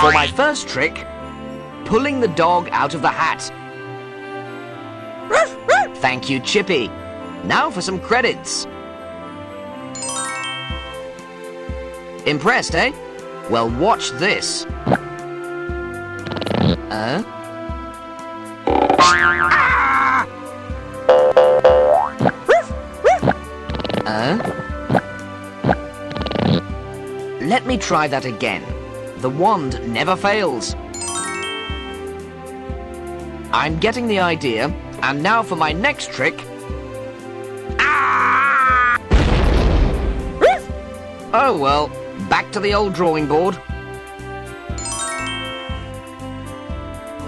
For my first trick, pulling the dog out of the hat. Thank you, Chippy. Now for some credits. Impressed, eh? Well, watch this. Let me try that again. The wand never fails. I'm getting the idea, and now for my next trick. Oh well, back to the old drawing board.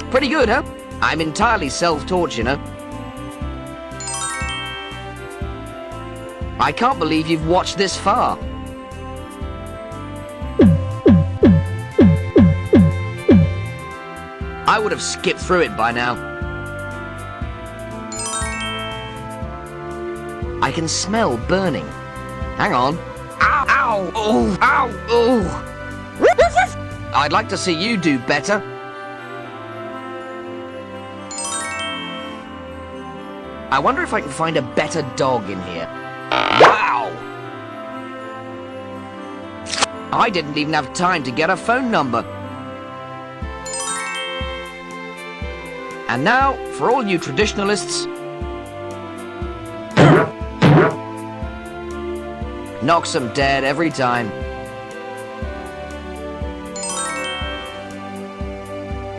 Pretty good, huh? I'm entirely self-taught, you know. I can't believe you've watched this far. I would have skipped through it by now. I can smell burning. Hang on. Ow! Ow! Oh! Ow! Oh! I'd like to see you do better. I wonder if I can find a better dog in here. Wow! I didn't even have time to get a phone number. And now, for all you traditionalists, knocks them dead every time.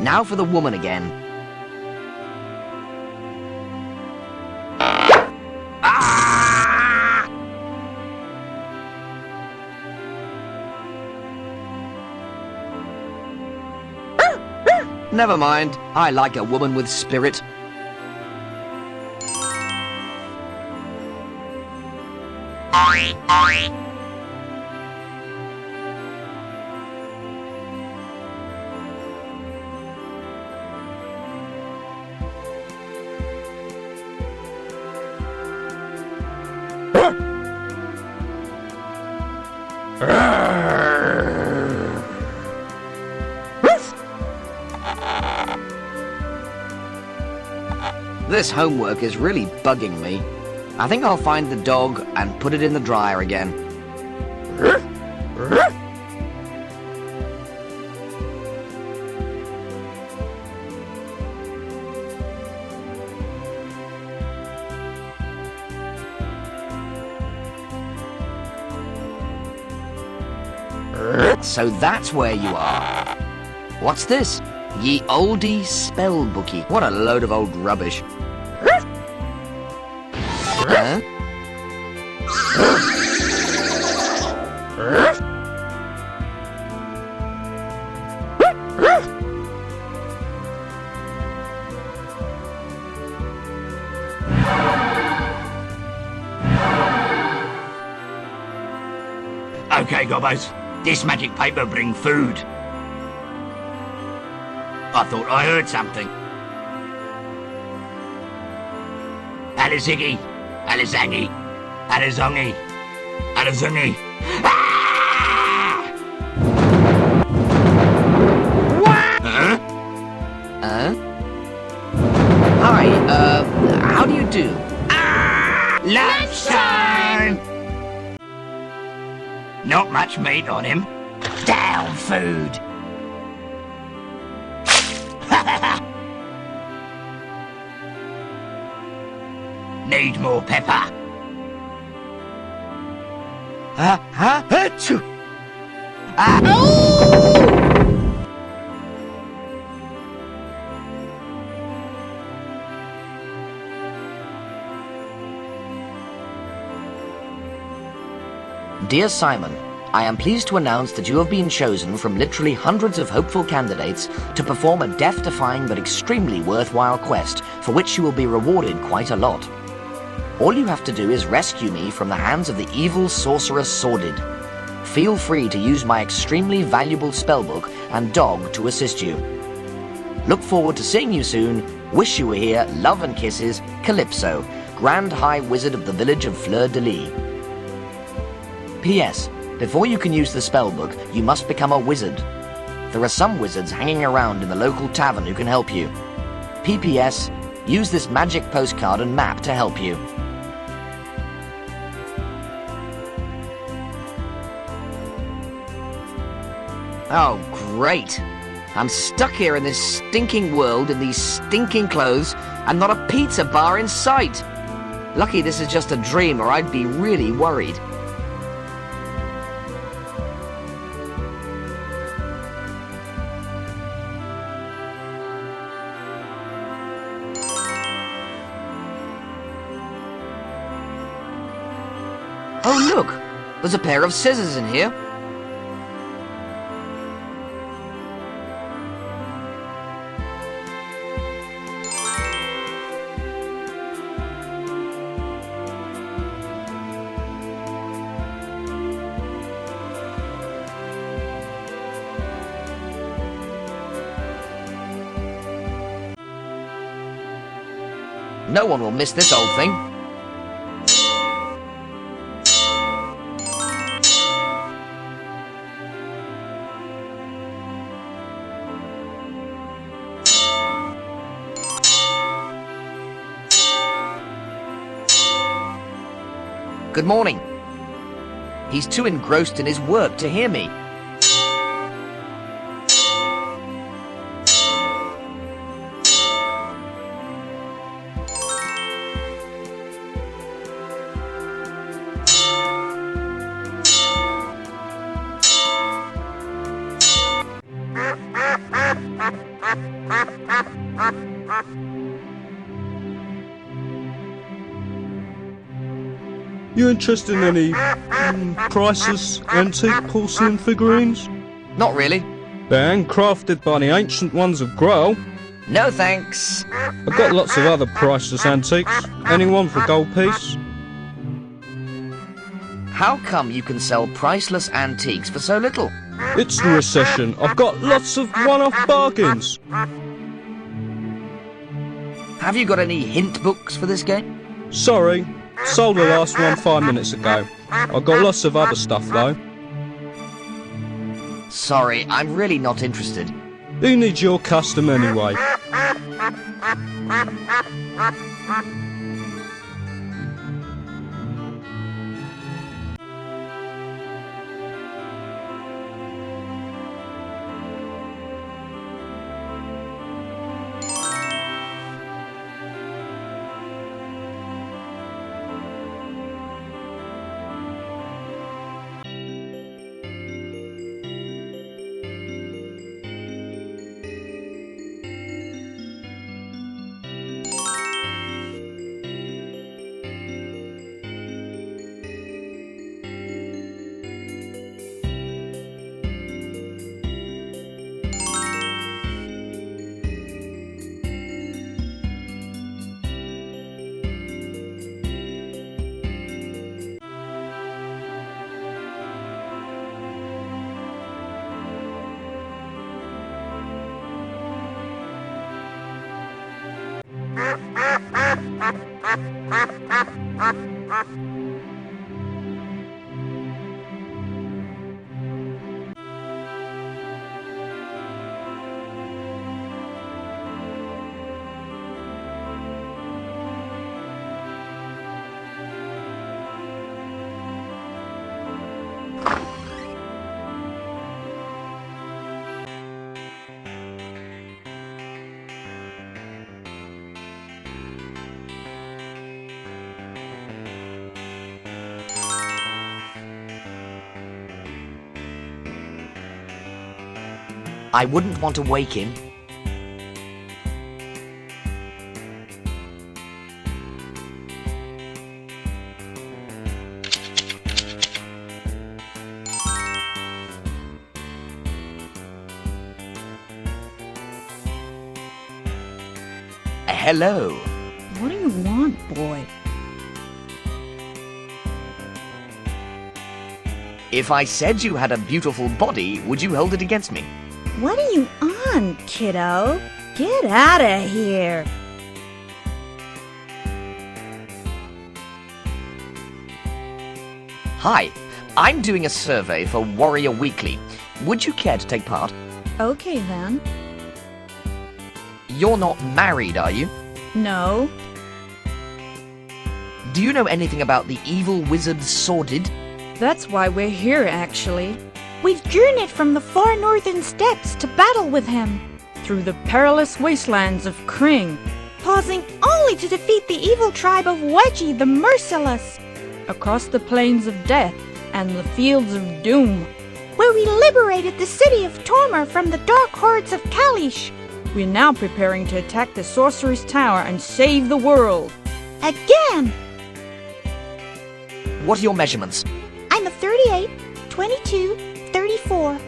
Now for the woman again. Ah! Never mind, I like a woman with spirit. This homework is really bugging me. I think I'll find the dog and put it in the dryer again. So that's where you are. What's this? Ye oldie spell bookie. What a load of old rubbish. Huh? Okay, gobbos. This magic paper bring food. I thought I heard something. Aliziggy, Alizangy, Alizongy, Alizungy. Ah! What? Huh? Hi, how do you do? Ah! Lunchtime! Not much meat on him. Down food! Need more pepper. Achoo! Dear Simon, I am pleased to announce that you have been chosen from literally hundreds of hopeful candidates to perform a death-defying but extremely worthwhile quest, for which you will be rewarded quite a lot. All you have to do is rescue me from the hands of the evil sorcerer Sordid. Feel free to use my extremely valuable spellbook and dog to assist you. Look forward to seeing you soon. Wish you were here. Love and kisses. Calypso, Grand High Wizard of the village of Fleur-de-Lis. P.S. Before you can use the spellbook, you must become a wizard. There are some wizards hanging around in the local tavern who can help you. PPS, use this magic postcard and map to help you. Oh, great! I'm stuck here in this stinking world in these stinking clothes and not a pizza bar in sight. Lucky this is just a dream or I'd be really worried. Oh look! There's a pair of scissors in here. No one will miss this old thing. Good morning. He's too engrossed in his work to hear me. You interested in any priceless antique porcelain figurines? Not really. They're handcrafted by the ancient ones of Grail. No thanks. I've got lots of other priceless antiques. Anyone for a gold piece? How come you can sell priceless antiques for so little? It's the recession. I've got lots of one-off bargains. Have you got any hint books for this game? Sorry, sold the last one 5 minutes ago. I've got lots of other stuff though. Sorry, I'm really not interested. Who needs your custom anyway? I wouldn't want to wake him. Hello. What do you want, boy? If I said you had a beautiful body, would you hold it against me? What are you on, kiddo? Get out of here. Hi, I'm doing a survey for Warrior Weekly. Would you care to take part? Okay then. You're not married, are you? No. Do you know anything about the evil wizard Sordid? That's why we're here, actually. We've journeyed from the far northern steppes to battle with him, through the perilous wastelands of Kring, pausing only to defeat the evil tribe of Wedgie the Merciless, across the plains of death and the fields of doom, where we liberated the city of Tormor from the dark hordes of Kalish. We're now preparing to attack the Sorcerer's Tower and save the world. Again! What are your measurements? I'm a 38, 22, 34.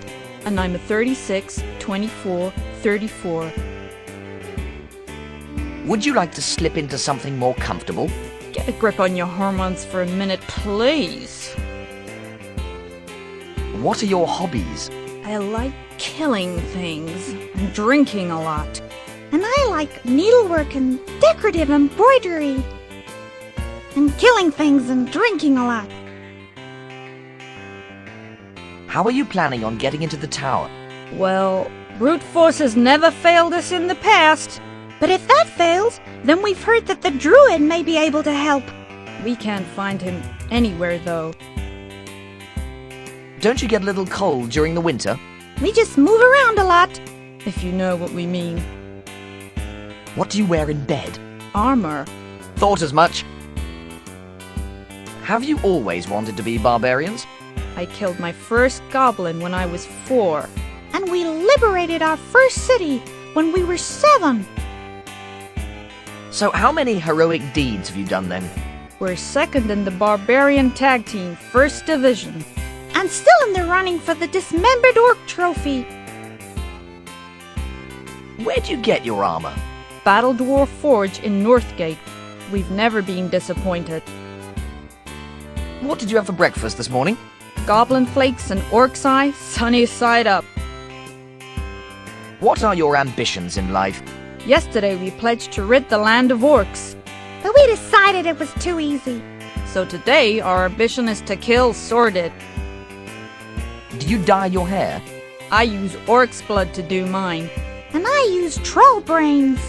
And I'm a 36, 24, 34. Would you like to slip into something more comfortable? Get a grip on your hormones for a minute, please. What are your hobbies? I like killing things and drinking a lot. And I like needlework and decorative embroidery. And killing things and drinking a lot. How are you planning on getting into the tower? Well, brute force has never failed us in the past. But if that fails, then we've heard that the druid may be able to help. We can't find him anywhere, though. Don't you get a little cold during the winter? We just move around a lot, if you know what we mean. What do you wear in bed? Armor. Thought as much. Have you always wanted to be barbarians? I killed my first goblin when I was 4. And we liberated our first city when we were 7. So how many heroic deeds have you done then? We're second in the Barbarian Tag Team, 1st Division. And still in the running for the Dismembered Orc Trophy. Where'd you get your armor? Battle Dwarf Forge in Northgate. We've never been disappointed. What did you have for breakfast this morning? Goblin flakes and orc's eye, sunny side up. What are your ambitions in life? Yesterday we pledged to rid the land of orcs. But we decided it was too easy. So today our ambition is to kill Sordid. Do you dye your hair? I use orc's blood to do mine. And I use troll brains.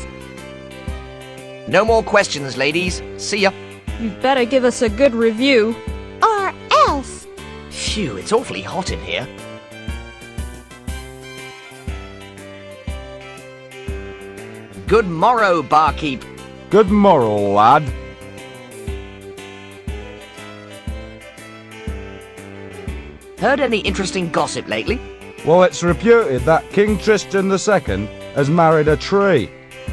No more questions, ladies. See ya. You'd better give us a good review. Or else. Phew, it's awfully hot in here. Good morrow, barkeep. Good morrow, lad. Heard any interesting gossip lately? Well, it's reputed that King Tristan II has married a tree.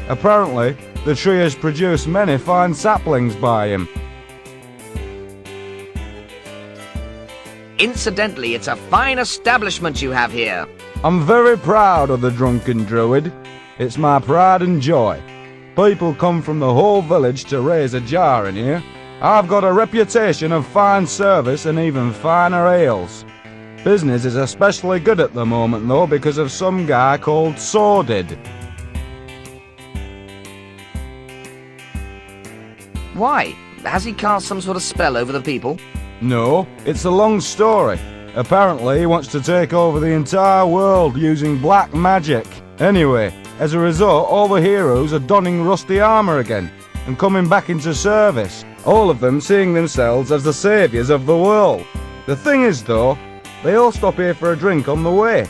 Apparently, the tree has produced many fine saplings by him. Incidentally, it's a fine establishment you have here. I'm very proud of the drunken druid. It's my pride and joy. People come from the whole village to raise a jar in here. I've got a reputation of fine service and even finer ales. Business is especially good at the moment, though, because of some guy called Sordid. Why? Has he cast some sort of spell over the people? No, it's a long story. Apparently, he wants to take over the entire world using black magic. Anyway, as a result, all the heroes are donning rusty armour again and coming back into service, all of them seeing themselves as the saviours of the world. The thing is, though, they all stop here for a drink on the way.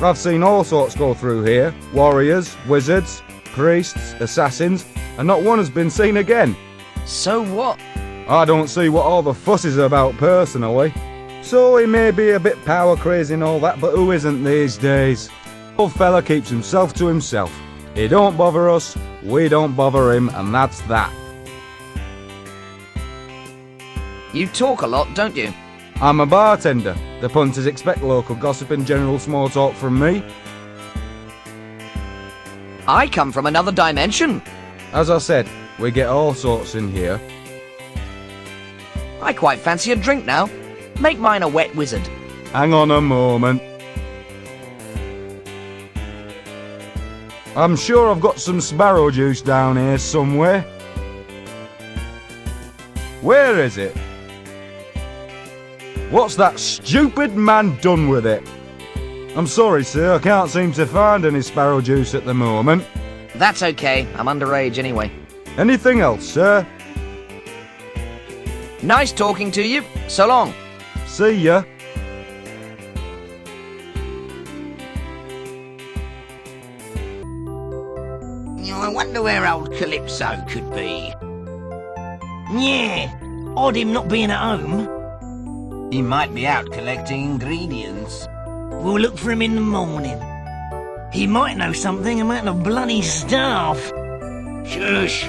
I've seen all sorts go through here, warriors, wizards, priests, assassins, and not one has been seen again. So what? I don't see what all the fuss is about personally. So he may be a bit power crazy and all that, but who isn't these days? Old fella keeps himself to himself. He don't bother us, we don't bother him, and that's that. You talk a lot, don't you? I'm a bartender. The punters expect local gossip and general small talk from me. I come from another dimension. As I said, we get all sorts in here. I quite fancy a drink now. Make mine a wet wizard. Hang on a moment. I'm sure I've got some sparrow juice down here somewhere. Where is it? What's that stupid man done with it? I'm sorry, sir, I can't seem to find any sparrow juice at the moment. That's okay, I'm underage anyway. Anything else, sir? Nice talking to you. So long. See ya. I wonder where old Calypso could be. Yeah, odd him not being at home. He might be out collecting ingredients. We'll look for him in the morning. He might know something about the bloody staff. Shush!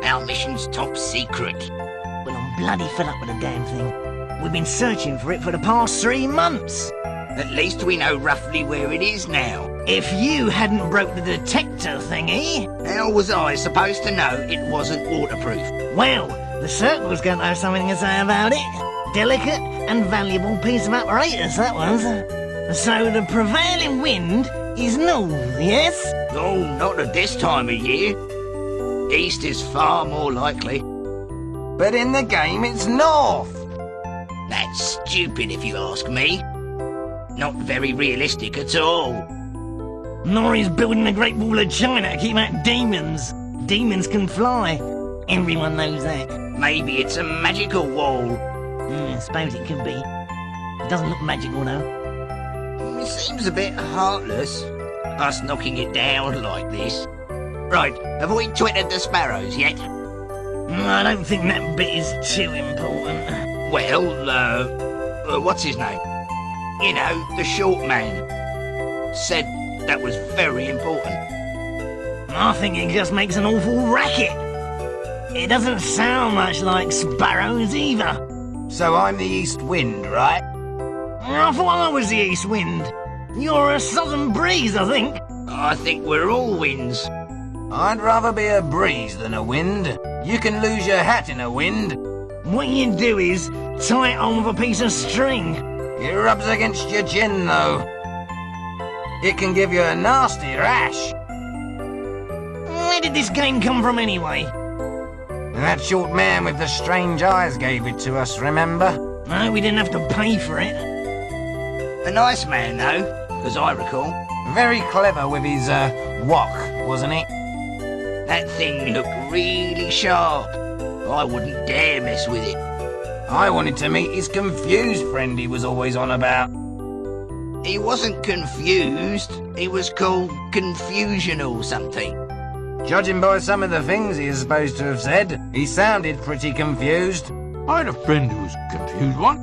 Our mission's top secret. Well, I'm bloody fed up with the damn thing. We've been searching for it for the past 3 months. At least we know roughly where it is now. If you hadn't broke the detector thingy... How was I supposed to know it wasn't waterproof? Well, the Circle's going to have something to say about it. Delicate and valuable piece of apparatus, that was. So the prevailing wind is north, yes? Oh, not at this time of year. East is far more likely. But in the game it's north. That's stupid if you ask me. Not very realistic at all. Nori's building the Great Wall of China to keep out demons. Demons can fly. Everyone knows that. Maybe it's a magical wall. I suppose it could be. It doesn't look magical, though. It seems a bit heartless, us knocking it down like this. Right, have we twittered the sparrows yet? I don't think that bit is too important. Well, what's his name? You know, the short man. Said that was very important. I think it just makes an awful racket. It doesn't sound much like sparrows either. So I'm the east wind, right? I thought I was the east wind. You're a southern breeze, I think. I think we're all winds. I'd rather be a breeze than a wind. You can lose your hat in a wind. What you do is tie it on with a piece of string. It rubs against your chin, though. It can give you a nasty rash. Where did this game come from anyway? That short man with the strange eyes gave it to us, remember? No, we didn't have to pay for it. A nice man, though, as I recall. Very clever with his, wok, wasn't he? That thing looked really sharp. I wouldn't dare mess with it. I wanted to meet his confused friend he was always on about. He wasn't confused. He was called Confusion or something. Judging by some of the things he is supposed to have said, he sounded pretty confused. I had a friend who was confused once.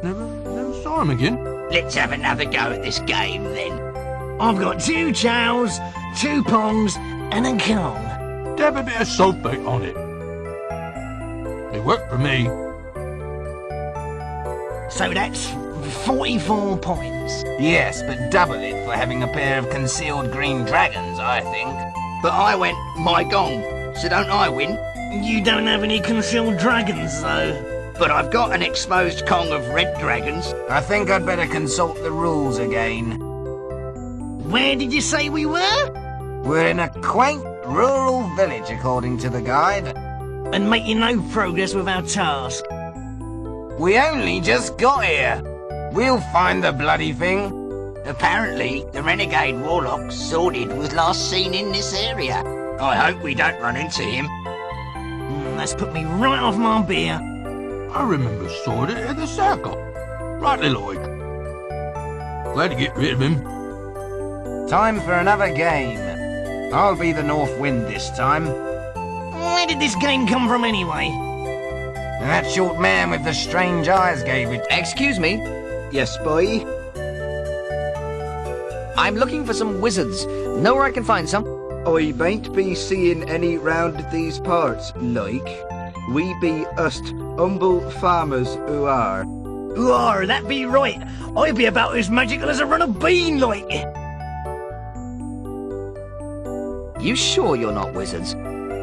Never saw him again. Let's have another go at this game, then. I've got 2 chows, 2 pongs, and a Kong. Dab a bit of soap bait on it. It worked for me. So that's 44 points. Yes, but double it for having a pair of concealed green dragons, I think. But I went my gong, so don't I win? You don't have any concealed dragons, though. But I've got an exposed Kong of red dragons. I think I'd better consult the rules again. Where did you say we were? We're in a quaint rural village, according to the guide. And making no progress with our task. We only just got here. We'll find the bloody thing. Apparently, the renegade warlock Sworded was last seen in this area. I hope we don't run into him. That's put me right off my beer. I remember Sorcerer at the circle. Rightly, Lloyd. Glad to get rid of him. Time for another game. I'll be the north wind this time. Where did this game come from anyway? That short man with the strange eyes gave it. Excuse me. Yes, boy? I'm looking for some wizards. Know where I can find some? I bain't be seeing any round these parts, like. We be us humble farmers who are. That be right. I be about as magical as a run of bean, like. You sure you're not wizards?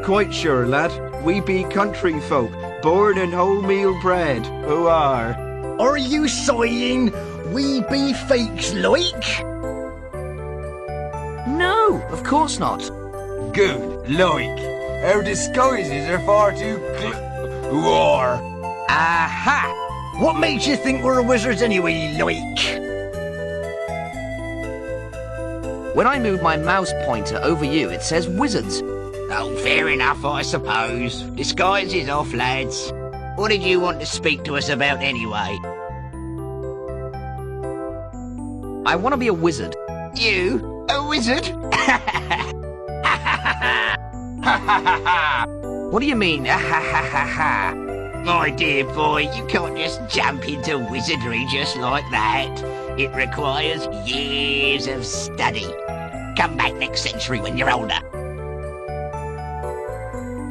Quite sure, lad. We be country folk, born in wholemeal bread, who are. Are you saying we be fakes, like? No, of course not. Good, like. Our disguises are far too Aha! What makes you think we're wizards anyway, like? When I move my mouse pointer over you, it says wizards. Oh, fair enough, I suppose. Disguise is off, lads. What did you want to speak to us about anyway? I want to be a wizard. You? A wizard? What do you mean, My dear boy, you can't just jump into wizardry just like that. It requires years of study. Come back next century when you're older.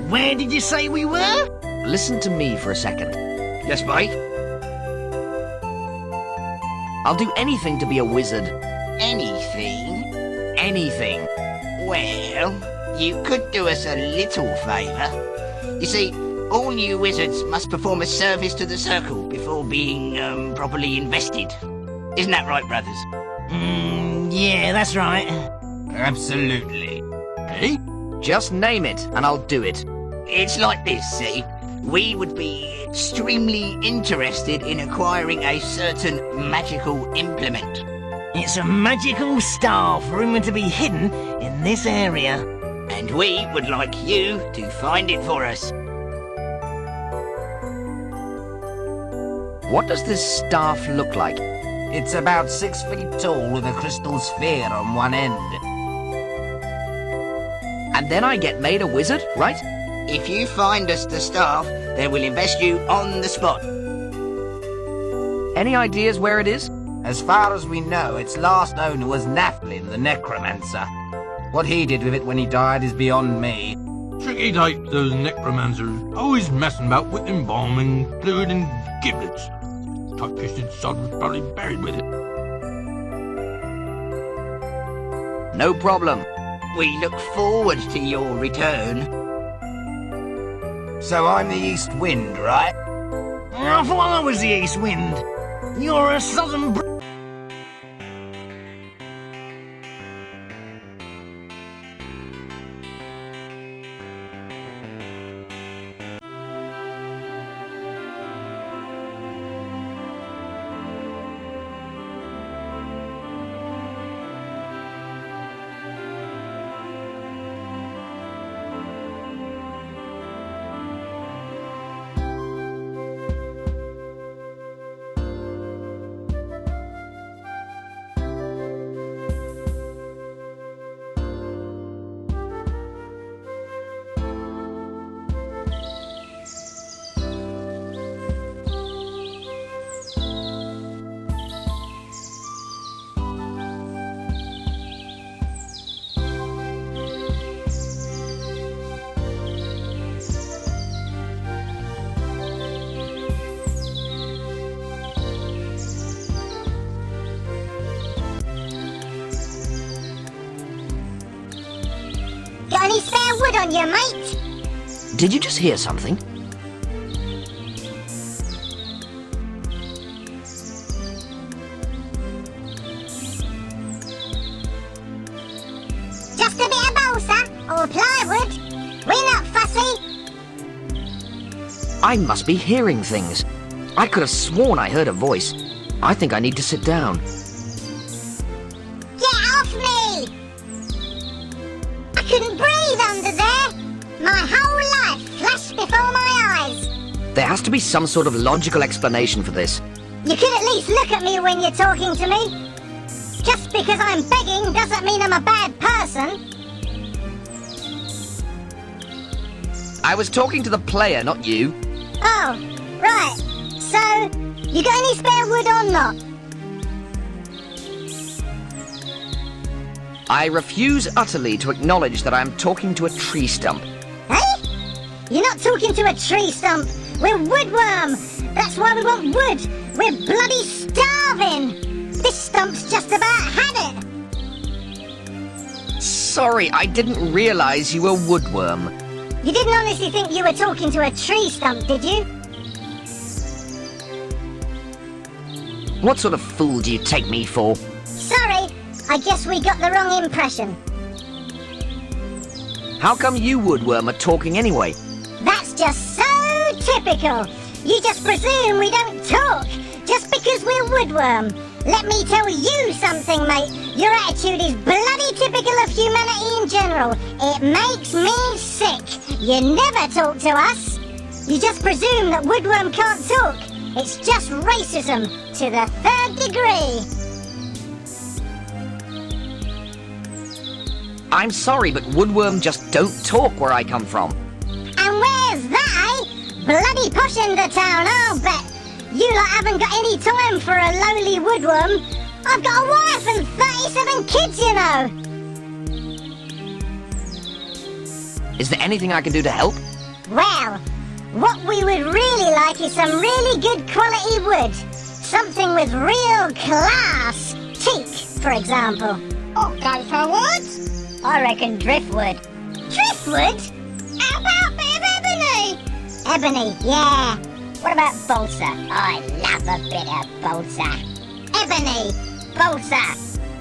Where did you say we were? Listen to me for a second. Yes, mate? I'll do anything to be a wizard. Anything? Anything. Well, you could do us a little favour. You see, all new wizards must perform a service to the Circle before being, properly invested. Isn't that right, brothers? Yeah, that's right. Absolutely. Hey? Just name it, and I'll do it. It's like this, see? We would be extremely interested in acquiring a certain magical implement. It's a magical staff rumoured to be hidden in this area. And we would like you to find it for us. What does this staff look like? It's about 6 feet tall with a crystal sphere on one end. And then I get made a wizard, right? If you find us the staff, then we'll invest you on the spot. Any ideas where it is? As far as we know, its last owner was Naflin, the necromancer. What he did with it when he died is beyond me. Tricky type, those necromancers. Always messing about with embalming, fluid and giblets. Tight-fisted sod was probably buried with it. No problem. We look forward to your return. So I'm the East Wind, right? I thought I was the East Wind. You're a southern... Got any spare wood on you, mate? Did you just hear something? Just a bit of balsa or plywood. We're not fussy. I must be hearing things. I could have sworn I heard a voice. I think I need to sit down. Get off me! I couldn't breathe under there. My whole life flashed before my eyes. There has to be some sort of logical explanation for this. You could at least look at me when you're talking to me. Just because I'm begging doesn't mean I'm a bad person. I was talking to the player, not you. Oh, right. So, you got any spare wood or not? I refuse utterly to acknowledge that I'm talking to a tree stump. Hey? You're not talking to a tree stump. We're woodworm. That's why we want wood. We're bloody starving. This stump's just about had it. Sorry, I didn't realize you were woodworm. You didn't honestly think you were talking to a tree stump, did you? What sort of fool do you take me for? Sorry, I guess we got the wrong impression. How come you woodworm are talking anyway? That's just so typical. You just presume we don't talk woodworm. Let me tell you something, mate. Your attitude is bloody typical of humanity in general. It makes me sick. You never talk to us. You just presume that woodworm can't talk. It's just racism to the 3rd degree. I'm sorry, but woodworm just don't talk where I come from. And where's that, eh? Bloody posh in the town, I'll bet. You lot haven't got any time for a lowly woodworm. I've got a wife and 37 kids, you know. Is there anything I can do to help? Well, what we would really like is some really good quality wood. Something with real class. Teak, for example. Or go for wood? I reckon driftwood. Driftwood? How about a bit of ebony? Ebony, yeah. What about balsa? I love a bit of balsa. Ebony, balsa,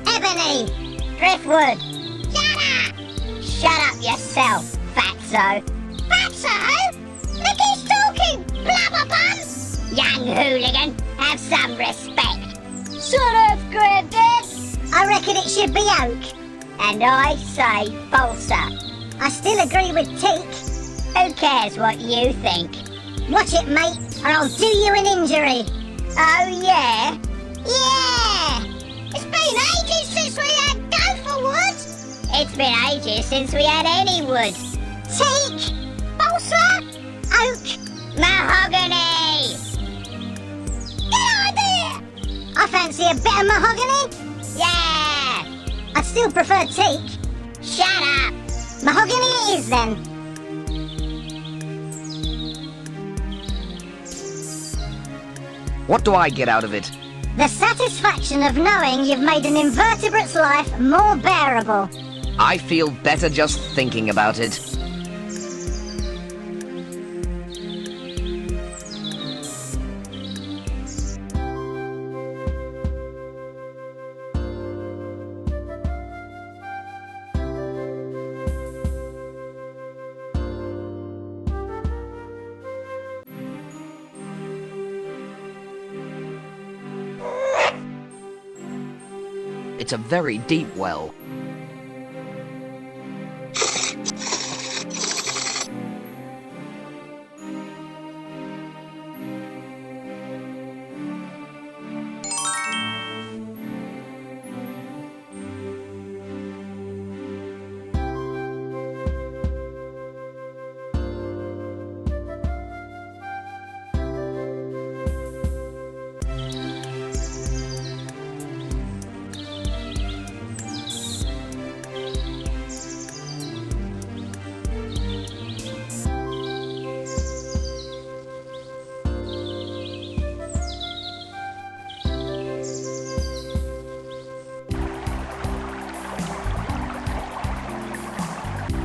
ebony, driftwood. Shut up! Shut up yourself, fatso. Fatso? Look, he's talking, blubberbum! Young hooligan, have some respect. Shut up, Granddad! I reckon it should be oak. And I say balsa. I still agree with teak. Who cares what you think? Watch it, mate, or I'll do you an injury. Oh, yeah? Yeah! It's been ages since we had gopher wood. It's been ages since we had any wood. Teak, balsa, oak, mahogany. Good idea! I fancy a bit of mahogany. Yeah! I'd still prefer teak. Shut up! Mahogany it is then. What do I get out of it? The satisfaction of knowing you've made an invertebrate's life more bearable. I feel better just thinking about it. It's a very deep well.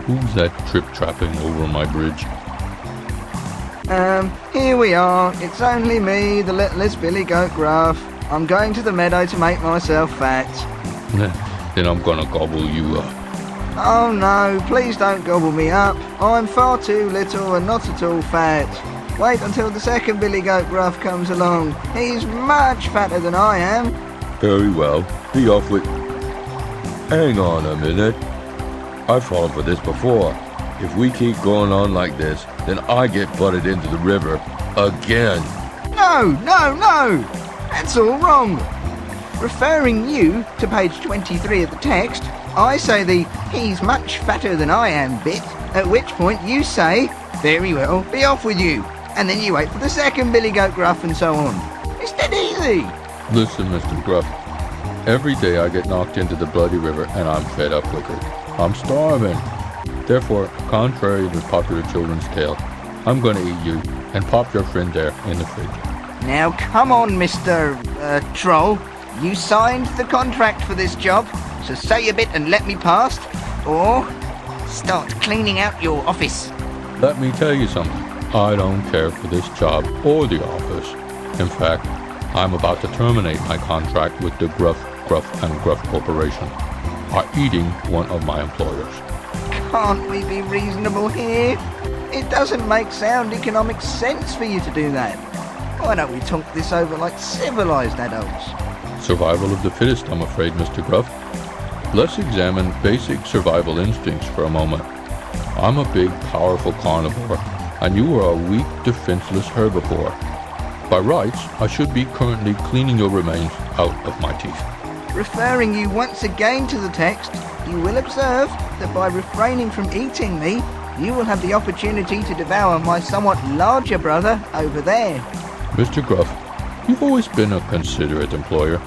Who's that trip-trapping over my bridge? Here we are. It's only me, the littlest Billy Goat Gruff. I'm going to the meadow to make myself fat. Then I'm gonna gobble you up. Oh no, please don't gobble me up. I'm far too little and not at all fat. Wait until the second Billy Goat Gruff comes along. He's much fatter than I am. Very well. Be off with... Hang on a minute. I've fallen for this before. If we keep going on like this, then I get butted into the river again. No, no, no! That's all wrong. Referring you to page 23 of the text, I say the "he's much fatter than I am" bit, at which point you say, "Very well, be off with you." And then you wait for the second Billy Goat Gruff and so on. It's dead easy. Listen, Mr. Gruff. Every day I get knocked into the bloody river and I'm fed up with it. I'm starving. Therefore, contrary to the popular children's tale, I'm going to eat you and pop your friend there in the fridge. Now come on, Mr. Troll. You signed the contract for this job, so say a bit and let me past, or start cleaning out your office. Let me tell you something. I don't care for this job or the office. In fact, I'm about to terminate my contract with the Gruff and Gruff Corporation by eating one of my employers. Can't we be reasonable here? It doesn't make sound economic sense for you to do that. Why don't we talk this over like civilized adults? Survival of the fittest, I'm afraid, Mr. Gruff. Let's examine basic survival instincts for a moment. I'm a big, powerful carnivore, and you are a weak, defenseless herbivore. By rights, I should be currently cleaning your remains out of my teeth. Referring you once again to the text, you will observe that by refraining from eating me, you will have the opportunity to devour my somewhat larger brother over there. Mr. Gruff, you've always been a considerate employer.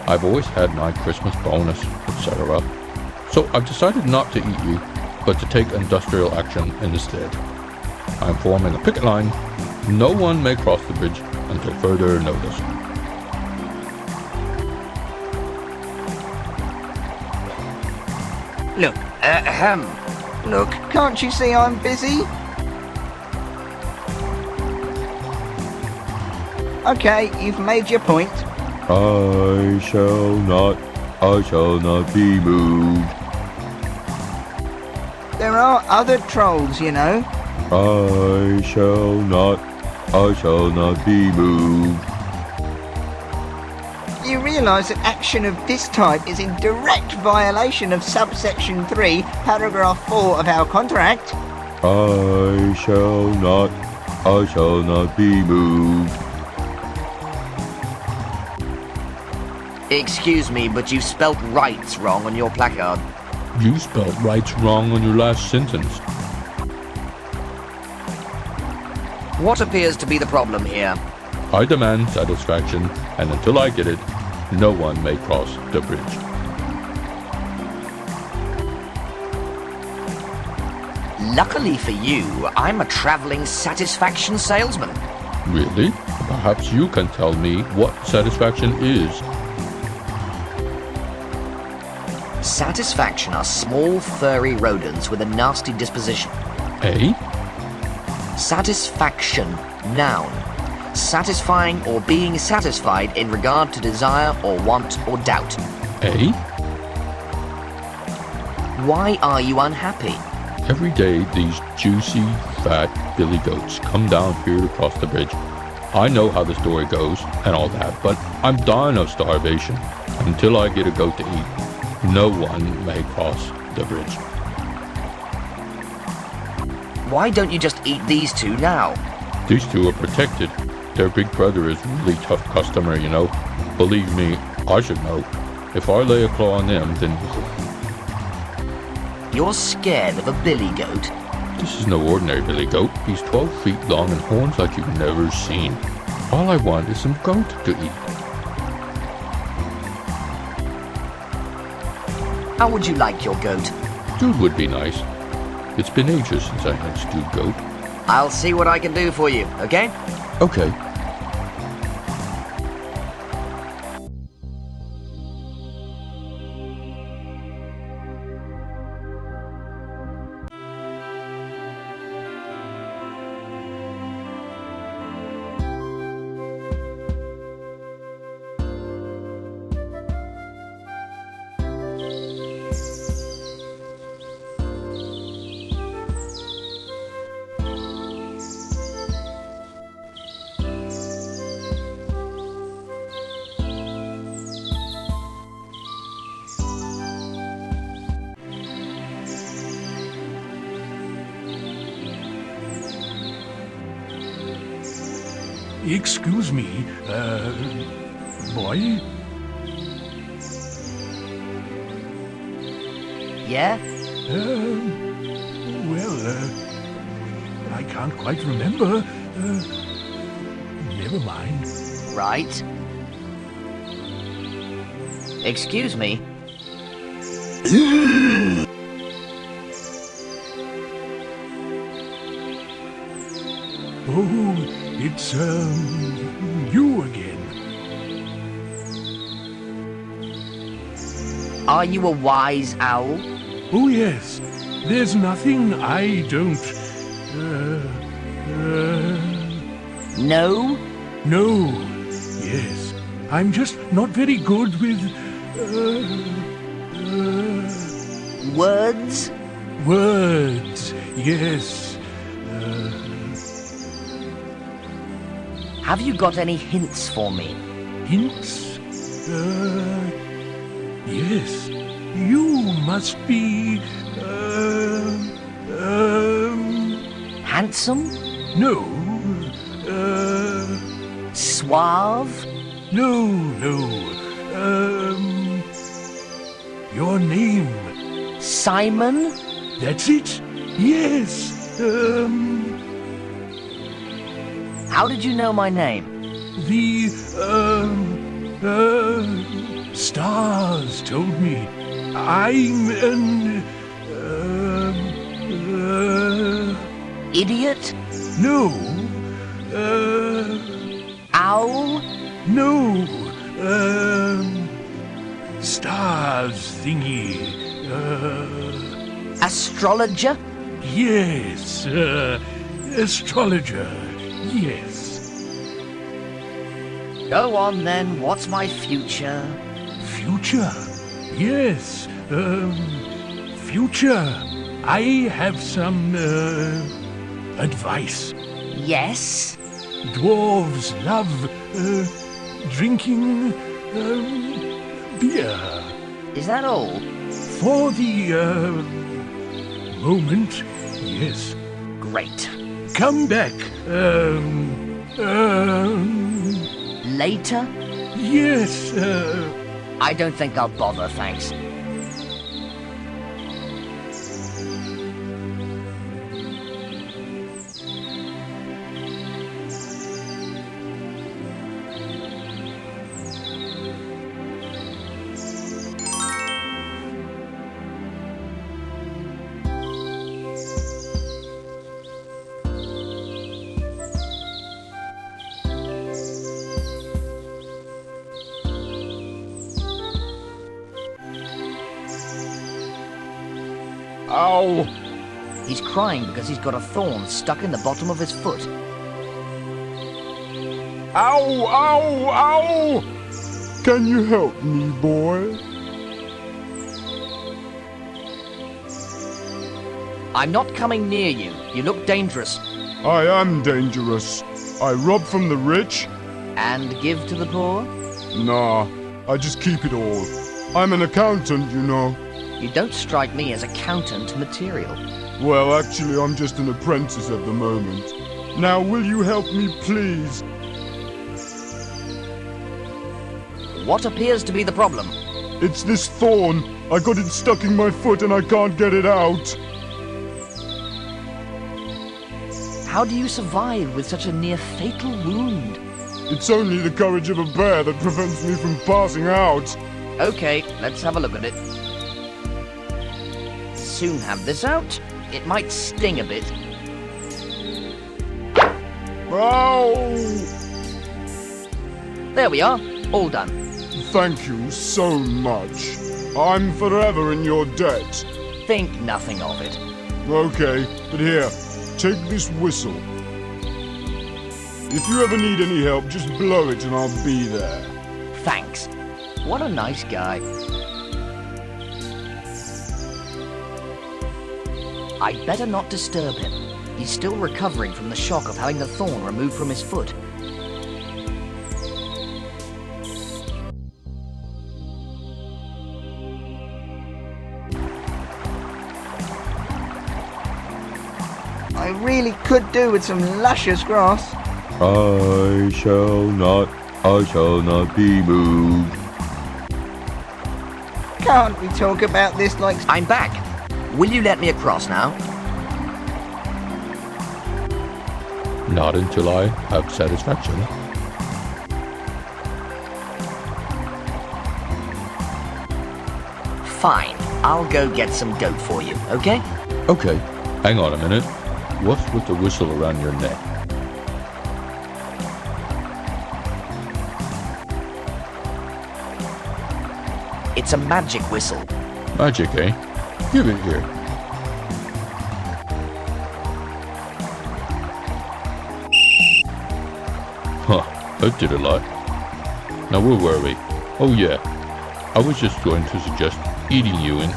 I've always had my Christmas bonus, etc. So I've decided not to eat you, but to take industrial action instead. I'm forming a picket line. No one may cross the bridge until further notice. Look, look, can't you see I'm busy? Okay, you've made your point. I shall not be moved. There are other trolls, you know. I shall not be moved. You realise that action of this type is in direct violation of subsection 3, paragraph 4 of our contract? I shall not be moved. Excuse me, but you spelt rights wrong on your placard. You spelled rights wrong on your last sentence. What appears to be the problem here? I demand satisfaction, and until I get it, no one may cross the bridge. Luckily for you, I'm a traveling satisfaction salesman. Really? Perhaps you can tell me what satisfaction is. Satisfaction are small, furry rodents with a nasty disposition. Eh? Satisfaction, noun. Satisfying or being satisfied in regard to desire or want or doubt. Eh? Why are you unhappy? Every day, these juicy, fat billy goats come down here to cross the bridge. I know how the story goes and all that, but I'm dying of starvation. Until I get a goat to eat, no one may cross the bridge. Why don't you just eat these two now? These two are protected. Their big brother is really tough customer, you know. Believe me, I should know. If I lay a claw on them, then... You're scared of a billy goat? This is no ordinary billy goat. He's 12 feet long and horns like you've never seen. All I want is some goat to eat. How would you like your goat? Stewed would be nice. It's been ages since I had stewed goat. I'll see what I can do for you, okay? Okay. Excuse me, boy? Yeah? I can't quite remember. Never mind. Right. Excuse me. Oh, it's, you again. Are you a wise owl? Oh, yes. There's nothing I don't, No? No. Yes. I'm just not very good with, Words? words. Yes. Have you got any hints for me? Hints? Yes. You must be, Handsome? no, Suave? no, your name. Simon? That's it? Yes, How did you know my name? the, stars told me. I'm an, Idiot? no, Owl? no, stars thingy, Astrologer? yes, astrologer, yes. Go on then, what's my future? Future, yes, future. I have some, advice. Yes? Dwarves love, drinking, beer. Is that all? For the, moment, yes. Great. Come back, Later? yes, I don't think I'll bother, thanks. Ow! He's crying because he's got a thorn stuck in the bottom of his foot. Ow! Ow! Ow! Can you help me, boy? I'm not coming near you. You look dangerous. I am dangerous. I rob from the rich. And give to the poor? Nah, I just keep it all. I'm an accountant, you know. You don't strike me as accountant material. Well, actually, I'm just an apprentice at the moment. Now, will you help me, please? What appears to be the problem? It's this thorn. I got it stuck in my foot and I can't get it out. How do you survive with such a near-fatal wound? It's only the courage of a bear that prevents me from passing out. Okay, let's have a look at it. Soon have this out. It might sting a bit. Ow! There we are. All done. Thank you so much. I'm forever in your debt. Think nothing of it. Okay, but here, take this whistle. If you ever need any help, just blow it and I'll be there. Thanks. What a nice guy. I'd better not disturb him. He's still recovering from the shock of having the thorn removed from his foot. I really could do with some luscious grass. I shall not be moved. Can't we talk about this like... I'm back. Will you let me across now? Not until I have satisfaction. Fine. I'll go get some goat for you, okay? Okay, hang on a minute. What's with the whistle around your neck? It's a magic whistle. Magic, eh? Give it here. Huh, that did a lot. Now where were we? Oh yeah, I was just going to suggest eating you and...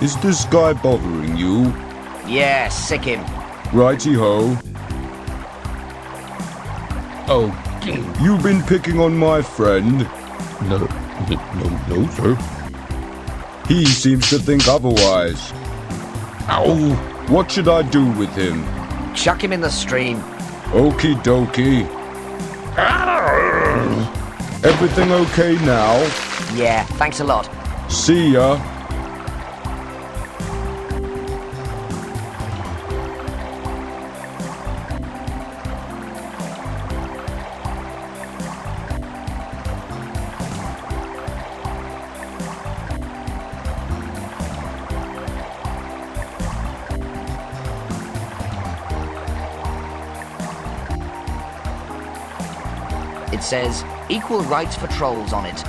Is this guy bothering you? Yeah, sick him. Righty-ho. Oh, You've been picking on my friend. no, sir. He seems to think otherwise. Ow! What should I do with him? Chuck him in the stream. Okie dokie. Everything okay now? Yeah, thanks a lot. See ya. It says, equal rights for trolls on it.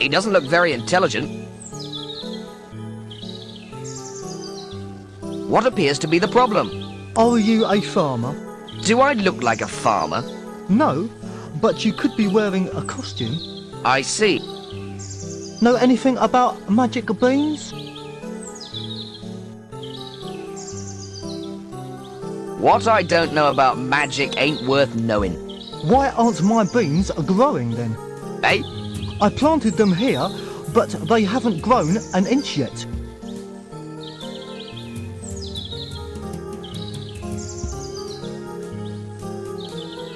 He doesn't look very intelligent. What appears to be the problem? Are you a farmer? Do I look like a farmer? No, but you could be wearing a costume. I see. Know anything about magic beans? What I don't know about magic ain't worth knowing. Why aren't my beans growing then? Eh? I planted them here, but they haven't grown an inch yet.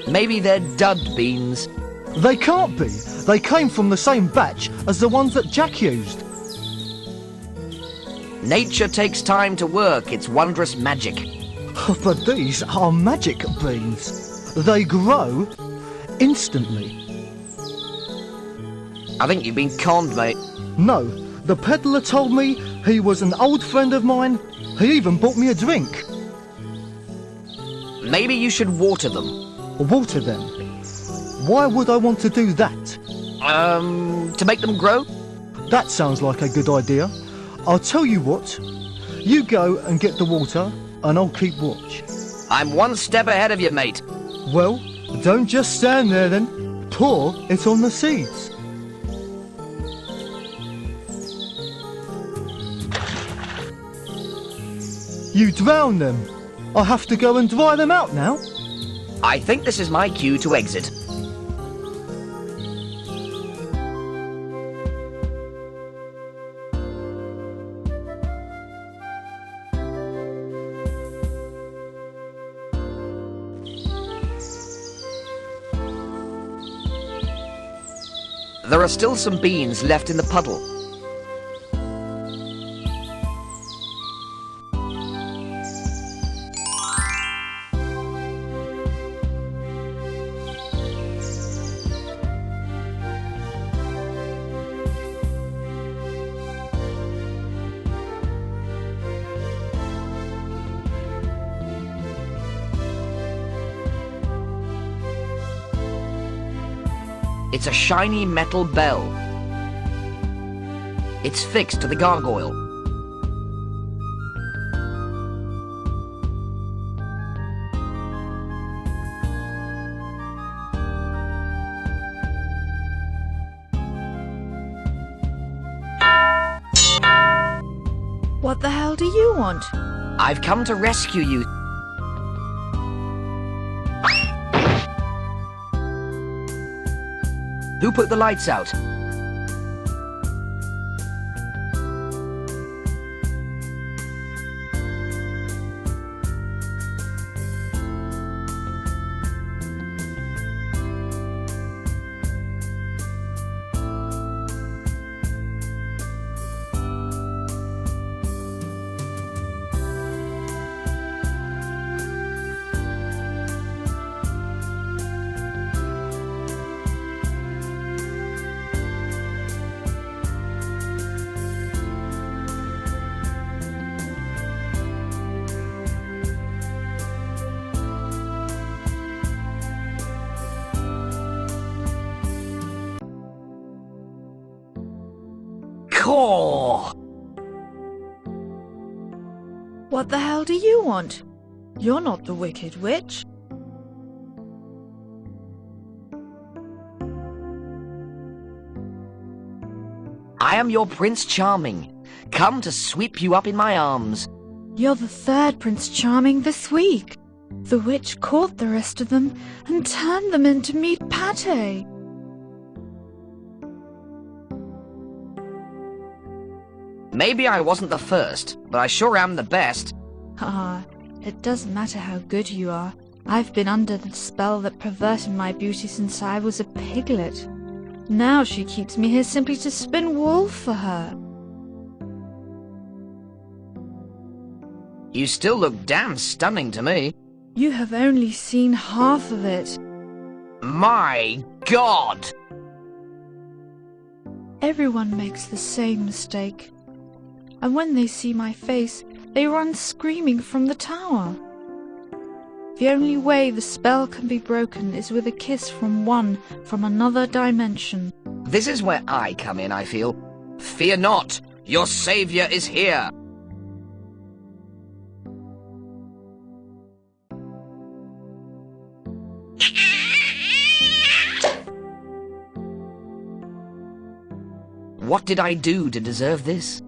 Maybe they're dud beans. They can't be. They came from the same batch as the ones that Jack used. Nature takes time to work its wondrous magic. But these are magic beans. They grow instantly. I think you've been conned, mate. No, the peddler told me he was an old friend of mine. He even bought me a drink. Maybe you should water them. Water them? Why would I want to do that? To make them grow? That sounds like a good idea. I'll tell you what. You go and get the water, and I'll keep watch. I'm one step ahead of you, mate. Well, don't just stand there then. Pour it on the seeds. You drown them. I have to go and dry them out now. I think this is my cue to exit. There are still some beans left in the puddle. It's a shiny metal bell. It's fixed to the gargoyle. What the hell do you want? I've come to rescue you. Who put the lights out? What the hell do you want? You're not the Wicked Witch. I am your Prince Charming, come to sweep you up in my arms. You're the third Prince Charming this week. The witch caught the rest of them and turned them into meat pate. Maybe I wasn't the first, but I sure am the best. It doesn't matter how good you are. I've been under the spell that perverted my beauty since I was a piglet. Now she keeps me here simply to spin wool for her. You still look damn stunning to me. You have only seen half of it. My God! Everyone makes the same mistake. And when they see my face, they run screaming from the tower. The only way the spell can be broken is with a kiss from one from another dimension. This is where I come in, I feel. Fear not, your savior is here. What did I do to deserve this?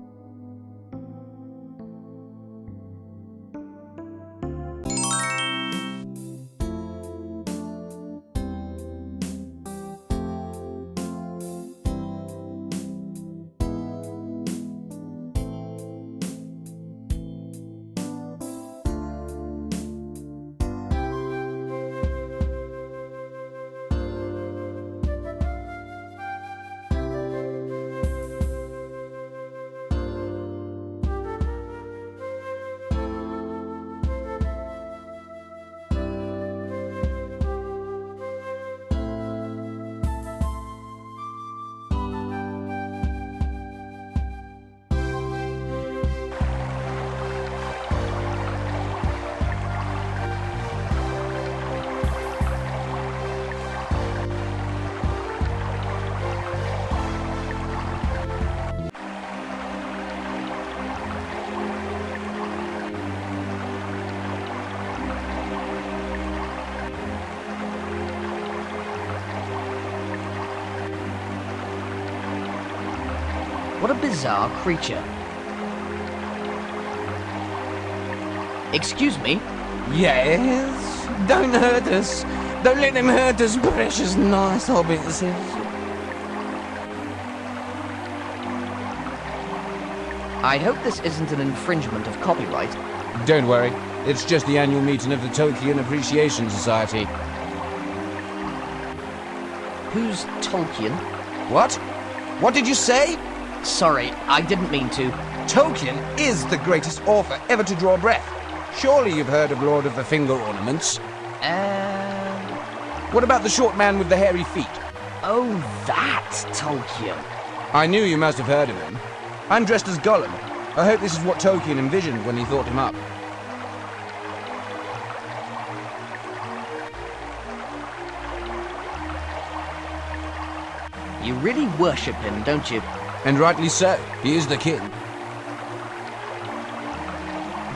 What a bizarre creature. Excuse me? Yes? Don't hurt us. Don't let them hurt us, precious nice hobbits. I hope this isn't an infringement of copyright. Don't worry. It's just the annual meeting of the Tolkien Appreciation Society. Who's Tolkien? What? What did you say? Sorry, I didn't mean to. Tolkien is the greatest author ever to draw breath. Surely you've heard of Lord of the Finger Ornaments. What about the short man with the hairy feet? Oh, that's Tolkien. I knew you must have heard of him. I'm dressed as Gollum. I hope this is what Tolkien envisioned when he thought him up. You really worship him, don't you? And rightly so. He is the king.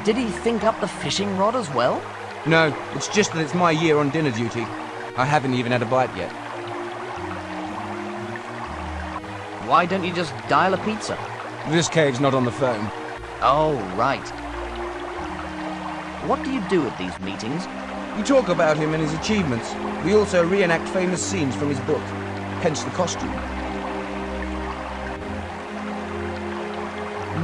Did he think up the fishing rod as well? No, it's just that it's my year on dinner duty. I haven't even had a bite yet. Why don't you just dial a pizza? This cave's not on the phone. Oh, right. What do you do at these meetings? We talk about him and his achievements. We also reenact famous scenes from his book, hence the costume.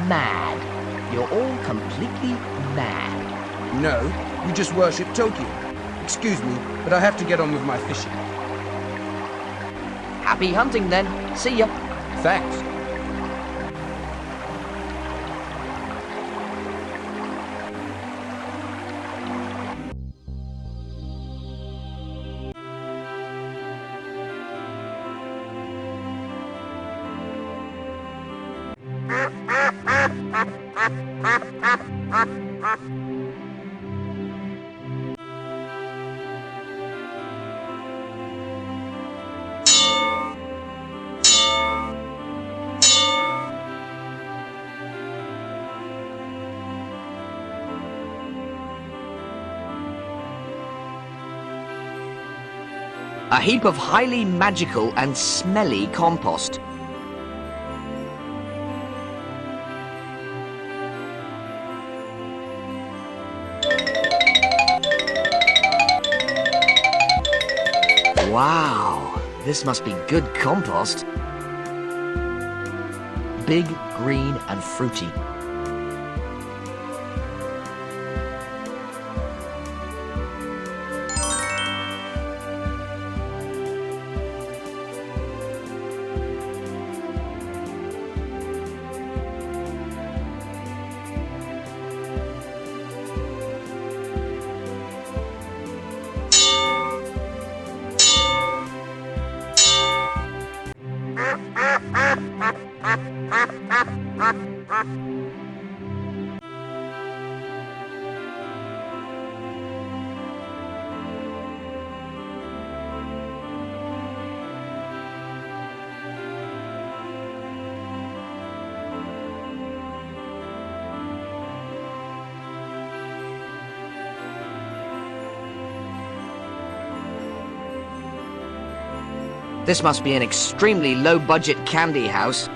Mad. You're all completely mad. No, we just worship Tolkien. Excuse me, but I have to get on with my fishing. Happy hunting then. See ya. Thanks. A heap of highly magical and smelly compost. Wow, this must be good compost. Big, green and fruity. This must be an extremely low-budget candy house.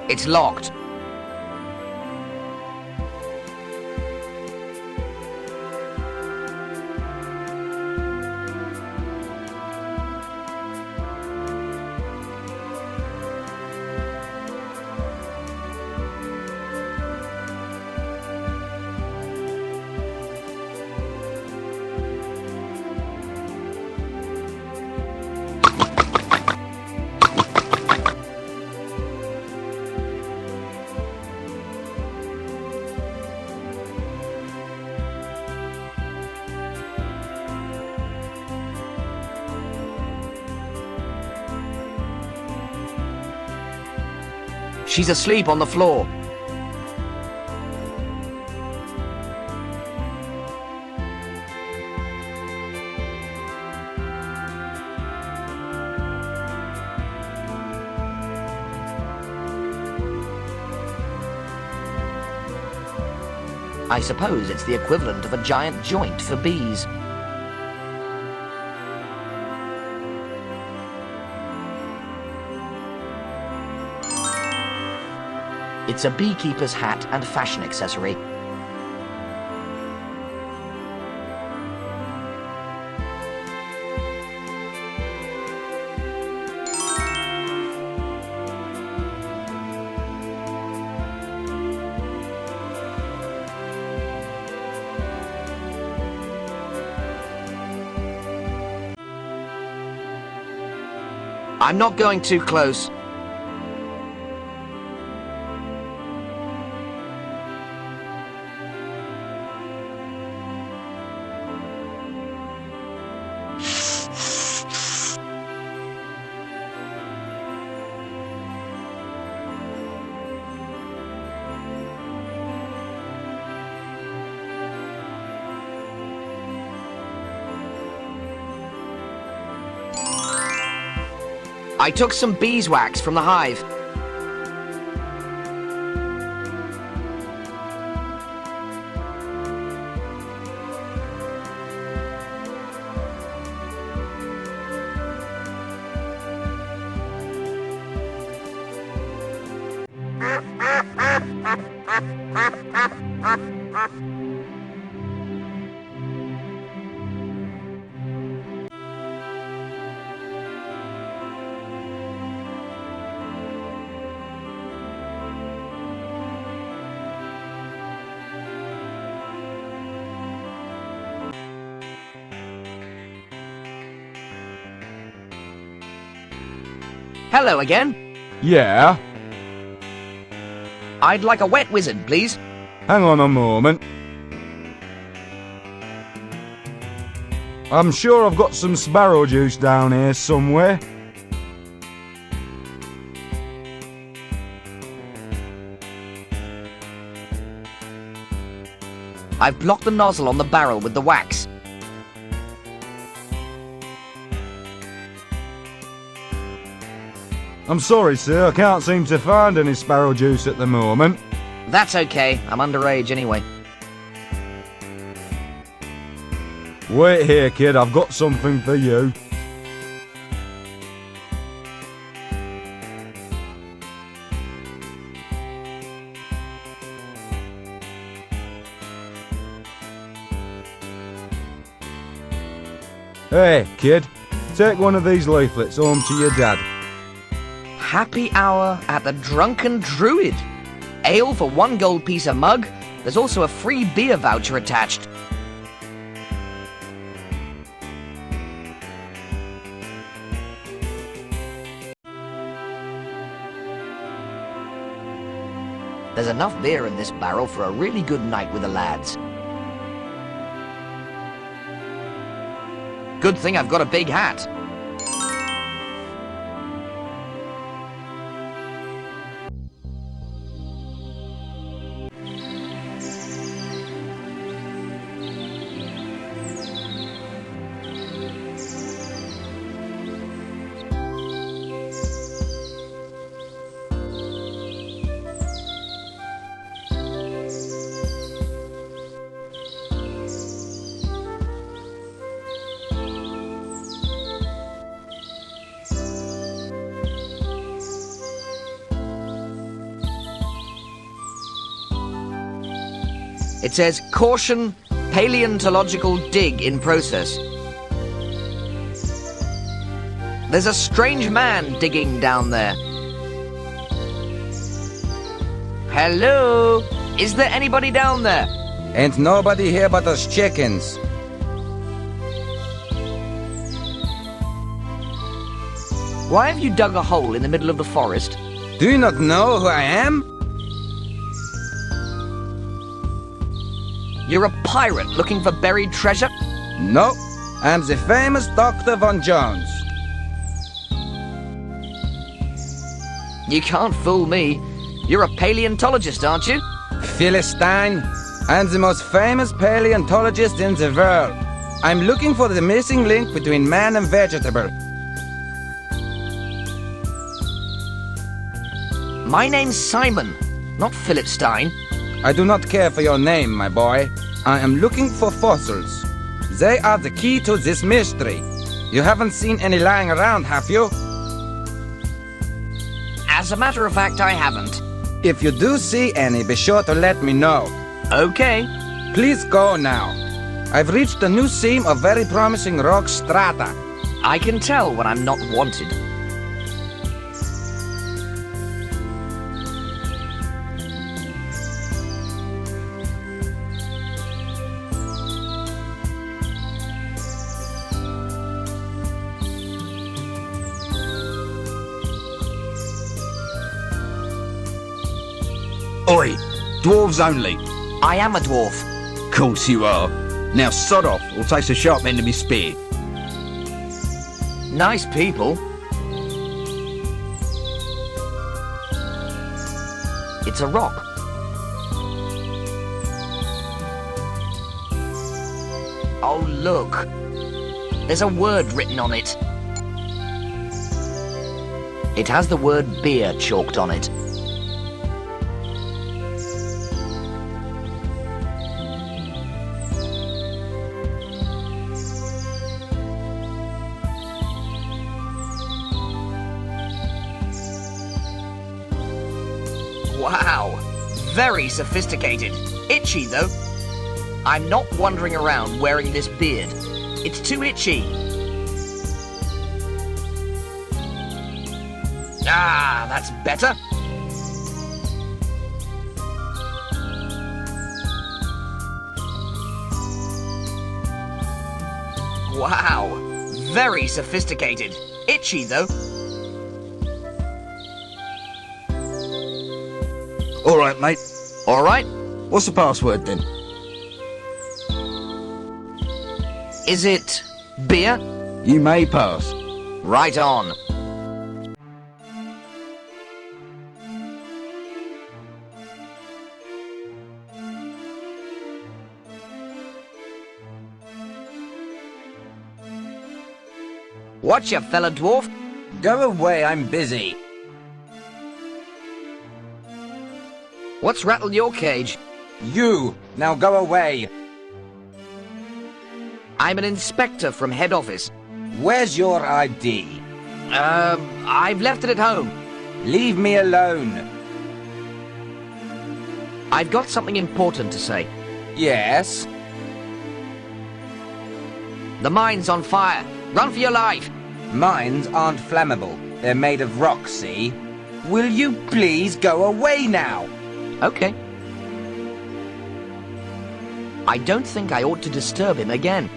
It's locked. She's asleep on the floor. I suppose it's the equivalent of a giant joint for bees. It's a beekeeper's hat and fashion accessory. I'm not going too close. I took some beeswax from the hive. Hello again. Yeah? I'd like a wet wizard, please. Hang on a moment. I'm sure I've got some sparrow juice down here somewhere. I've blocked the nozzle on the barrel with the wax. I'm sorry, sir, I can't seem to find any sparrow juice at the moment. That's okay, I'm underage anyway. Wait here, kid, I've got something for you. Hey, kid, take one of these leaflets home to your dad. Happy hour at the Drunken Druid. Ale for 1 gold piece a mug. There's also a free beer voucher attached. There's enough beer in this barrel for a really good night with the lads. Good thing I've got a big hat. It says, caution, paleontological dig in process. There's a strange man digging down there. Hello? Is there anybody down there? Ain't nobody here but us chickens. Why have you dug a hole in the middle of the forest? Do you not know who I am? You're a pirate looking for buried treasure? No, I'm the famous Dr. Von Jones. You can't fool me. You're a paleontologist, aren't you? Philistine, I'm the most famous paleontologist in the world. I'm looking for the missing link between man and vegetable. My name's Simon, not Philistine. I do not care for your name, my boy. I am looking for fossils. They are the key to this mystery. You haven't seen any lying around, have you? As a matter of fact, I haven't. If you do see any, be sure to let me know. Okay. Please go now. I've reached a new seam of very promising rock strata. I can tell when I'm not wanted. Oi! Dwarves only. I am a dwarf. Course you are. Now sod off, or taste a sharp end of me spear. Nice people. It's a rock. Oh, look. There's a word written on it. It has the word beer chalked on it. Wow, very sophisticated. Itchy, though. I'm not wandering around wearing this beard. It's too itchy. Ah, that's better. Wow, very sophisticated. Itchy, though. All right, mate. All right. What's the password, then? Is it beer? You may pass. Right on. Watcha, fella dwarf. Go away, I'm busy. What's rattled your cage? You! Now go away! I'm an inspector from head office. Where's your ID? I've left it at home. Leave me alone. I've got something important to say. Yes? The mine's on fire. Run for your life. Mines aren't flammable. They're made of rock, see? Will you please go away now? Okay. I don't think I ought to disturb him again.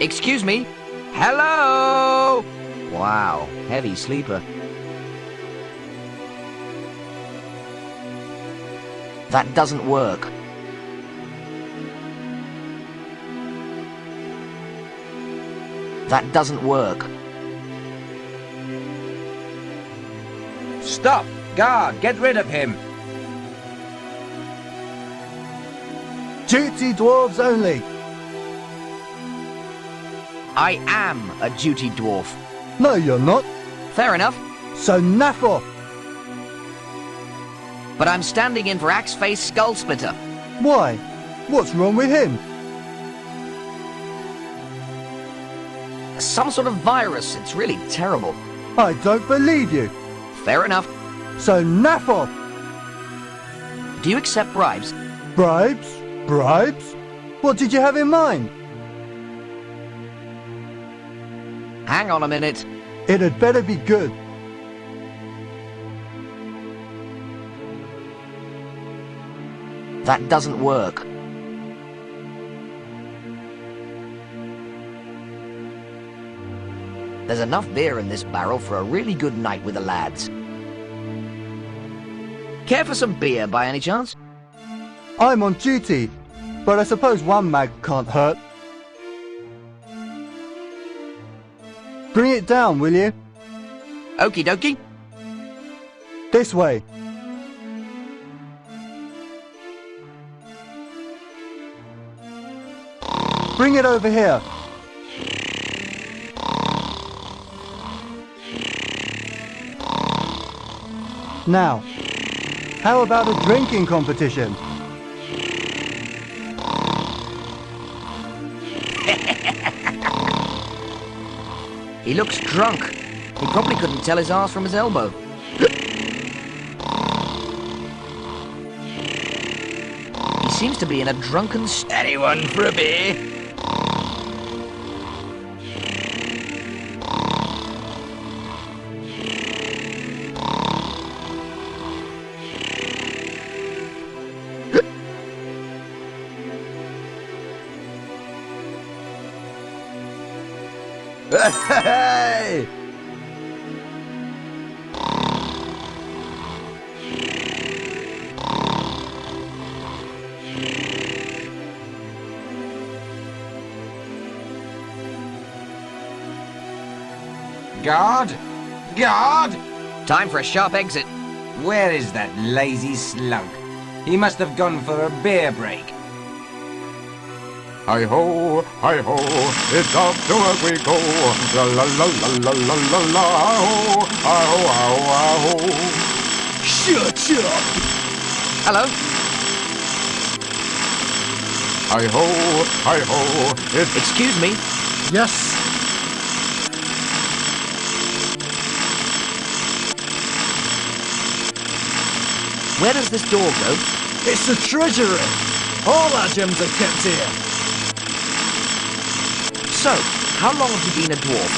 Excuse me? Hello? Wow, heavy sleeper. That doesn't work. That doesn't work. Stop! Guard, get rid of him! Duty dwarves only. I am a duty dwarf. No, you're not. Fair enough. So naff off. But I'm standing in for Axe-Face Skull Splitter. Why? What's wrong with him? Some sort of virus. It's really terrible. I don't believe you. Fair enough. So naff off. Do you accept bribes? Bribes? Bribes? What did you have in mind? Hang on a minute. It had better be good. That doesn't work. There's enough beer in this barrel for a really good night with the lads. Care for some beer by any chance? I'm on duty, but I suppose one mag can't hurt. Bring it down, will you? Okie dokie. This way. Bring it over here. Now, how about a drinking competition? He looks drunk. He probably couldn't tell his arse from his elbow. He seems to be in a drunken state. Anyone for a beer? Hey! Guard! Guard! Time for a sharp exit. Where is that lazy slug? He must have gone for a beer break. Hi-ho, hi-ho, it's off to work we go. La-la-la-la-la-la-la-la, hi-ho, hi-ho, hi-ho. Shut up! Hello? Hi-ho, hi-ho, it's... Excuse me? Yes. Where does this door go? It's the treasury. All our gems are kept here. So, how long have you been a dwarf?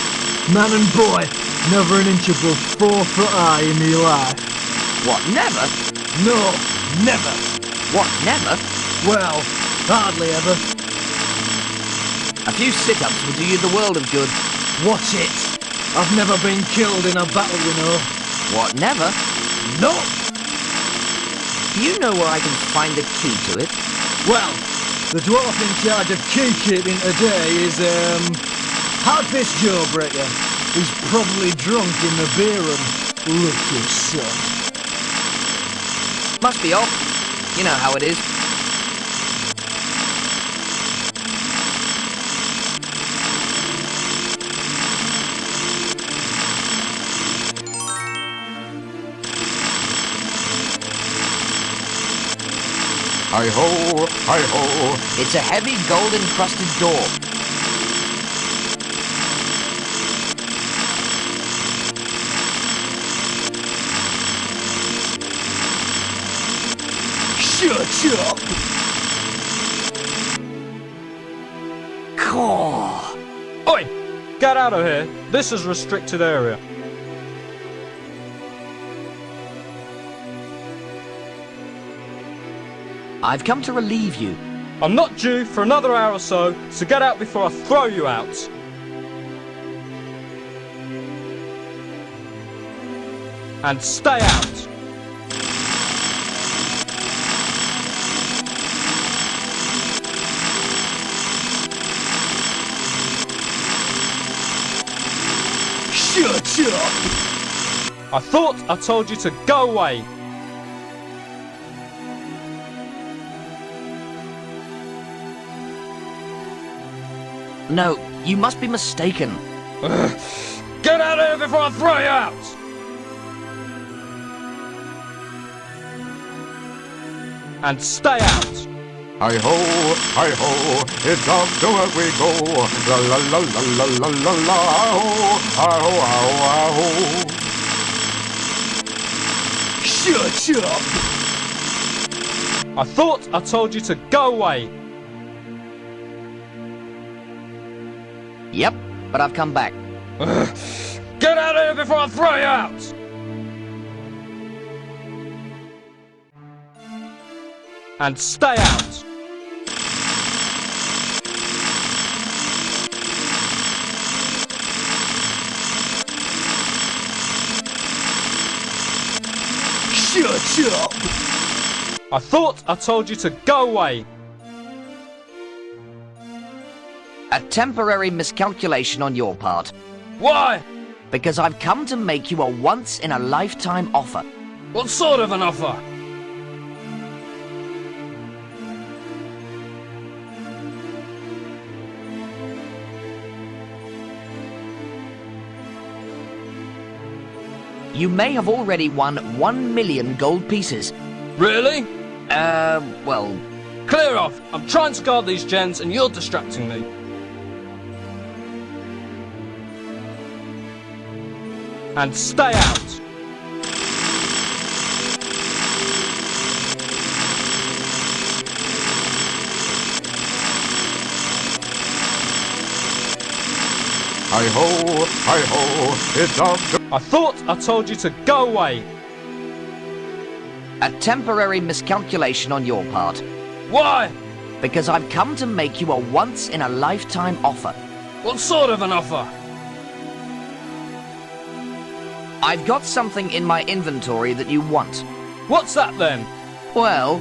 Man and boy, never an inch above 4 foot high in me life. What, never? No, never. What, never? Well, hardly ever. A few sit-ups will do you the world of good. Watch it. I've never been killed in a battle, you know. What, never? No. Do you know where I can find the key to it? Well, the dwarf in charge of key-keeping today is, Hard-Faced Jawbreaker. He's probably drunk in the beer room. Look, you son. Must be off. You know how it is. Hi-ho, hi-ho. It's a heavy gold-encrusted door. Shut up! Caw. Oi! Get out of here. This is restricted area. I've come to relieve you. I'm not due for another hour or so get out before I throw you out. And stay out. Shut up! I thought I told you to go away. No, you must be mistaken. Get out of here before I throw you out! And stay out. Hi-ho, hi-ho, it's off to work we go. La la la la la la la la, hi-ho, hi-ho, hi-ho. Shut up! I thought I told you to go away. Yep, but I've come back. Get out of here before I throw you out! And stay out. Shut up! I thought I told you to go away. A temporary miscalculation on your part. Why? Because I've come to make you a once-in-a-lifetime offer. What sort of an offer? You may have already won 1 million gold pieces. Really? Well... Clear off! I'm trying to guard these gens and you're distracting me. And stay out. Hi-ho, hi-ho, it's off to... I thought I told you to go away. A temporary miscalculation on your part. Why? Because I've come to make you a once-in-a-lifetime offer. What sort of an offer? I've got something in my inventory that you want. What's that then? Well...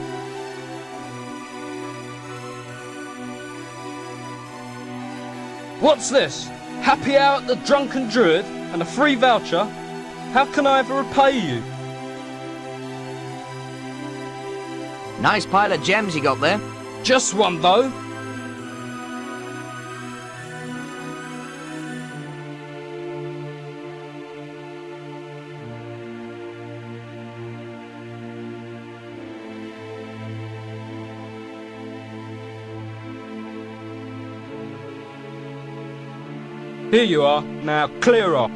What's this? Happy hour at the Drunken Druid and a free voucher? How can I ever repay you? Nice pile of gems you got there. Just one though. Here you are. Now clear off.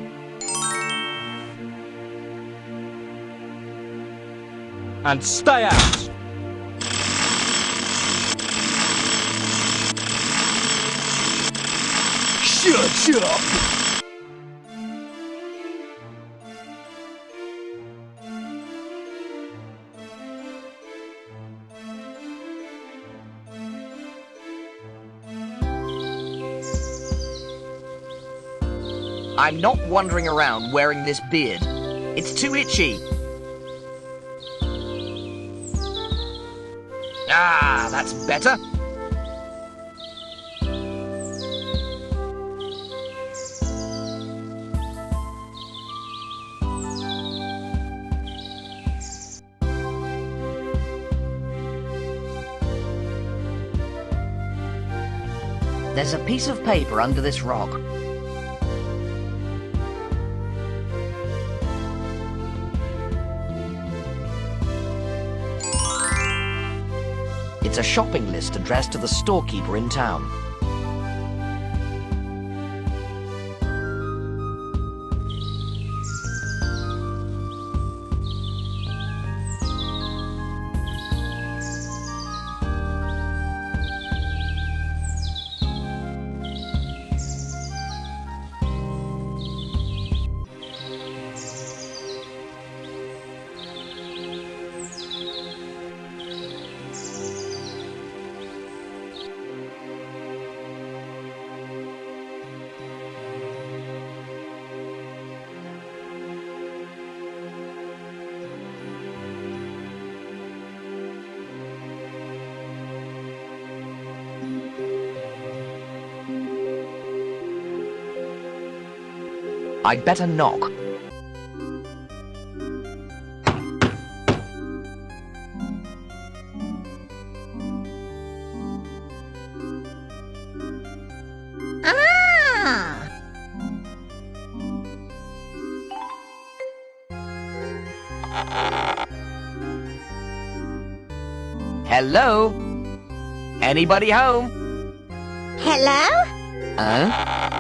And stay out. Shut up! I'm not wandering around wearing this beard. It's too itchy. Ah, that's better. There's a piece of paper under this rock. It's a shopping list addressed to the storekeeper in town. I'd better knock. Ah! Hello? Anybody home? Hello? Huh?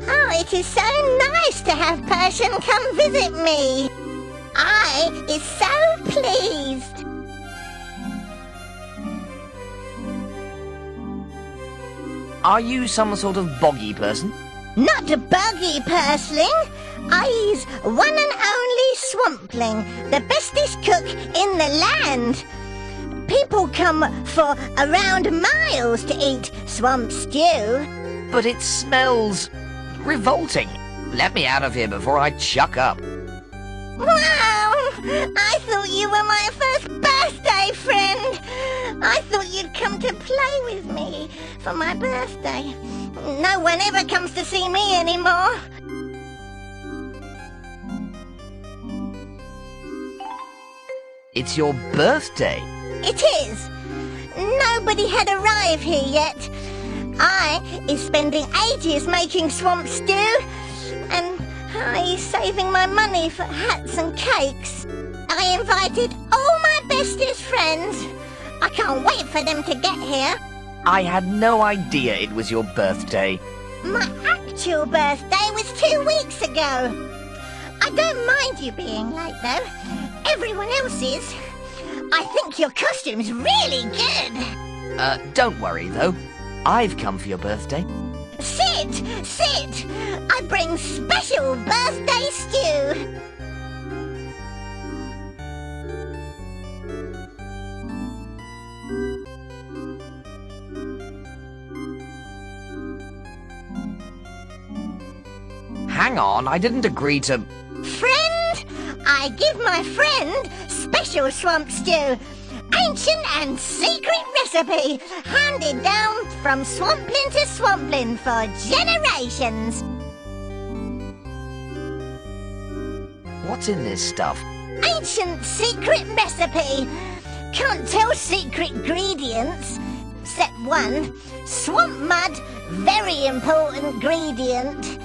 Oh, it is so nice to have Persian come visit me. I is so pleased. Are you some sort of boggy person? Not a buggy pursling. I's one and only swampling, the bestest cook in the land. People come for around miles to eat swamp stew. But it smells revolting. Let me out of here before I chuck up. Wow! I thought you were my first birthday friend. I thought you'd come to play with me for my birthday. No one ever comes to see me anymore. It's your birthday. It is. Nobody had arrived here yet. I is spending ages making swamp stew, and I is saving my money for hats and cakes. I invited all my bestest friends. I can't wait for them to get here. I had no idea it was your birthday. My actual birthday was 2 weeks ago. I don't mind you being late, though. Everyone else is. I think your costume's really good. Don't worry, though. I've come for your birthday. Sit! Sit! I bring special birthday stew. Hang on, I didn't agree to... Friend? I give my friend special swamp stew. Ancient and secret recipe, handed down from swampling to swampling for generations. What's in this stuff? Ancient secret recipe. Can't tell secret ingredients. Step 1. Swamp mud, very important ingredient.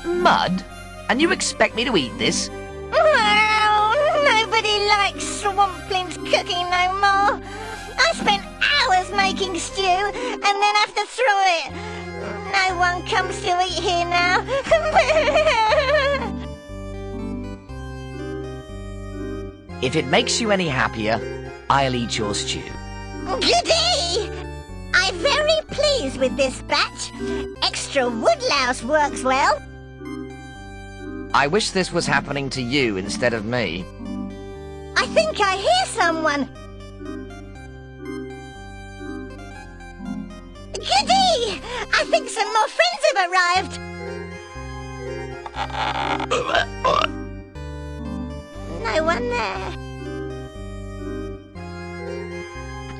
Mud? And you expect me to eat this? Oh, nobody likes swampling's cooking no more. I spent hours making stew and then have to throw it. No one comes to eat here now. If it makes you any happier, I'll eat your stew. Goody! I'm very pleased with this batch. Extra woodlouse works well. I wish this was happening to you instead of me. I think I hear someone. Goody! I think some more friends have arrived. No one there.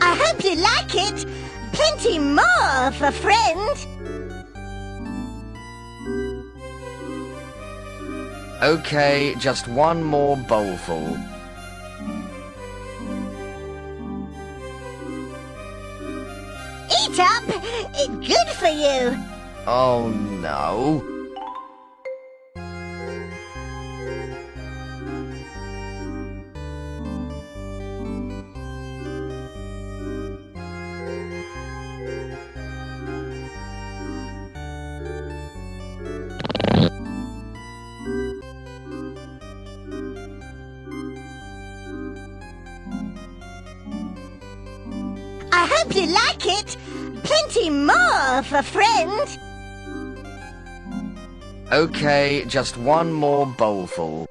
I hope you like it. Plenty more for friend. Okay, just one more bowlful. Eat up! It's good for you. Oh no. Hope you like it. Plenty more for friend. Okay, just one more bowlful.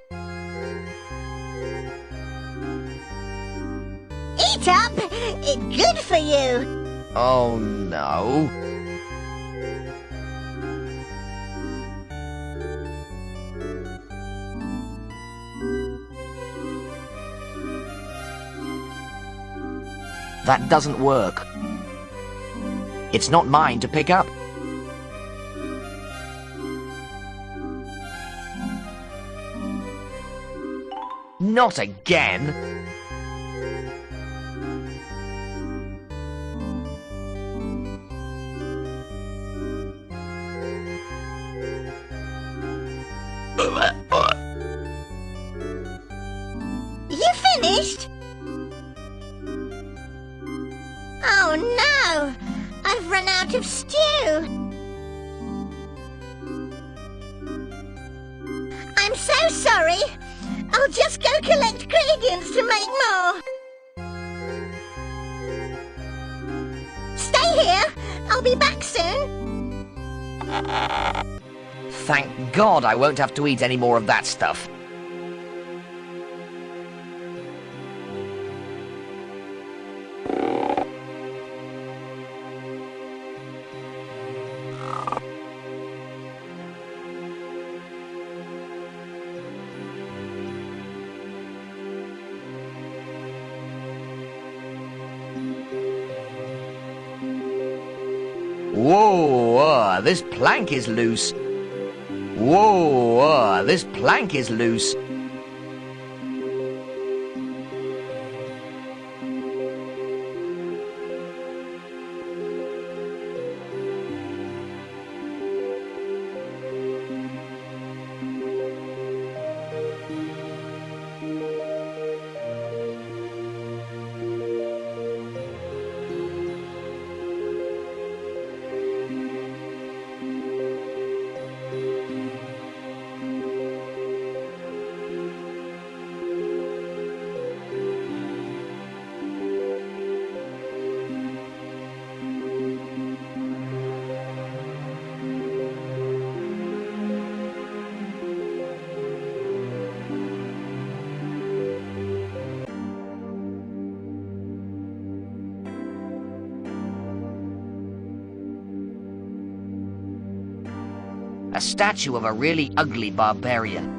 Eat up. It's good for you. Oh no. That doesn't work. It's not mine to pick up. Not again! You finished? Oh no! I've run out of stew! I'm so sorry! I'll just go collect ingredients to make more! Stay here! I'll be back soon! Thank God I won't have to eat any more of that stuff. Whoa, this plank is loose. Whoa, this plank is loose. A statue of a really ugly barbarian.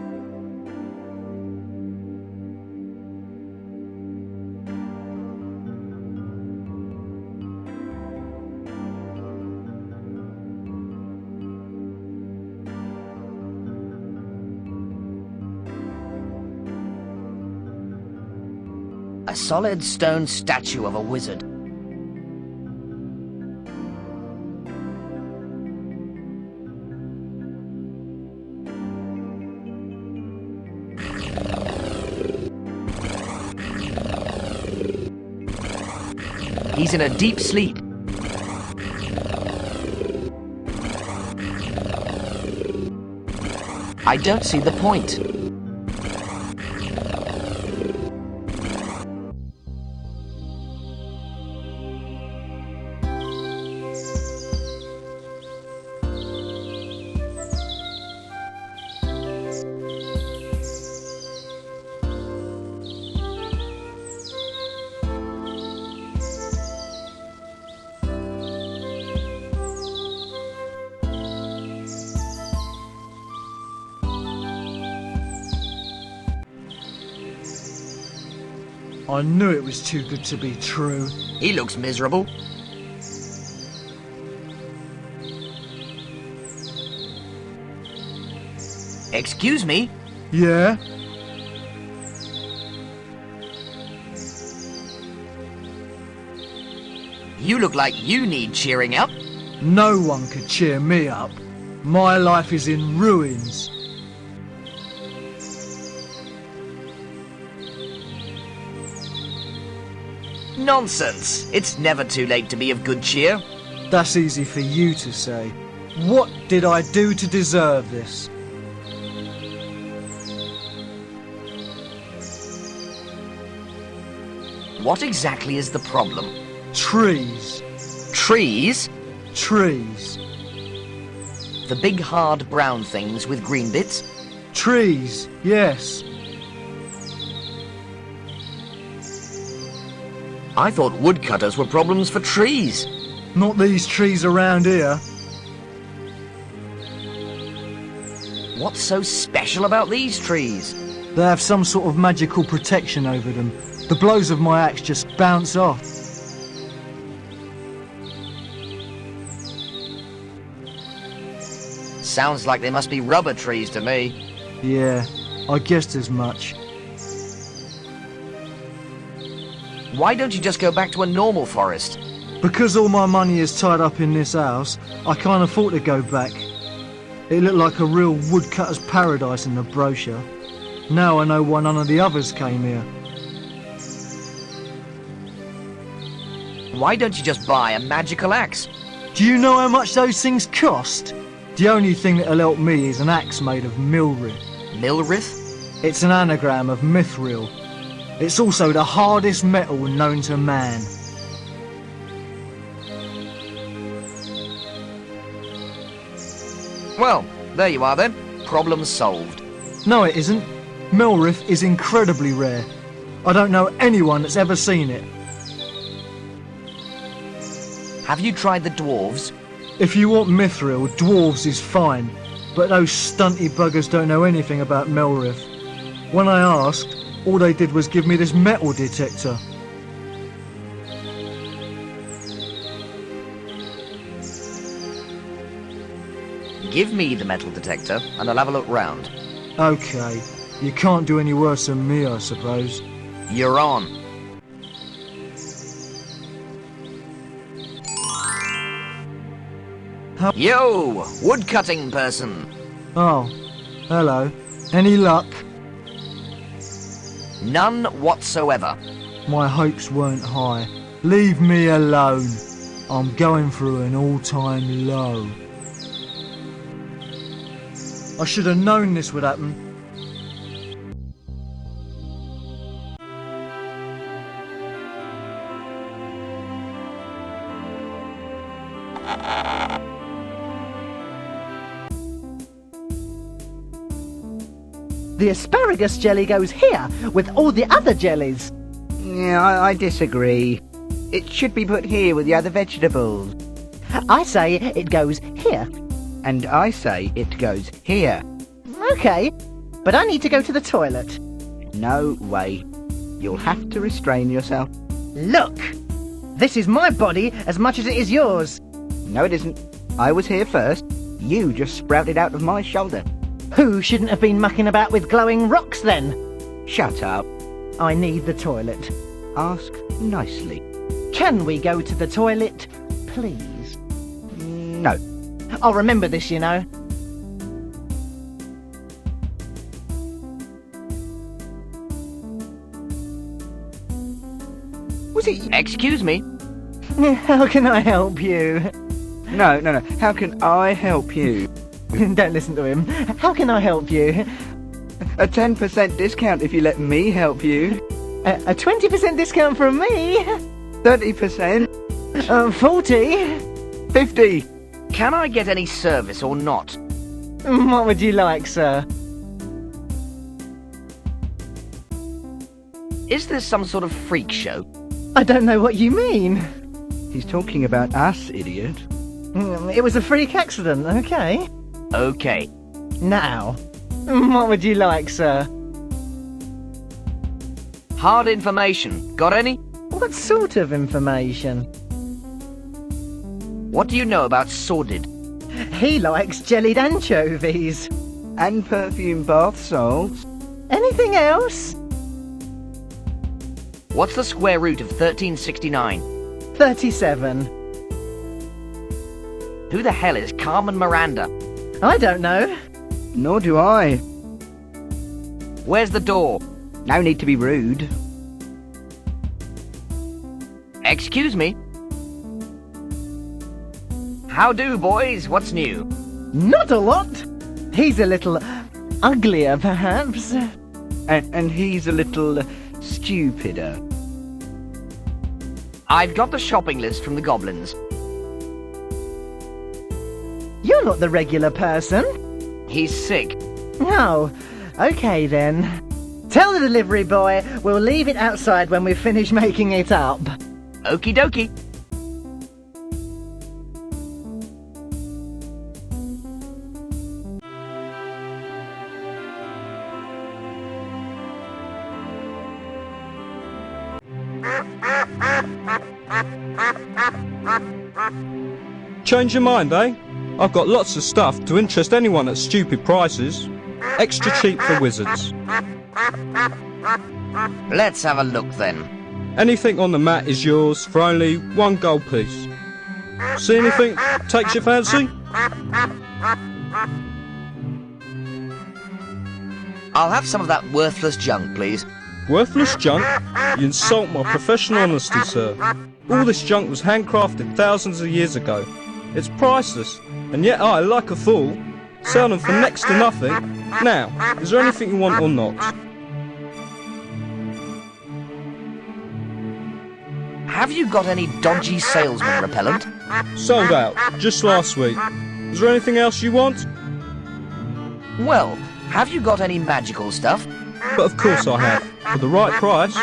A solid stone statue of a wizard. He's in a deep sleep. I don't see the point. I knew it was too good to be true. He looks miserable. Excuse me? Yeah? You look like you need cheering up. No one could cheer me up. My life is in ruins. Nonsense! It's never too late to be of good cheer. That's easy for you to say. What did I do to deserve this? What exactly is the problem? Trees. Trees? Trees. The big hard brown things with green bits? Trees, yes. I thought woodcutters were problems for trees. Not these trees around here. What's so special about these trees? They have some sort of magical protection over them. The blows of my axe just bounce off. Sounds like they must be rubber trees to me. Yeah, I guessed as much. Why don't you just go back to a normal forest? Because all my money is tied up in this house, I can't afford to go back. It looked like a real woodcutter's paradise in the brochure. Now I know why none of the others came here. Why don't you just buy a magical axe? Do you know how much those things cost? The only thing that'll help me is an axe made of milrith. Milrith? It's an anagram of mithril. It's also the hardest metal known to man. Well, there you are then. Problem solved. No, it isn't. Milrith is incredibly rare. I don't know anyone that's ever seen it. Have you tried the dwarves? If you want mithril, dwarves is fine. But those stunty buggers don't know anything about Milrith. When I asked, all they did was give me this metal detector. Give me the metal detector and I'll have a look round. Okay, you can't do any worse than me, I suppose. You're on. Yo, woodcutting person. Oh, hello. Any luck? None whatsoever. My hopes weren't high. Leave me alone. I'm going through an all-time low. I should have known this would happen. The asparagus jelly goes here with all the other jellies. Yeah, I disagree. It should be put here with the other vegetables. I say it goes here. And I say it goes here. Okay, but I need to go to the toilet. No way. You'll have to restrain yourself. Look! This is my body as much as it is yours. No, it isn't. I was here first. You just sprouted out of my shoulder. Who shouldn't have been mucking about with glowing rocks then? Shut up. I need the toilet. Ask nicely. Can we go to the toilet, please? No. I'll remember this, you know. Was it... Excuse me? How can I help you? No. How can I help you? Don't listen to him. How can I help you? A 10% discount if you let me help you. A 20% discount from me? 30%? 40? 50? Can I get any service or not? What would you like, sir? Is this some sort of freak show? I don't know what you mean. He's talking about us, idiot. It was a freak accident, okay? Okay. Now, what would you like, sir? Hard information. Got any? What sort of information? What do you know about sordid? He likes jellied anchovies. And perfume bath salts. Anything else? What's the square root of 1369? 37. Who the hell is Carmen Miranda? I don't know. Nor do I. Where's the door? No need to be rude. Excuse me? How do, boys? What's new? Not a lot. He's a little uglier, perhaps. And he's a little stupider. I've got the shopping list from the goblins. You're not the regular person. He's sick. Oh, okay then. Tell the delivery boy we'll leave it outside when we finish making it up. Okie dokie. Change your mind, eh? I've got lots of stuff to interest anyone at stupid prices. Extra cheap for wizards. Let's have a look then. Anything on the mat is yours for only 1 gold piece. See anything takes your fancy? I'll have some of that worthless junk, please. Worthless junk? You insult my professional honesty, sir. All this junk was handcrafted thousands of years ago. It's priceless, and yet I, like a fool, sell them for next to nothing. Now, is there anything you want or not? Have you got any dodgy salesman repellent? Sold out, just last week. Is there anything else you want? Well, have you got any magical stuff? But of course I have, for the right price.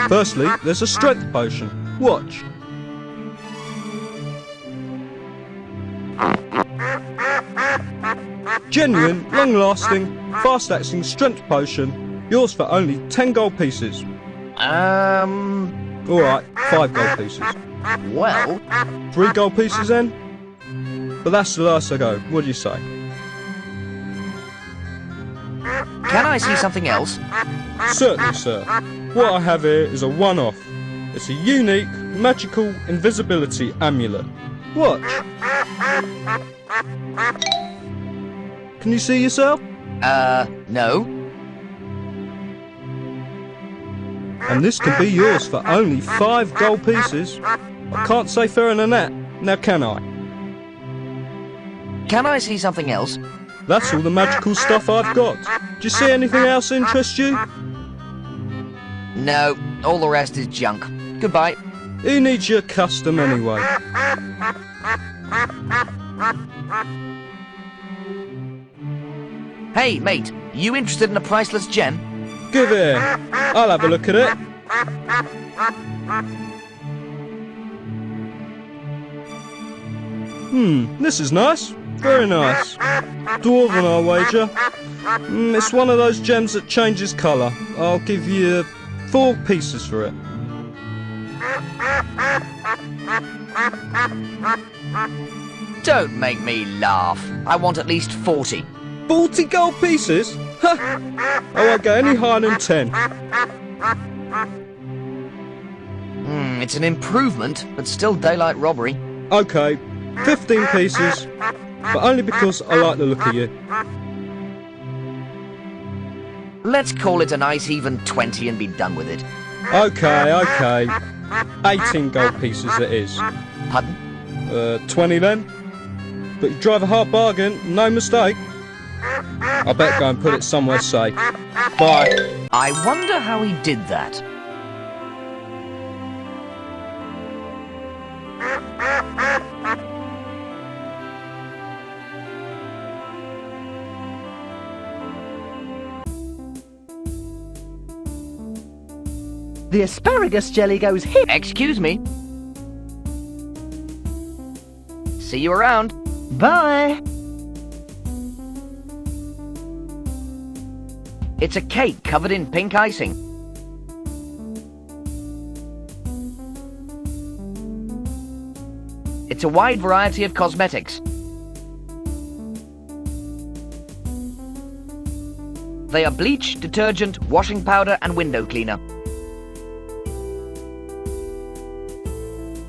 Firstly, there's a strength potion. Watch. Genuine, long-lasting, fast-acting strength potion. Yours for only 10 gold pieces. Alright, 5 gold pieces. Well... 3 gold pieces then? But that's the last I go. What do you say? Can I see something else? Certainly, sir. What I have here is a one-off. It's a unique, magical invisibility amulet. Watch. Can you see yourself? No. And this can be yours for only 5 gold pieces. I can't say fairer than that, now can I? Can I see something else? That's all the magical stuff I've got. Do you see anything else interest you? No, all the rest is junk. Goodbye. Who needs your custom anyway? Hey, mate, you interested in a priceless gem? Give it here. I'll have a look at it. This is nice. Very nice. Dwarven, I'll wager. It's one of those gems that changes colour. I'll give you 4 pieces for it. Don't make me laugh. I want at least 40. 40 gold pieces? Ha! I won't go any higher than 10. It's an improvement, but still daylight robbery. Okay, 15 pieces, but only because I like the look of you. Let's call it a nice even 20 and be done with it. Okay. 18 gold pieces it is. Pardon? 20 then. But you drive a hard bargain, no mistake. I better go and put it somewhere safe. Bye. I wonder how he did that. The asparagus jelly goes here. Excuse me. See you around. Bye. It's a cake covered in pink icing. It's a wide variety of cosmetics. They are bleach, detergent, washing powder, and window cleaner.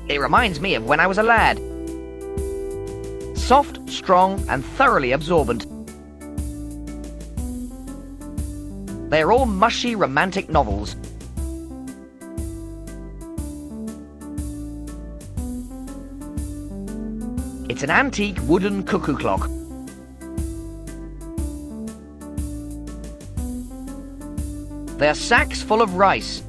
It reminds me of when I was a lad. Soft, strong, and thoroughly absorbent. They are all mushy, romantic novels. It's an antique wooden cuckoo clock. They are sacks full of rice.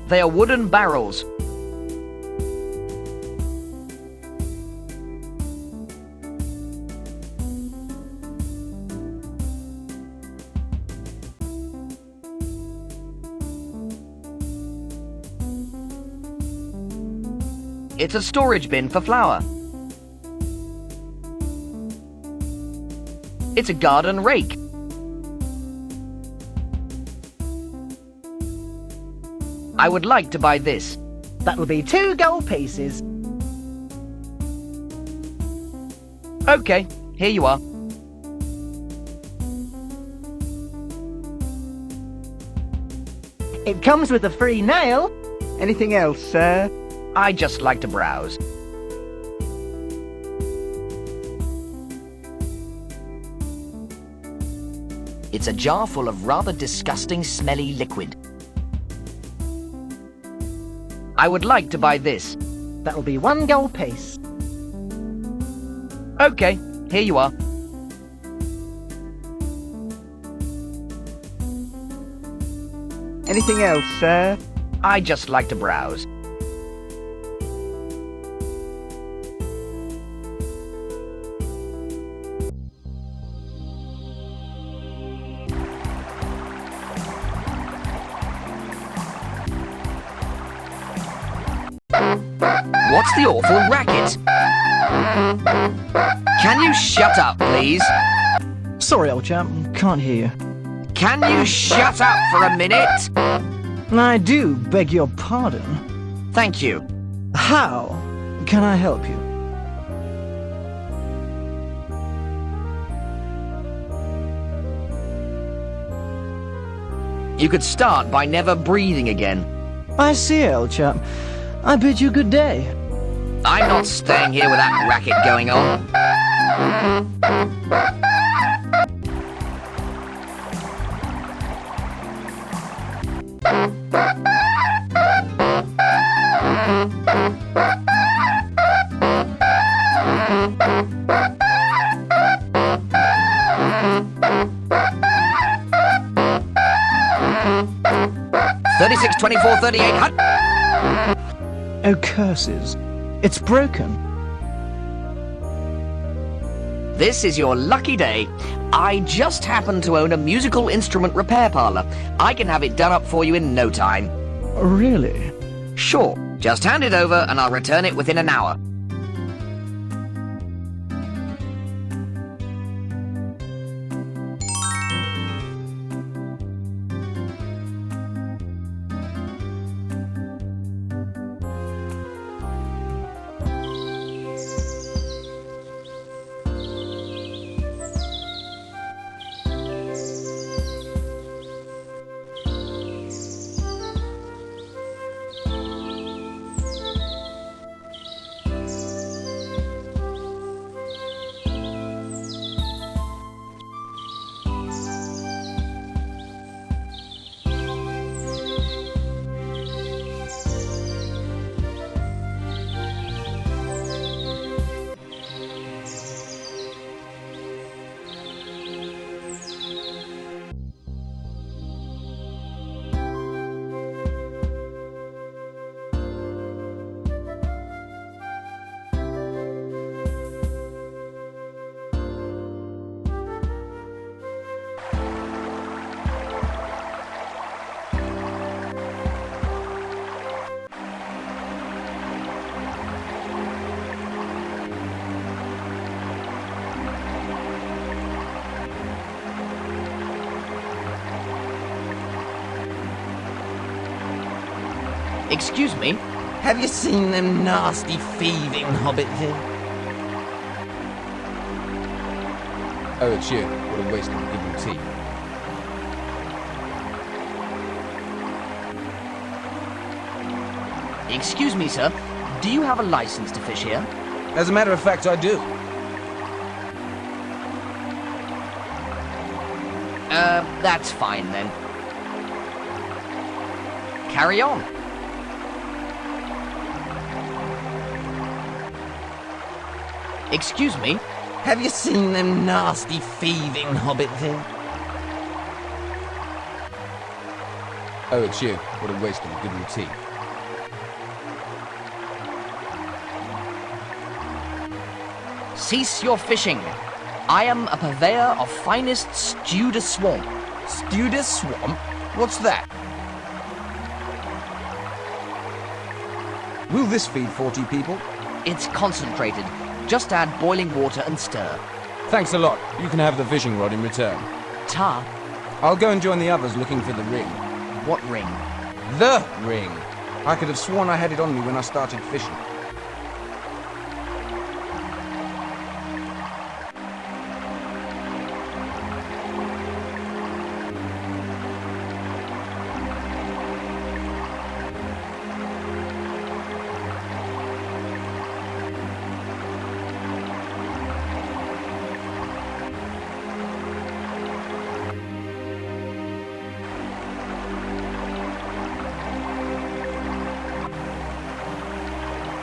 They are wooden barrels. It's a storage bin for flour. It's a garden rake. I would like to buy this. That'll be 2 gold pieces. Okay, here you are. It comes with a free nail. Anything else, sir? I just like to browse. It's a jar full of rather disgusting, smelly liquid. I would like to buy this. That'll be 1 gold piece. Okay, here you are. Anything else, sir? I just like to browse. What's the awful racket? Can you shut up, please? Sorry, old chap, can't hear you. Can you shut up for a minute? I do beg your pardon. Thank you. How can I help you? You could start by never breathing again. I see, old chap. I bid you good day. I'm not staying here with that racket going on. 36, 24, 38. Oh, curses. It's broken. This is your lucky day. I just happen to own a musical instrument repair parlour. I can have it done up for you in no time. Really? Sure. Just hand it over and I'll return it within an hour. Excuse me? Have you seen them nasty thieving hobbit thing? Oh, it's you. What a waste of even tea. Excuse me, sir. Do you have a license to fish here? As a matter of fact, I do. That's fine then. Carry on. Excuse me? Have you seen them nasty thieving hobbit thing? Oh, it's you. What a waste of a good routine. Cease your fishing. I am a purveyor of finest stewed swamp. Stewed swamp? What's that? Will this feed 40 people? It's concentrated. Just add boiling water and stir. Thanks a lot. You can have the fishing rod in return. Ta. I'll go and join the others looking for the ring. What ring? The ring. I could have sworn I had it on me when I started fishing.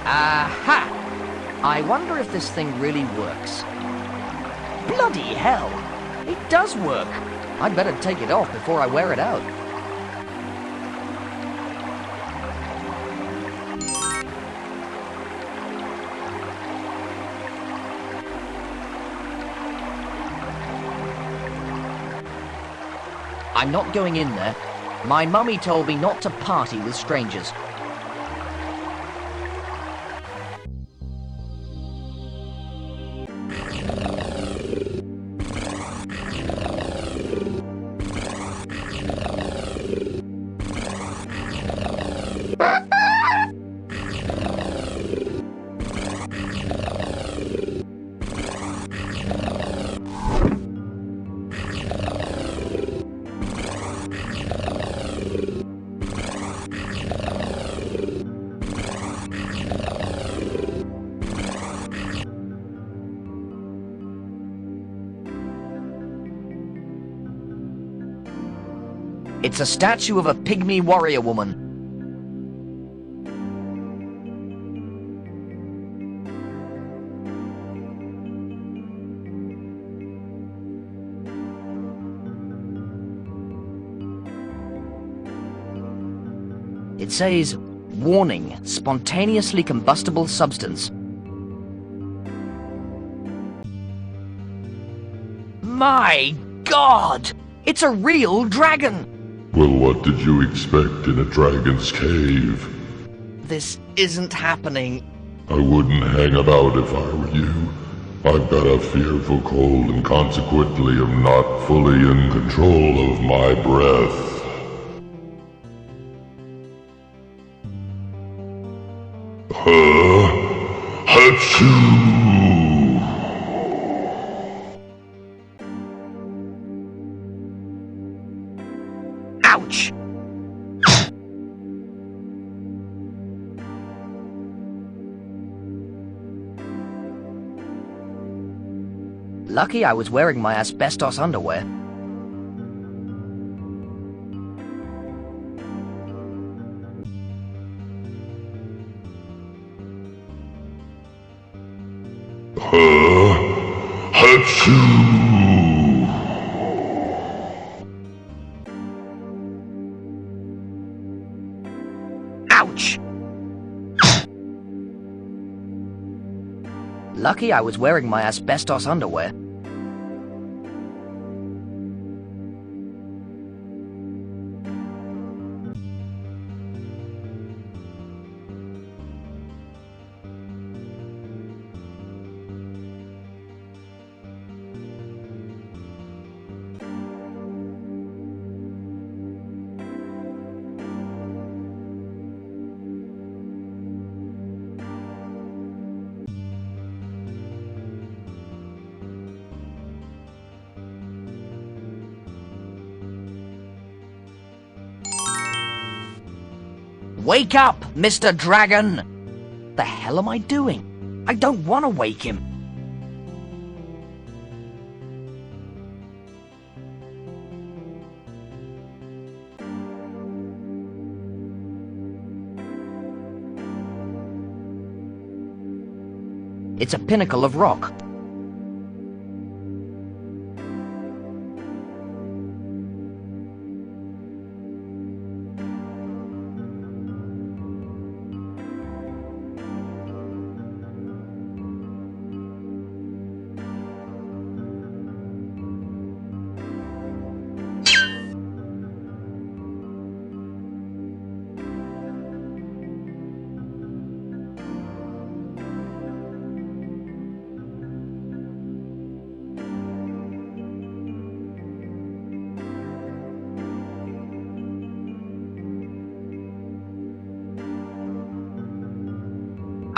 Aha! I wonder if this thing really works. Bloody hell! It does work! I'd better take it off before I wear it out. I'm not going in there. My mummy told me not to party with strangers. It's a statue of a pygmy warrior woman. It says, "Warning, spontaneously combustible substance." My God! It's a real dragon! Well, what did you expect in a dragon's cave? This isn't happening. I wouldn't hang about if I were you. I've got a fearful cold and consequently am not fully in control of my breath. Achoo! Ouch! Lucky I was wearing my asbestos underwear. Achoo! Ouch! Lucky I was wearing my asbestos underwear. Wake up, Mr. Dragon! The hell am I doing? I don't want to wake him. It's a pinnacle of rock.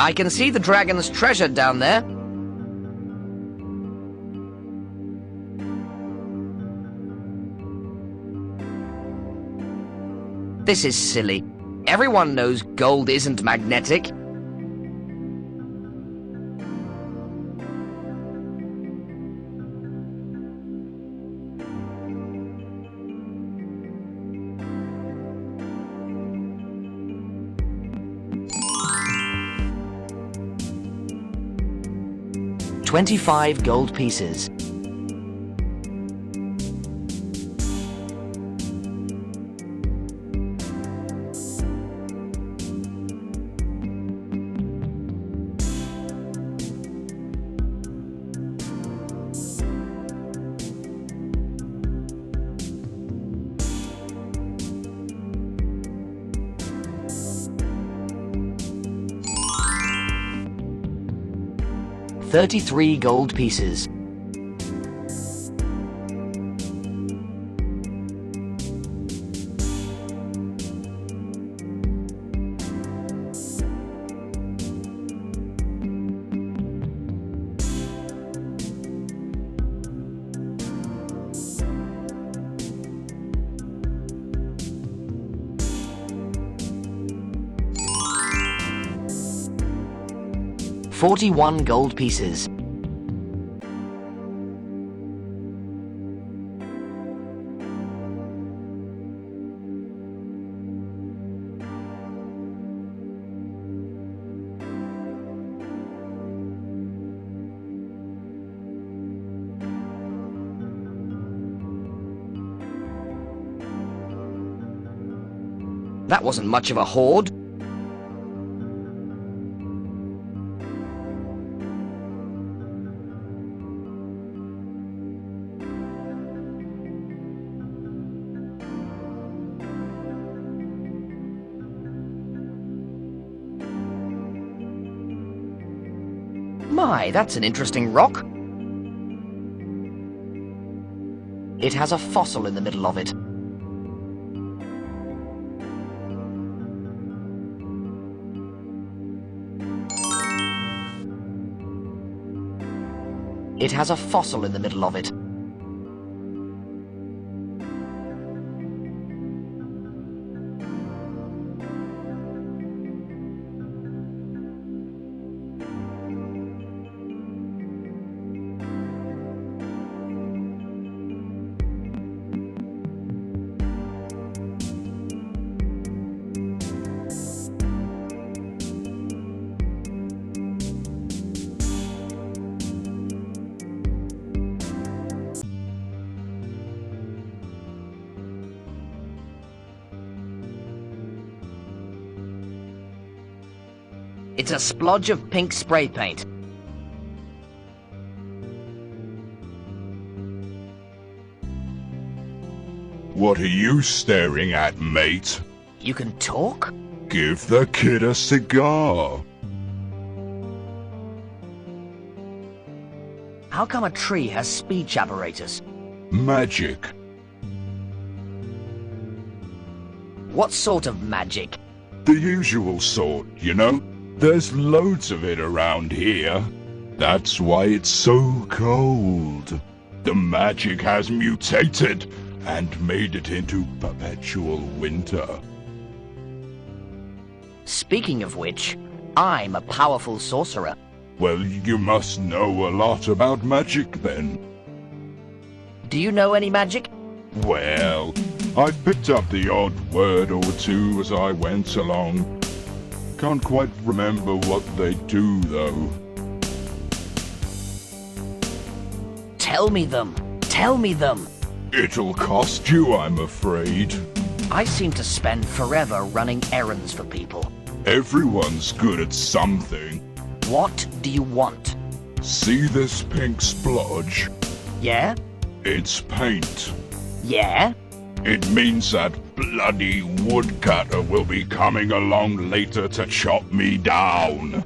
I can see the dragon's treasure down there. This is silly. Everyone knows gold isn't magnetic. $25 gold pieces. $33 gold pieces. $41 gold pieces. That wasn't much of a hoard. My, that's an interesting rock. It has a fossil in the middle of it. It has a fossil in the middle of it. It's a splodge of pink spray paint. What are you staring at, mate? You can talk? Give the kid a cigar. How come a tree has speech apparatus? Magic. What sort of magic? The usual sort, you know? There's loads of it around here. That's why it's so cold. The magic has mutated and made it into perpetual winter. Speaking of which, I'm a powerful sorcerer. Well, you must know a lot about magic then. Do you know any magic? Well, I've picked up the odd word or two as I went along. Can't quite remember what they do, though. Tell me them. Tell me them. It'll cost you, I'm afraid. I seem to spend forever running errands for people. Everyone's good at something. What do you want? See this pink splodge? Yeah? It's paint. Yeah? It means that bloody woodcutter will be coming along later to chop me down.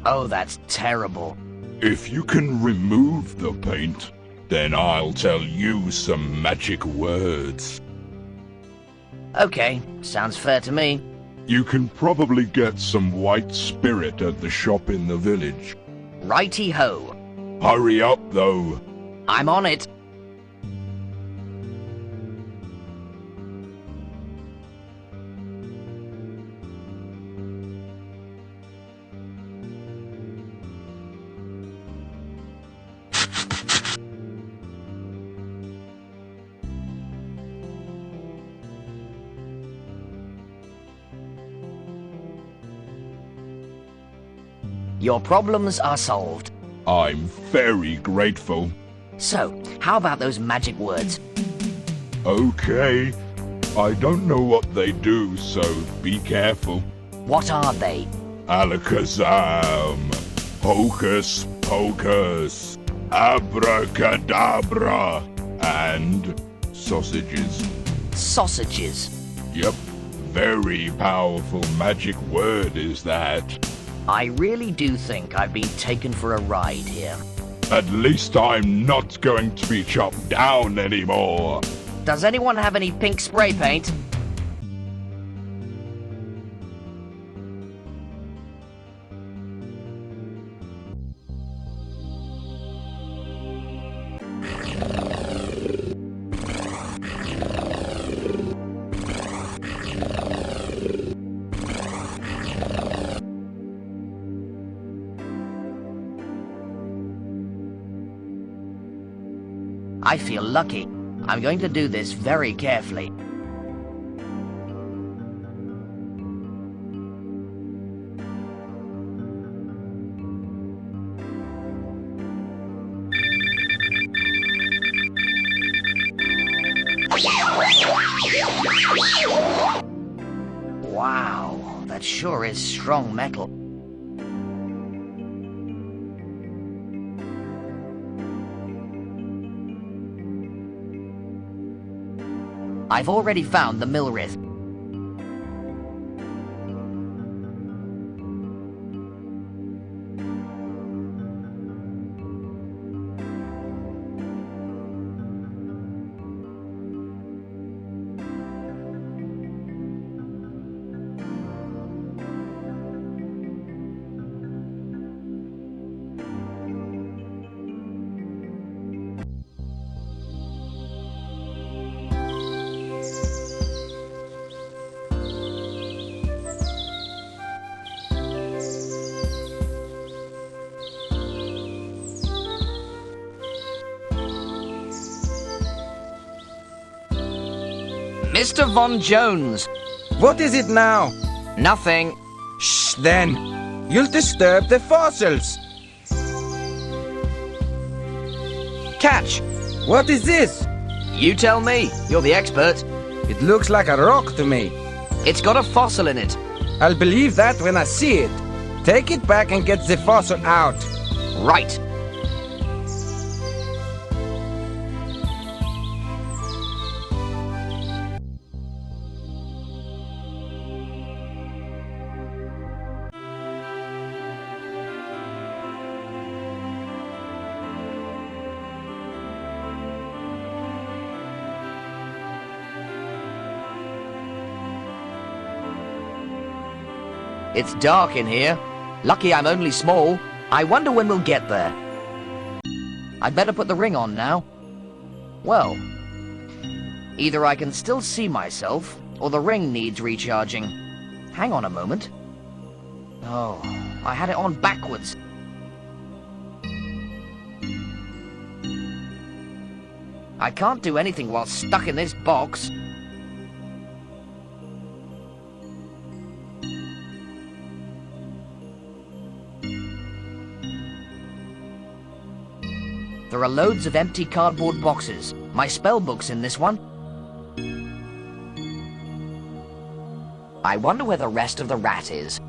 Oh, that's terrible. If you can remove the paint, Then I'll tell you some magic words. Okay, sounds fair to me. You can probably get some white spirit at the shop in the village. Righty-ho. Hurry up, though. I'm on it. Your problems are solved. I'm very grateful. So, how about those magic words? Okay. I don't know what they do, so be careful. What are they? Alakazam, hocus pocus, abracadabra, and sausages. Sausages? Yep, very powerful magic word is that. I really do think I've been taken for a ride here. At least I'm not going to be chopped down anymore. Does anyone have any pink spray paint? I feel lucky. I'm going to do this very carefully. Wow, that sure is strong metal. I've already found the Millrith. Mr. Von Jones! What is it now? Nothing. Shh, then. You'll disturb the fossils. Catch! What is this? You tell me. You're the expert. It looks like a rock to me. It's got a fossil in it. I'll believe that when I see it. Take it back and get the fossil out. Right. It's dark in here. Lucky I'm only small. I wonder when we'll get there. I'd better put the ring on now. Well, either I can still see myself, or the ring needs recharging. Hang on a moment. Oh, I had it on backwards. I can't do anything while stuck in this box. There are loads of empty cardboard boxes. My spell book's in this one. I wonder where the rest of the rat is.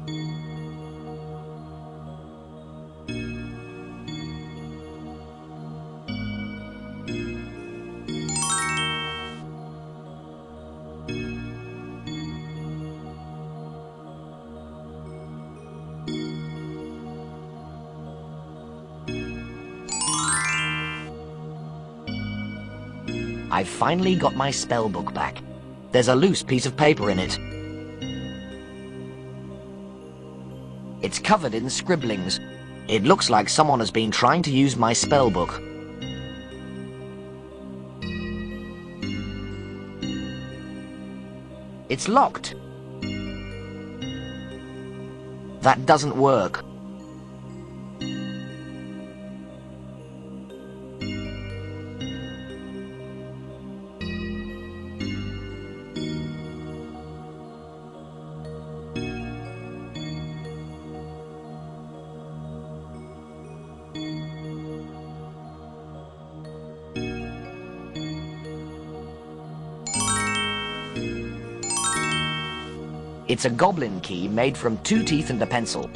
I've finally got my spellbook back. There's a loose piece of paper in it. It's covered in scribblings. It looks like someone has been trying to use my spellbook. It's locked. That doesn't work. It's a goblin key made from 2 teeth and a pencil.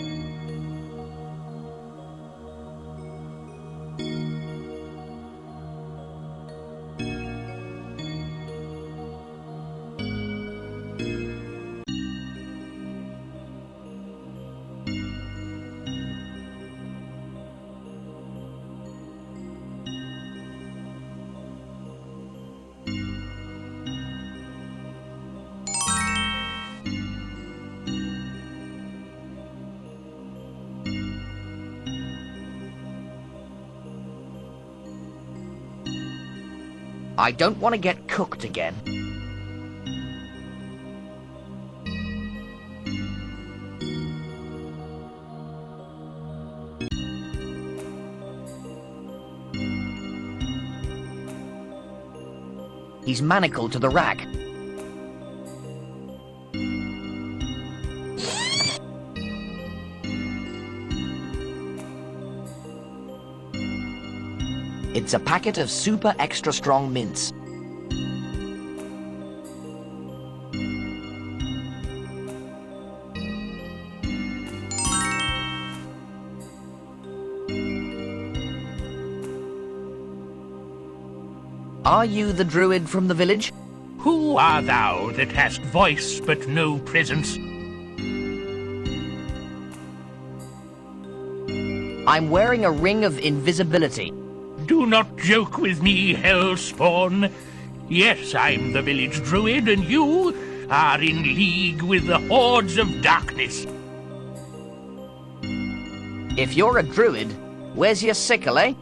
I don't want to get cooked again. He's manacled to the rack. It's a packet of super extra strong mints. Are you the druid from the village? Who art thou that hast voice but no presence? I'm wearing a ring of invisibility. Do not joke with me, hellspawn. Yes, I'm the village druid, and you are in league with the hordes of darkness. If you're a druid, where's your sickle, eh?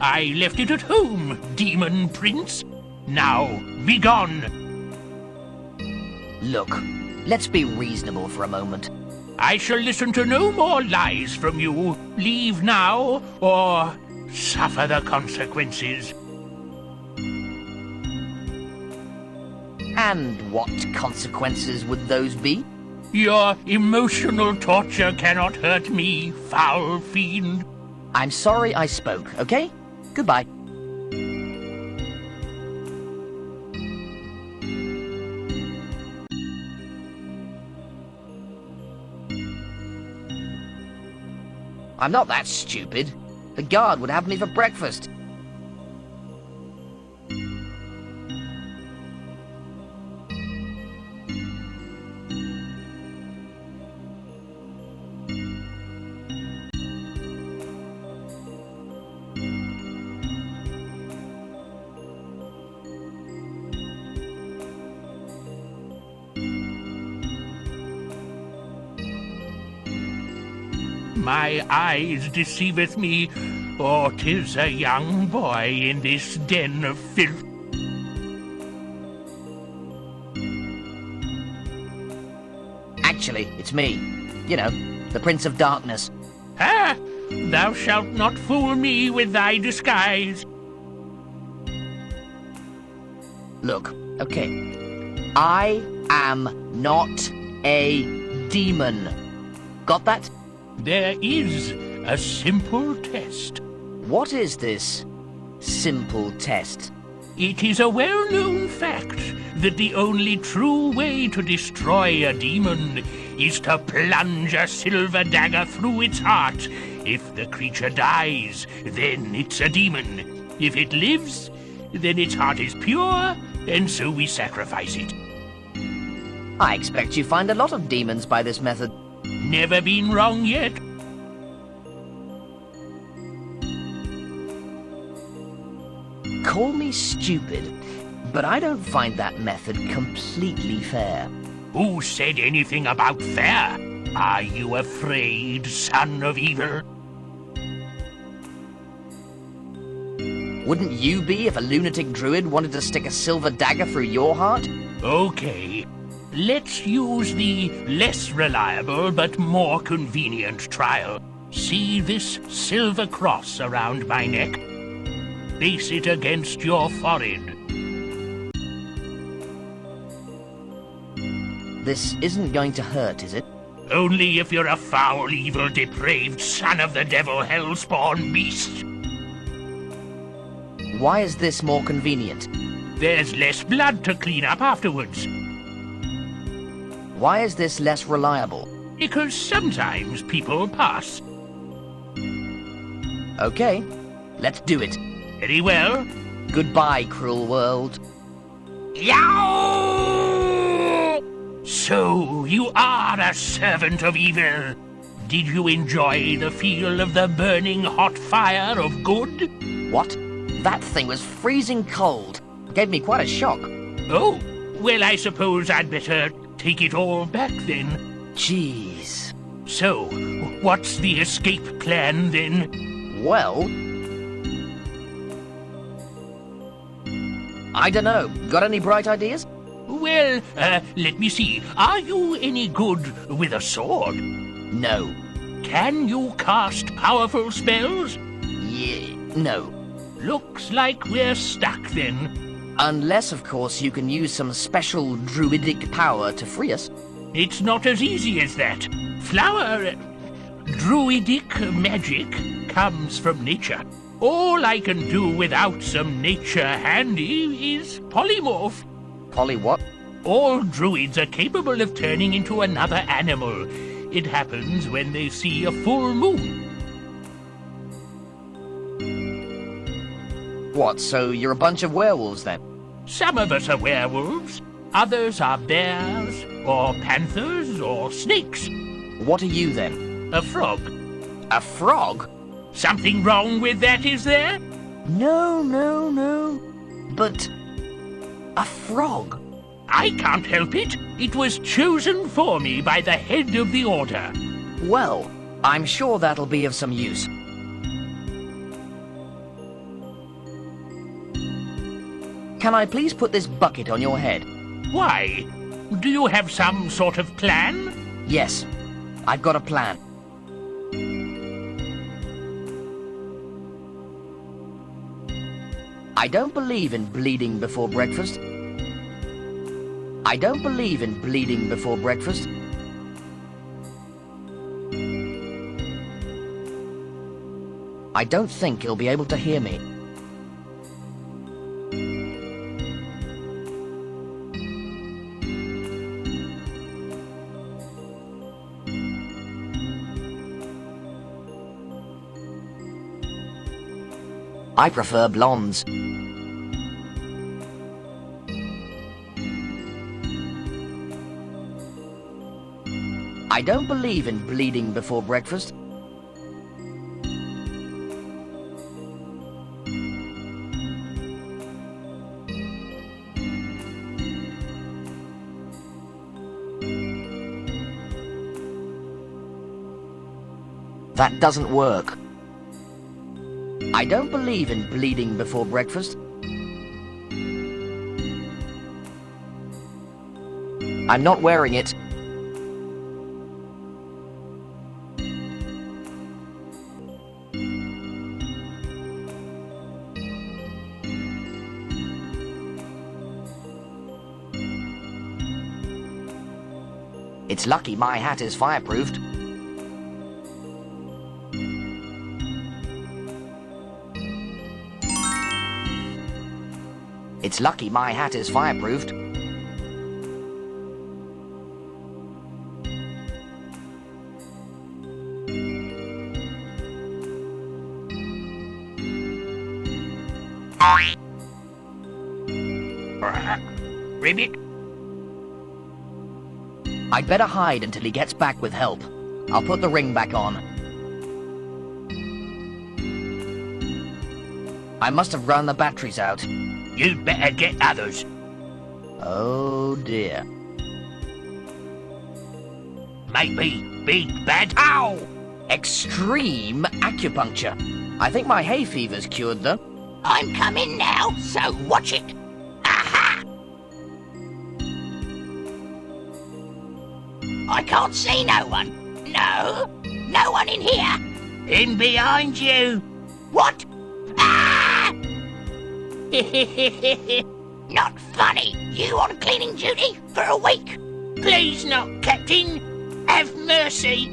I left it at home, demon prince. Now, be gone. Look, let's be reasonable for a moment. I shall listen to no more lies from you. Leave now, or suffer the consequences. And what consequences would those be? Your emotional torture cannot hurt me, foul fiend. I'm sorry I spoke, okay? Goodbye. I'm not that stupid. The guard would have me for breakfast. My eyes deceiveth me, or 'tis a young boy in this den of filth. Actually, it's me. You know, the Prince of Darkness. Ah! Thou shalt not fool me with thy disguise. Look, okay. I am not a demon. Got that? There is a simple test. What is this simple test? It is a well-known fact that the only true way to destroy a demon is to plunge a silver dagger through its heart. If the creature dies, then it's a demon. If it lives, then its heart is pure, and so we sacrifice it. I expect you find a lot of demons by this method. Never been wrong yet. Call me stupid, But I don't find that method completely fair. Who said anything about fair? Are you afraid, son of evil? Wouldn't you be if a lunatic druid wanted to stick a silver dagger through your heart? Okay. Let's use the less reliable but more convenient trial. See this silver cross around my neck? Place it against your forehead. This isn't going to hurt, is it? Only if you're a foul, evil, depraved son of the devil, hellspawn beast. Why is this more convenient? There's less blood to clean up afterwards. Why is this less reliable? Because sometimes people pass. Okay, let's do it. Very well. Goodbye, cruel world. Yow! So, you are a servant of evil. Did you enjoy the feel of the burning hot fire of good? What? That thing was freezing cold. Gave me quite a shock. Oh, well, I suppose I'd better take it all back then. Jeez. So, what's the escape plan then? Well, I don't know. Got any bright ideas? Well, let me see. Are you any good with a sword? No. Can you cast powerful spells? Yeah, no. Looks like we're stuck then. Unless, of course, you can use some special druidic power to free us. It's not as easy as that. Druidic magic comes from nature. All I can do without some nature handy is polymorph. Poly what? All druids are capable of turning into another animal. It happens when they see a full moon. What, so you're a bunch of werewolves then? Some of us are werewolves. Others are bears, or panthers, or snakes. What are you then? A frog. A frog? Something wrong with that, is there? No. But a frog? I can't help it. It was chosen for me by the head of the order. Well, I'm sure that'll be of some use. Can I please put this bucket on your head? Why? Do you have some sort of plan? Yes, I've got a plan. I don't believe in bleeding before breakfast. I don't believe in bleeding before breakfast. I don't think he'll be able to hear me. I prefer blondes. I don't believe in bleeding before breakfast. That doesn't work. I don't believe in bleeding before breakfast. I'm not wearing it. It's lucky my hat is fireproofed. It's lucky my hat is fireproofed. Ribbit? I'd better hide until he gets back with help. I'll put the ring back on. I must have run the batteries out. You'd better get others. Oh dear. Maybe big bad. Ow! Extreme acupuncture. I think my hay fever's cured though. I'm coming now, so watch it. Aha! I can't see no one. No one in here. In behind you. What? Ah! Not funny. You on cleaning duty for a week? Please not, Captain. Have mercy.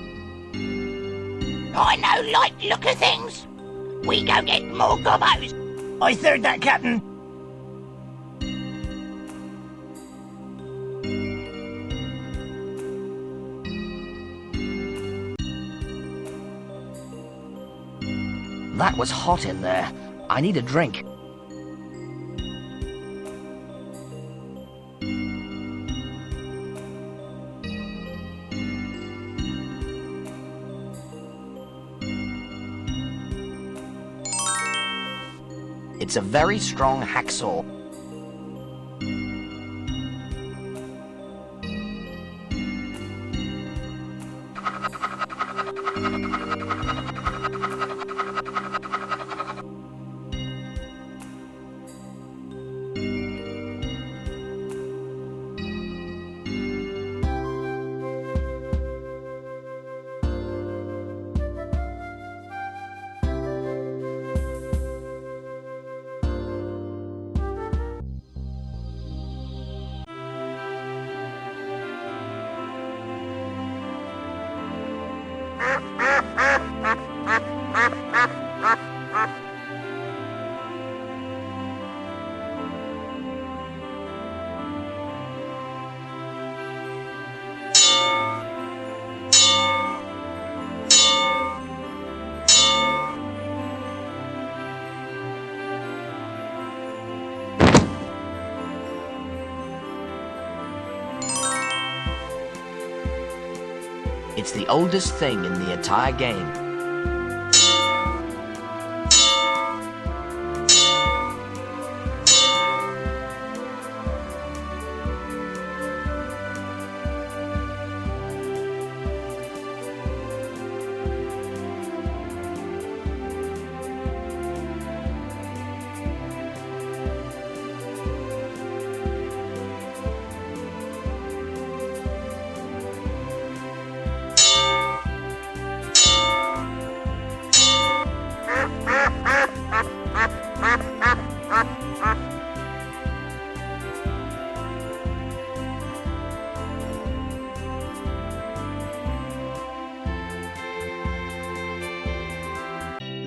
I no like look of things. We go get more gobbos. I third that, Captain. That was hot in there. I need a drink. It's a very strong hacksaw. It's the oldest thing in the entire game.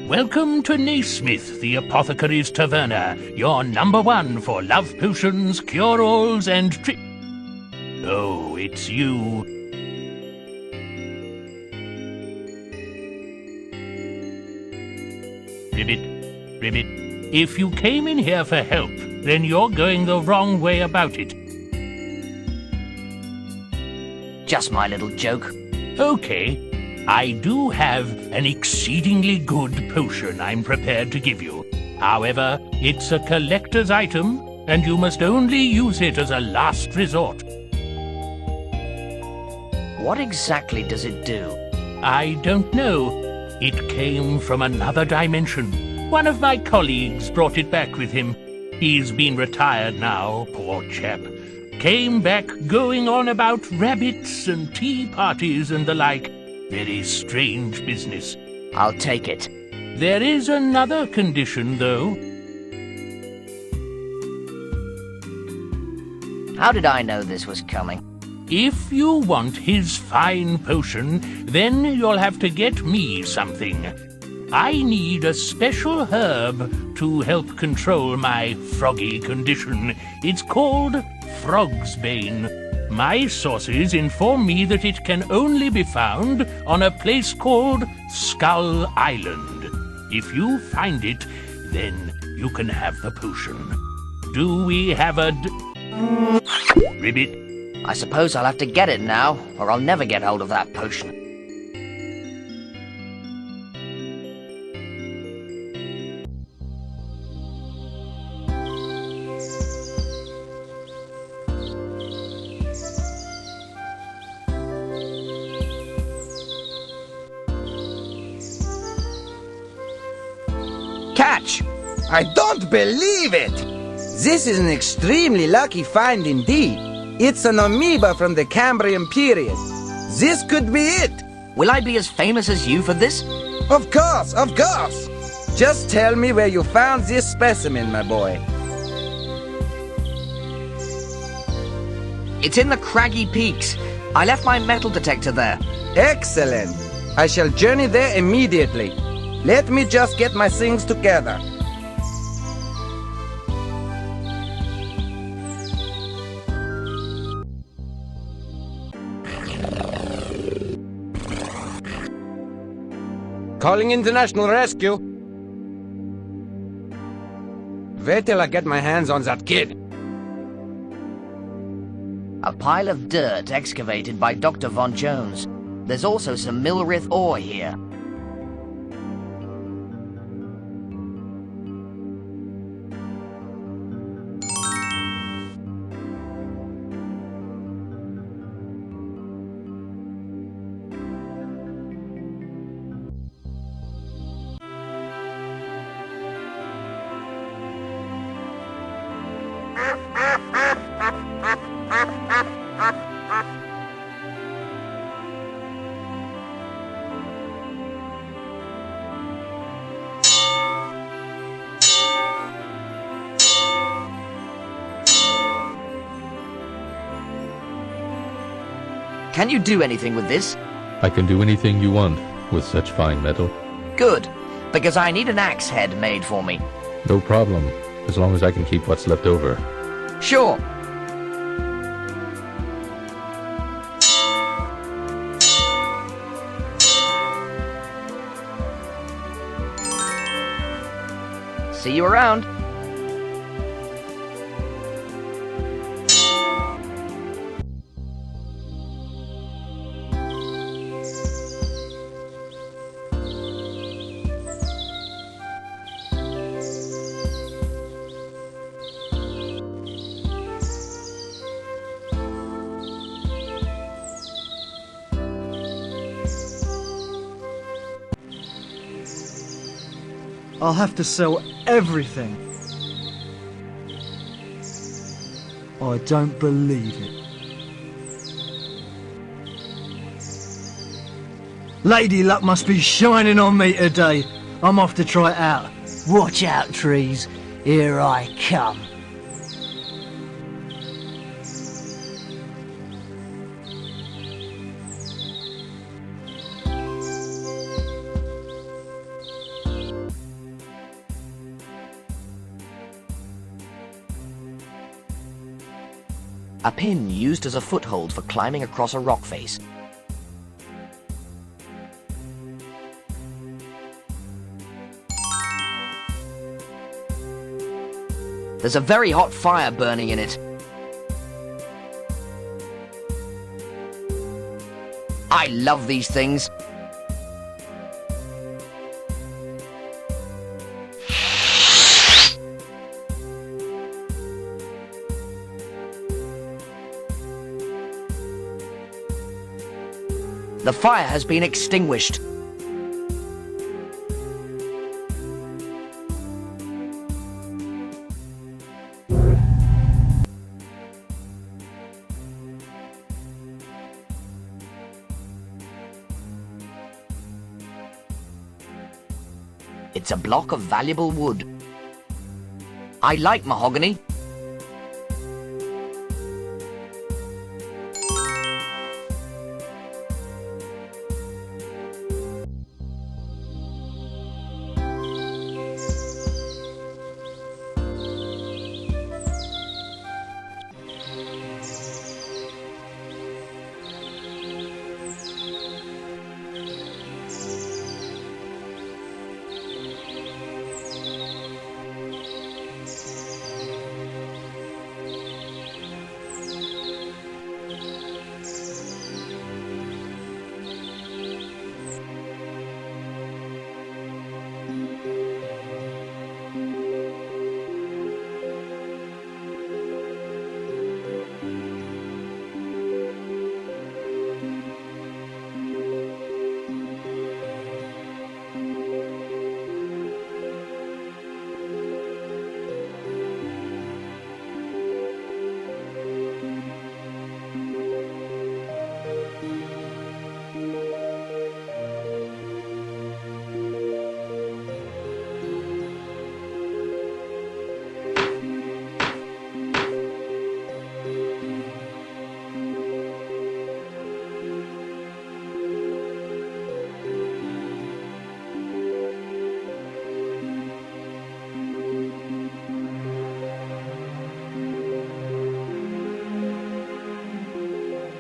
Welcome to Naismith, the Apothecary's Taverna, your #1 for love potions, cure-alls, and Oh, it's you. Ribbit, if you came in here for help, then you're going the wrong way about it. Just my little joke. Okay. I do have an exceedingly good potion I'm prepared to give you. However, it's a collector's item, and you must only use it as a last resort. What exactly does it do? I don't know. It came from another dimension. One of my colleagues brought it back with him. He's been retired now, poor chap. Came back going on about rabbits and tea parties and the like. Very strange business. I'll take it. There is another condition, though. How did I know this was coming? If you want his fine potion, then you'll have to get me something. I need a special herb to help control my froggy condition. It's called Frog's Bane. My sources inform me that it can only be found on a place called Skull Island. If you find it, then you can have the potion. Do we have a Ribbit? I suppose I'll have to get it now, or I'll never get hold of that potion. match. I don't believe it! This is an extremely lucky find indeed. It's an amoeba from the Cambrian period. This could be it. Will I be as famous as you for this? Of course, of course. Just tell me where you found this specimen, my boy. It's in the craggy peaks. I left my metal detector there. Excellent. I shall journey there immediately. Let me just get my things together. Calling International Rescue. Wait till I get my hands on that kid. A pile of dirt excavated by Dr. Von Jones. There's also some Milrith ore here. Can you do anything with this? I can do anything you want with such fine metal. Good, because I need an axe head made for me. No problem, as long as I can keep what's left over. Sure. See you around. I'll have to sell everything. I don't believe it. Lady Luck must be shining on me today. I'm off to try it out. Watch out, trees. Here I come. A pin used as a foothold for climbing across a rock face. There's a very hot fire burning in it. I love these things. The fire has been extinguished. It's a block of valuable wood. I like mahogany.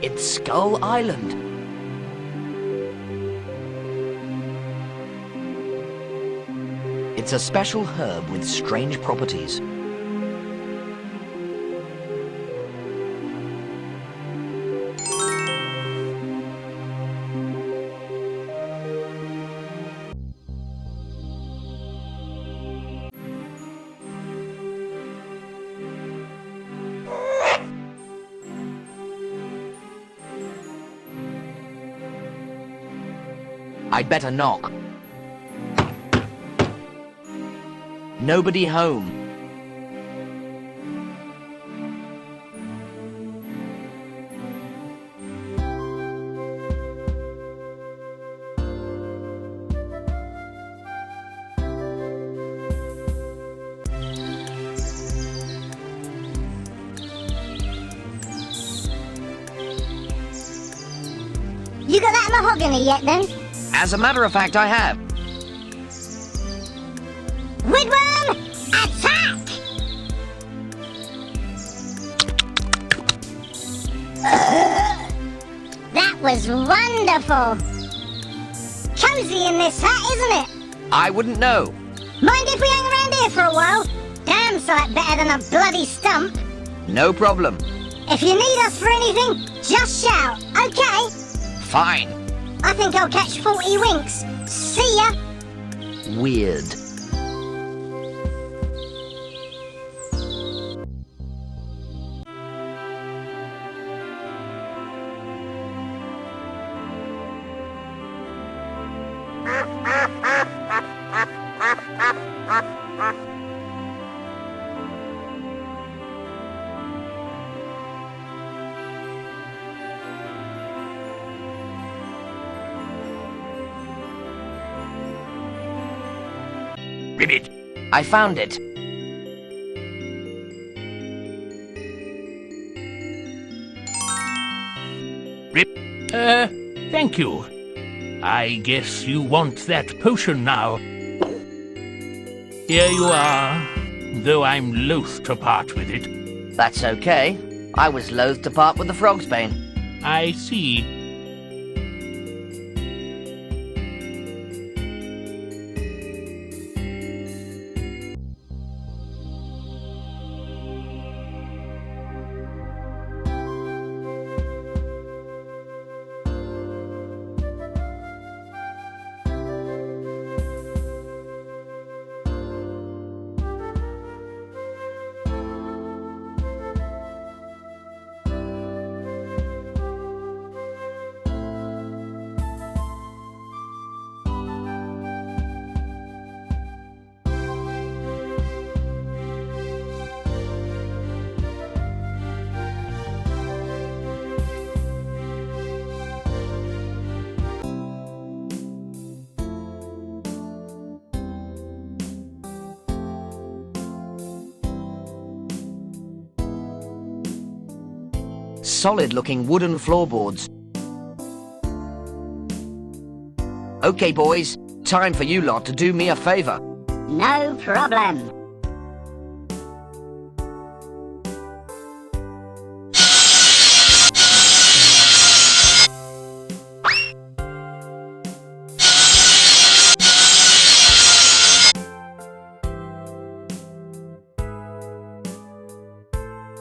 It's Skull Island. It's a special herb with strange properties. I'd better knock. Nobody home. You got that mahogany yet, then? As a matter of fact, I have. Woodworm, attack! That was wonderful. Cozy in this hut, isn't it? I wouldn't know. Mind if we hang around here for a while? Damn sight better than a bloody stump. No problem. If you need us for anything, just shout, okay? Fine. I think I'll catch 40 winks. See ya! Weird. Ribbit. I found it. Thank you. I guess you want that potion now. Here you are, though I'm loath to part with it. That's okay. I was loath to part with the frog's bane. I see. Solid-looking wooden floorboards. Okay, boys. Time for you lot to do me a favor. No problem.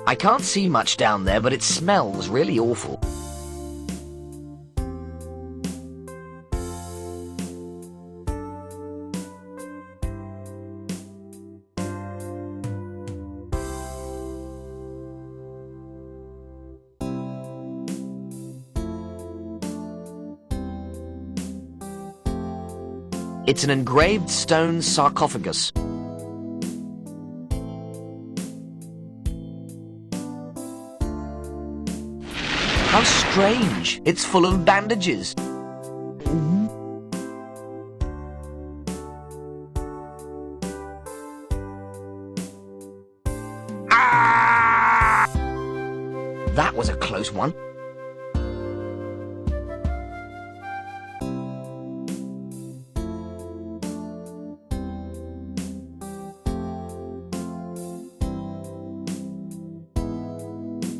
I can't see much down there, but it smells really awful. It's an engraved stone sarcophagus. How strange! It's full of bandages. Ah! That was a close one.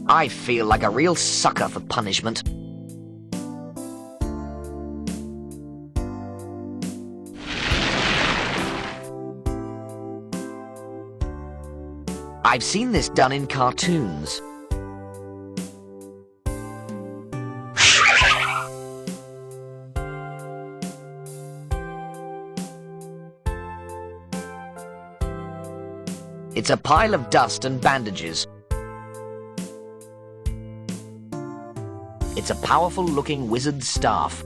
I feel like a real sucker for punishment. I've seen this done in cartoons. It's a pile of dust and bandages. It's a powerful-looking wizard's staff.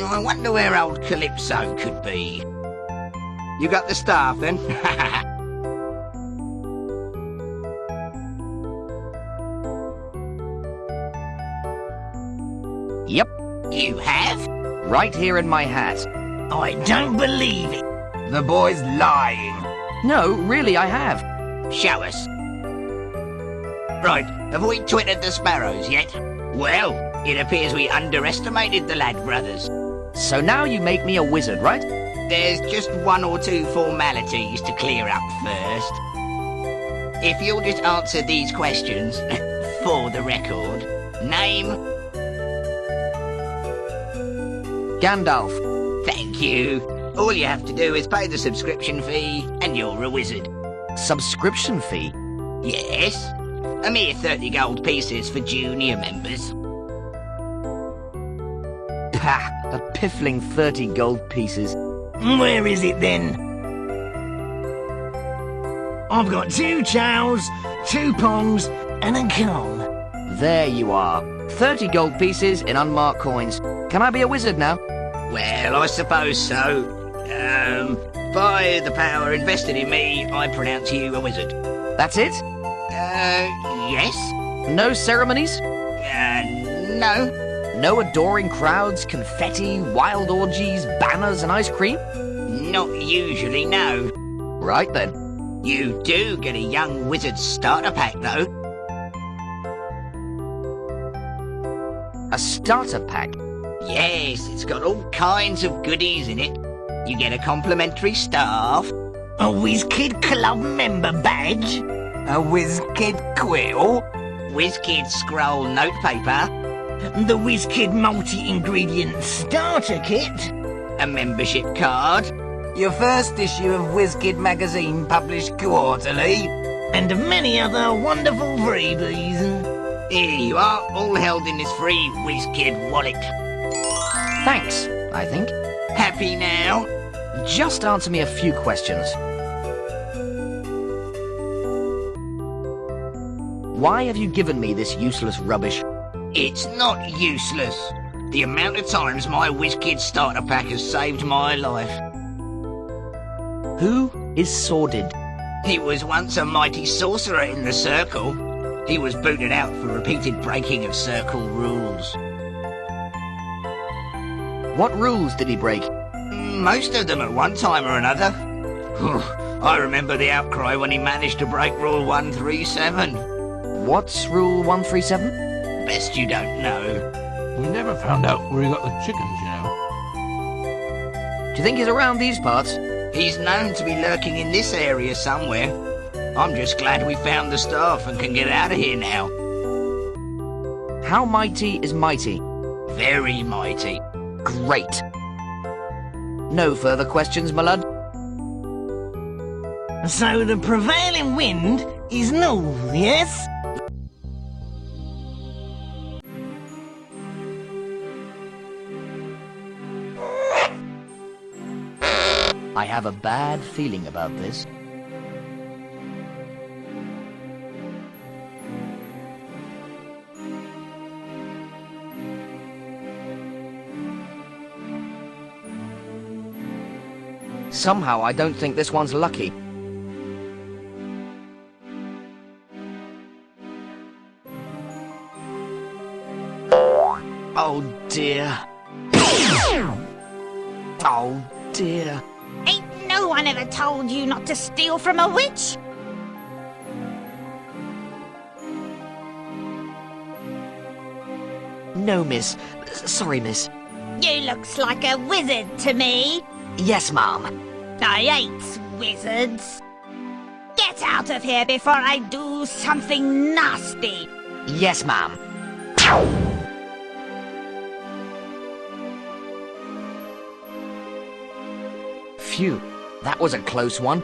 I wonder where old Calypso could be. You got the staff, then? Yep. You have? Right here in my hat. I don't believe it. The boy's lying. No, really, I have. Show us. Right, have we twittered the sparrows yet? Well, it appears we underestimated the lad brothers. So now you make me a wizard, right? There's just one or two formalities to clear up first. If you'll just answer these questions, for the record. Name? Gandalf. Thank you. All you have to do is pay the subscription fee, and you're a wizard. Subscription fee? Yes. A mere 30 gold pieces for junior members. Pah, a piffling 30 gold pieces. Where is it then? I've got 2 chows, 2 pongs, and a coal. There you are. 30 gold pieces in unmarked coins. Can I be a wizard now? Well, I suppose so. By the power invested in me, I pronounce you a wizard. That's it? Yes. No ceremonies? No. No adoring crowds, confetti, wild orgies, banners and ice cream? Not usually, no. Right then. You do get a young wizard starter pack, though. A starter pack? Yes, it's got all kinds of goodies in it. You get a complimentary staff. A WizKid Club member badge. A WizKid quill. WizKid scroll notepaper. The WizKid multi-ingredient starter kit. A membership card. Your first issue of WizKid magazine published quarterly. And many other wonderful freebies. Here you are, all held in this free WizKid wallet. Thanks, I think. Happy now? Just answer me a few questions. Why have you given me this useless rubbish? It's not useless. The amount of times my WizKid starter pack has saved my life. Who is Sordid? He was once a mighty sorcerer in the Circle. He was booted out for repeated breaking of Circle rules. What rules did he break? Most of them at one time or another. I remember the outcry when he managed to break Rule 137. What's Rule 137? Best you don't know. We never found out where he got the chickens, you know. Do you think he's around these parts? He's known to be lurking in this area somewhere. I'm just glad we found the staff and can get out of here now. How mighty is mighty? Very mighty. Great. No further questions, my lad? So the prevailing wind is north, yes? I have a bad feeling about this. Somehow I don't think this one's lucky. Oh dear. Oh dear. Ain't no one ever told you not to steal from a witch? No, miss. Sorry, miss. You looks like a wizard to me. Yes, ma'am. I hate wizards. Get out of here before I do something nasty. Yes, ma'am. Phew, that was a close one.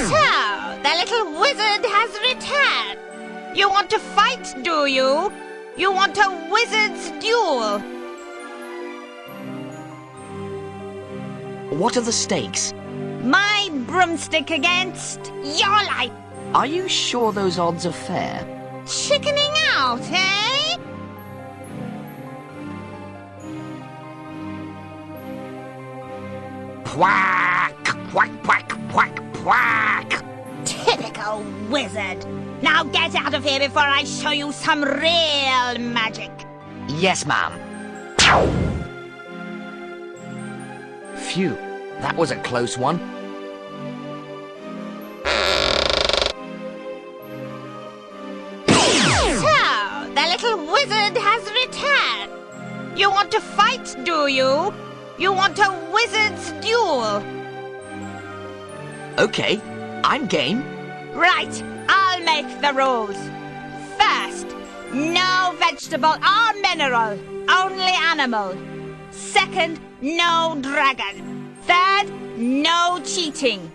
So, the little wizard has returned. You want to fight, do you? You want a wizard's duel? What are the stakes? My broomstick against your life. Are you sure those odds are fair? Chickening out, eh? Quack! Quack, quack, quack, quack! Typical wizard. Now get out of here before I show you some real magic. Yes, ma'am. Phew, that was a close one. So, the little wizard has returned. You want to fight, do you? You want a wizard's duel? Okay, I'm game. Right, I'll make the rules. First, no vegetable or mineral, only animal. Second, no dragon. Third, no cheating.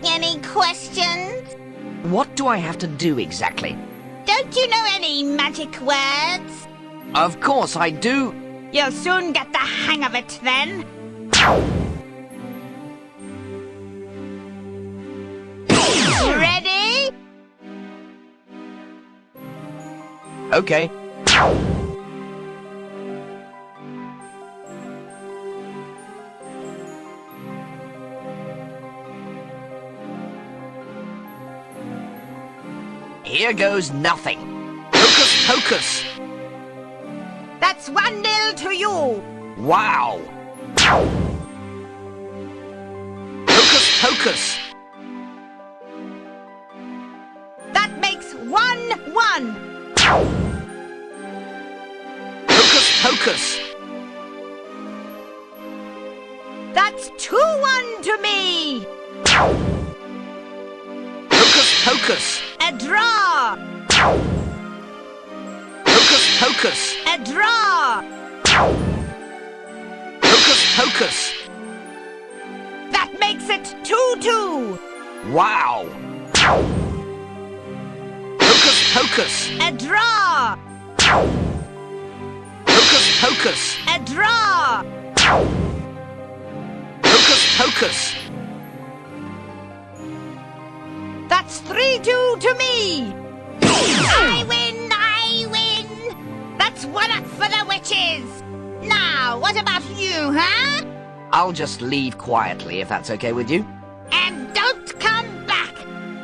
Any questions? What do I have to do exactly? Don't you know any magic words? Of course I do. You'll soon get the hang of it then. Ready? Okay. Here goes nothing. Hocus pocus. That's 1-0 to you. Wow. Hocus pocus. That makes 1-1. Hocus pocus. That's 2-1 to me. Hocus pocus. A draw. Hocus pocus. A draw. Hocus pocus. That makes it 2-2. Wow. Hocus pocus. A draw. Hocus pocus. A draw. Hocus pocus. That's 3-2 to me. I win! I win! That's 1 up for the witches. Now, what about you, huh? I'll just leave quietly if that's okay with you. And don't come back.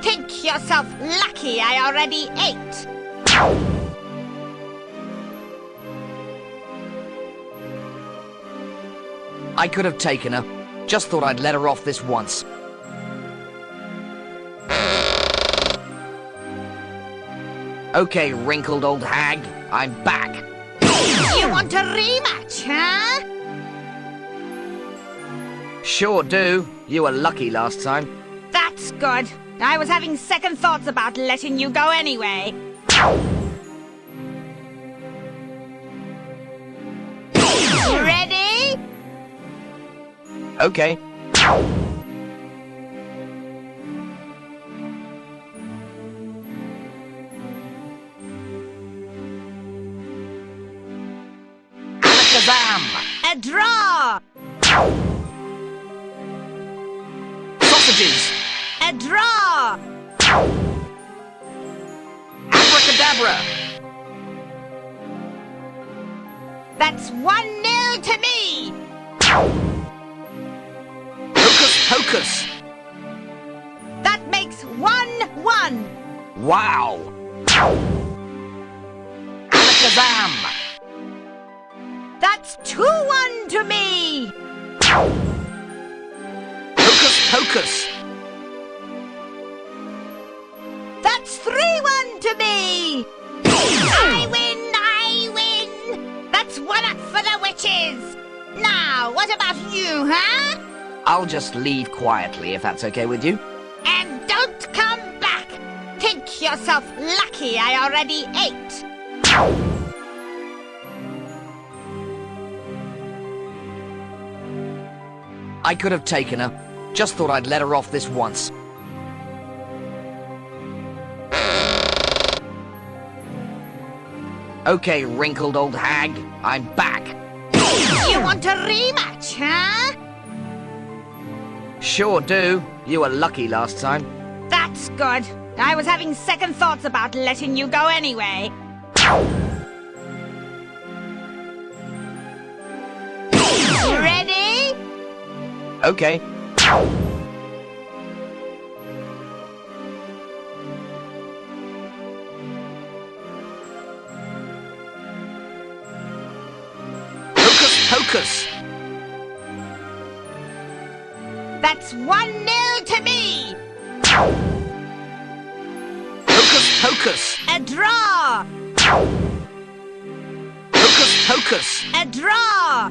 Think yourself lucky I already ate. I could have taken her. Just thought I'd let her off this once. Okay, wrinkled old hag, I'm back. You want a rematch, huh? Sure do. You were lucky last time. That's good. I was having second thoughts about letting you go anyway. Ready? Okay. A draw! Sausages! A draw! Abracadabra! That's 1-0 to me! Hocus pocus! That makes 1-1! Wow! Alakazam! That's 2-1 to me! Hocus pocus! That's 3-1 to me! I win! That's 1 up for the witches! Now, what about you, huh? I'll just leave quietly if that's okay with you. And don't come back! Think yourself lucky I already ate! I could have taken her. Just thought I'd let her off this once. Okay, wrinkled old hag, I'm back. You want a rematch, huh? Sure do. You were lucky last time. That's good. I was having second thoughts about letting you go anyway. Ready? Okay. Hocus! That's 1-0 to me! Hocus pocus! A draw! Hocus pocus! A draw!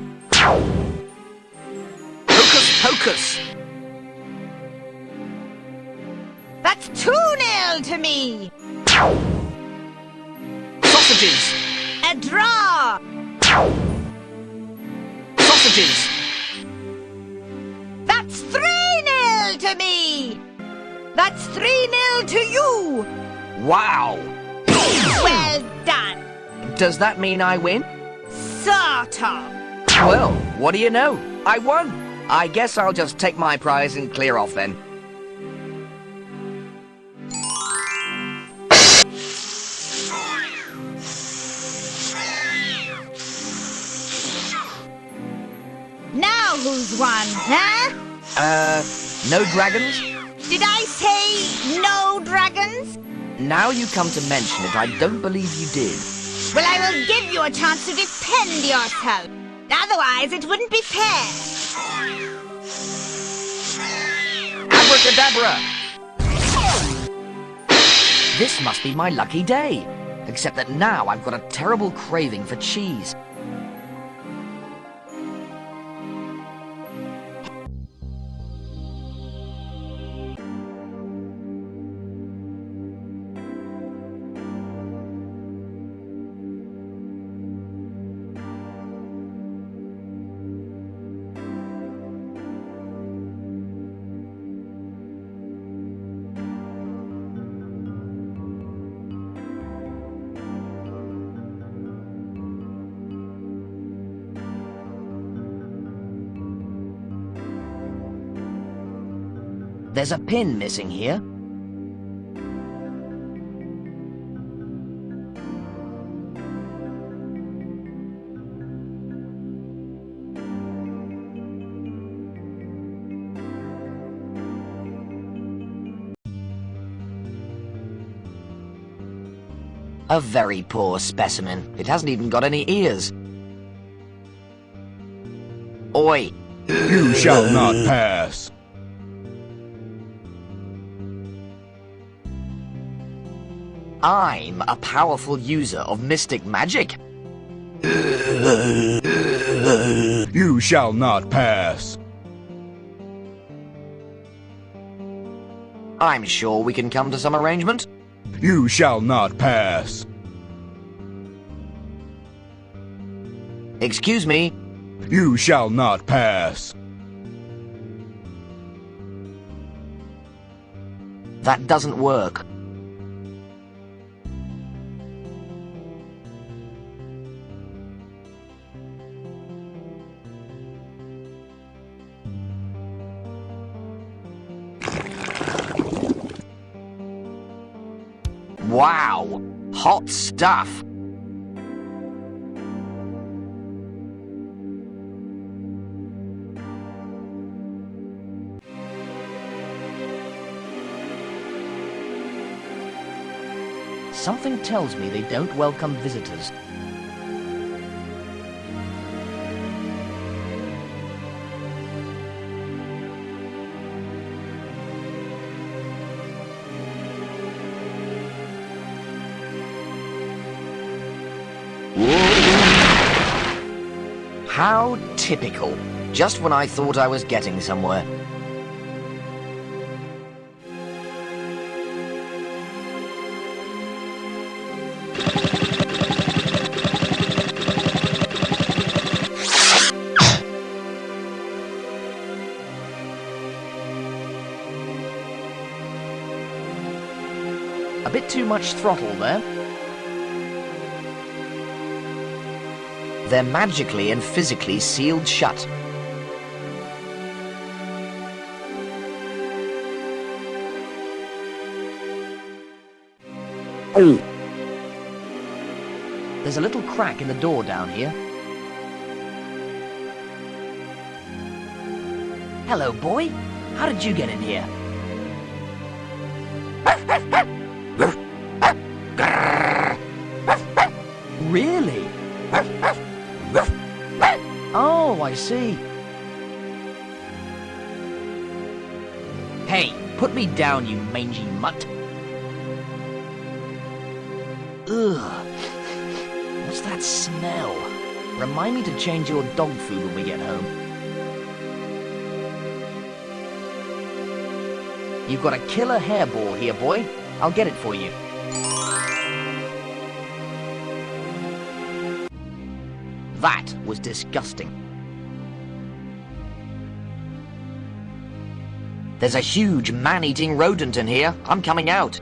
Hocus pocus! That's 2-0 to me! Sausages! A draw! Sausages! That's 3-0 to me! That's 3-0 to you! Wow! Well done! Does that mean I win? Sort of. Well, what do you know? I won! I guess I'll just take my prize and clear off then. Now who's won, huh? No dragons? Did I say no dragons? Now you come to mention it, I don't believe you did. Well, I will give you a chance to defend yourself. Otherwise, it wouldn't be fair. Abracadabra! This must be my lucky day. Except that now I've got a terrible craving for cheese. There's a pin missing here. A very poor specimen. It hasn't even got any ears. Oi! You shall not pass. I'm a powerful user of mystic magic. You shall not pass. I'm sure we can come to some arrangement. You shall not pass. Excuse me. You shall not pass. That doesn't work. Wow, hot stuff. Something tells me they don't welcome visitors. How typical. Just when I thought I was getting somewhere. A bit too much throttle there. They're magically and physically sealed shut. Oh. There's a little crack in the door down here. Hello, boy. How did you get in here? Really? Oh, I see. Hey, put me down, you mangy mutt. Ugh. What's that smell? Remind me to change your dog food when we get home. You've got a killer hairball here, boy. I'll get it for you. That was disgusting. There's a huge man-eating rodent in here. I'm coming out.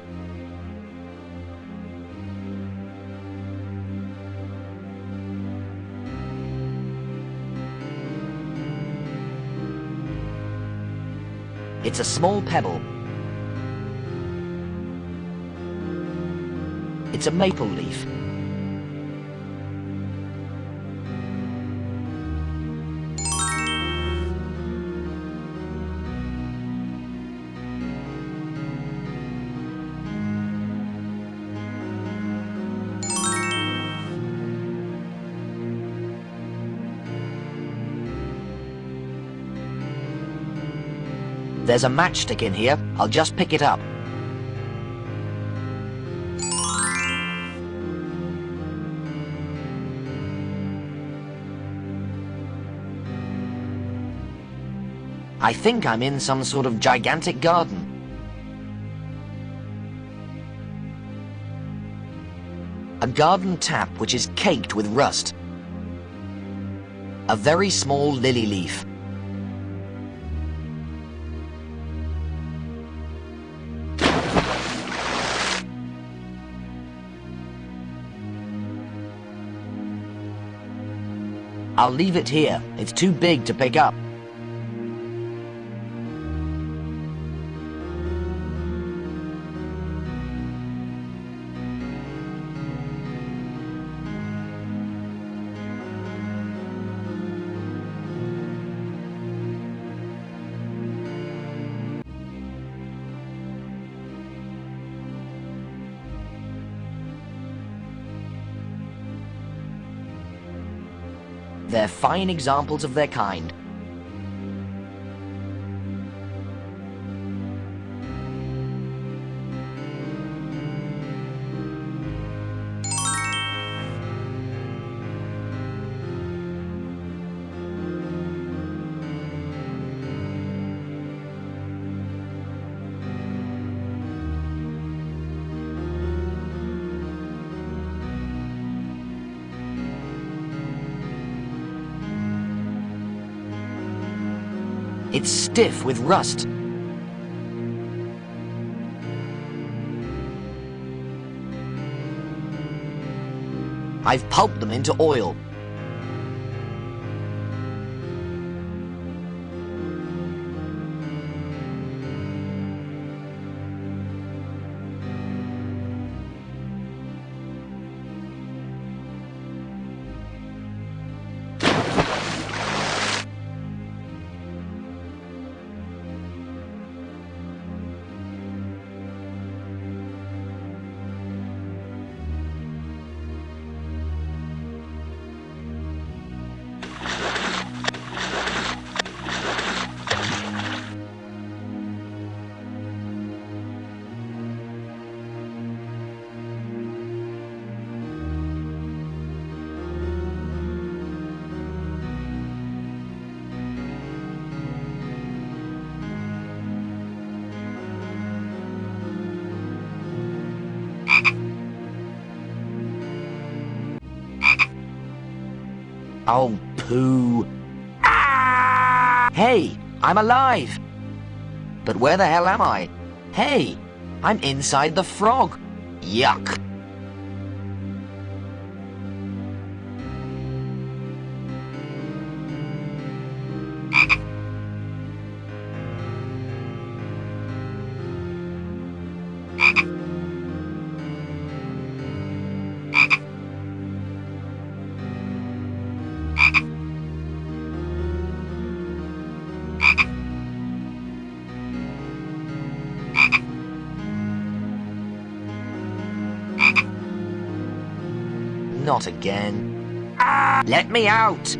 It's a small pebble. It's a maple leaf. There's a matchstick in here. I'll just pick it up. I think I'm in some sort of gigantic garden. A garden tap which is caked with rust. A very small lily leaf. I'll leave it here. It's too big to pick up. They're fine examples of their kind. It's stiff with rust. I've pulped them into oil. Oh, poo. Hey, I'm alive! But where the hell am I? Hey, I'm inside the frog. Yuck. Not again. Let me out!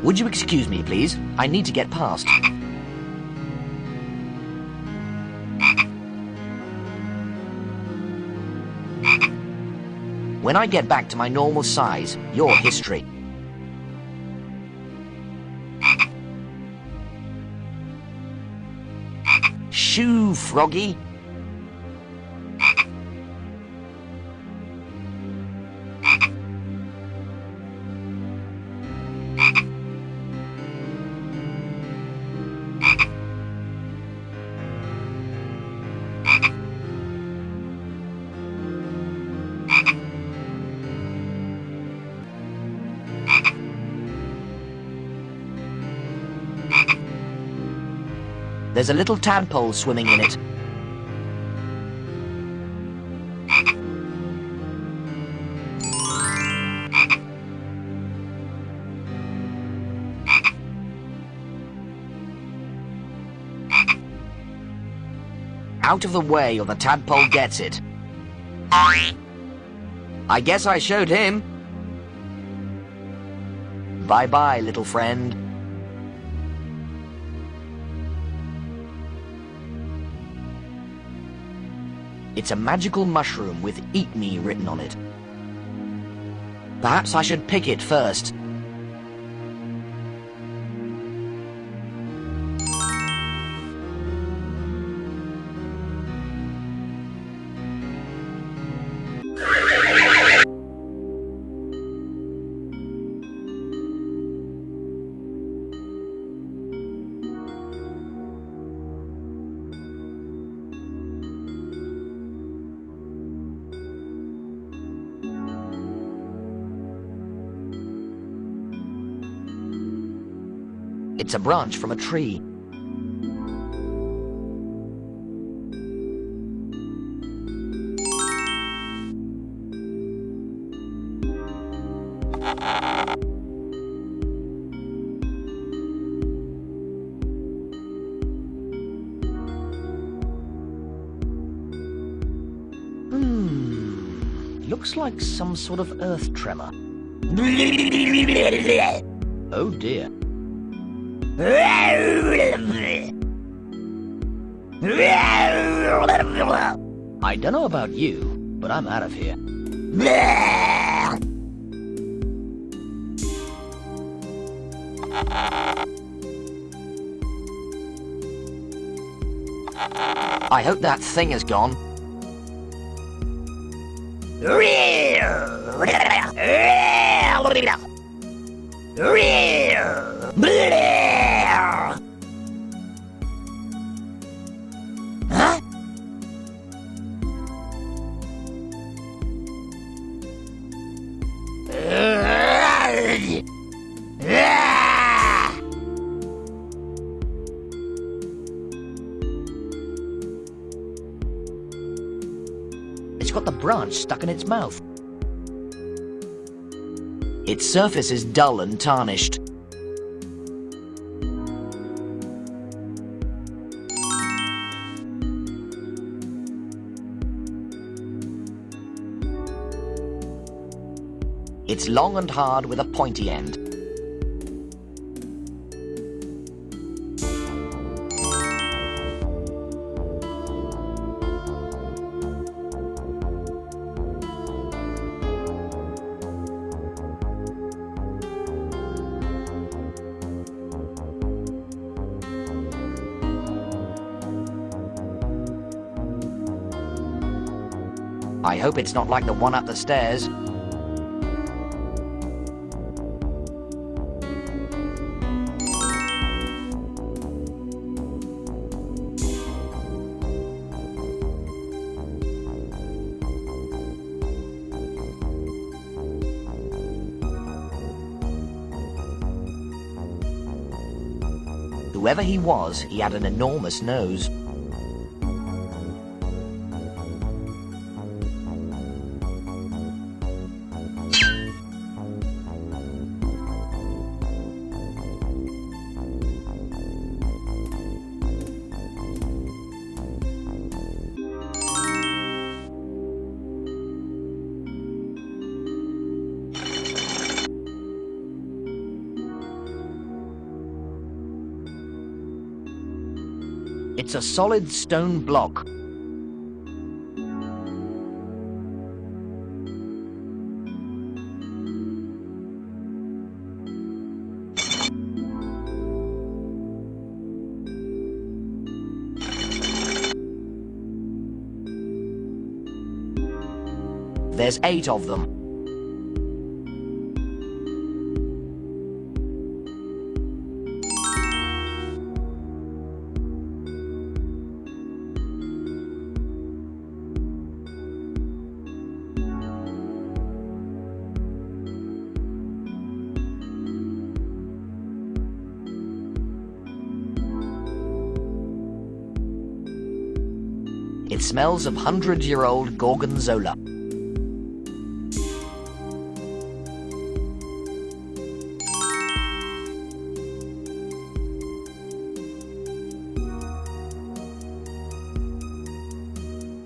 Would you excuse me, please? I need to get past. When I get back to my normal size, your history. Shoo, froggy. There's a little tadpole swimming in it. Out of the way or the tadpole gets it. I guess I showed him. Bye-bye, little friend. It's a magical mushroom with "Eat Me" written on it. Perhaps I should pick it first. It's a branch from a tree. Looks like some sort of earth tremor. Oh dear. I don't know about you, but I'm out of here. I hope that thing is gone. Huh? It's got the branch stuck in its mouth. Its surface is dull and tarnished. It's long and hard with a pointy end. I hope it's not like the one up the stairs. Whoever he was, he had an enormous nose. It's a solid stone block. There's 8 of them. It smells of 100-year-old gorgonzola.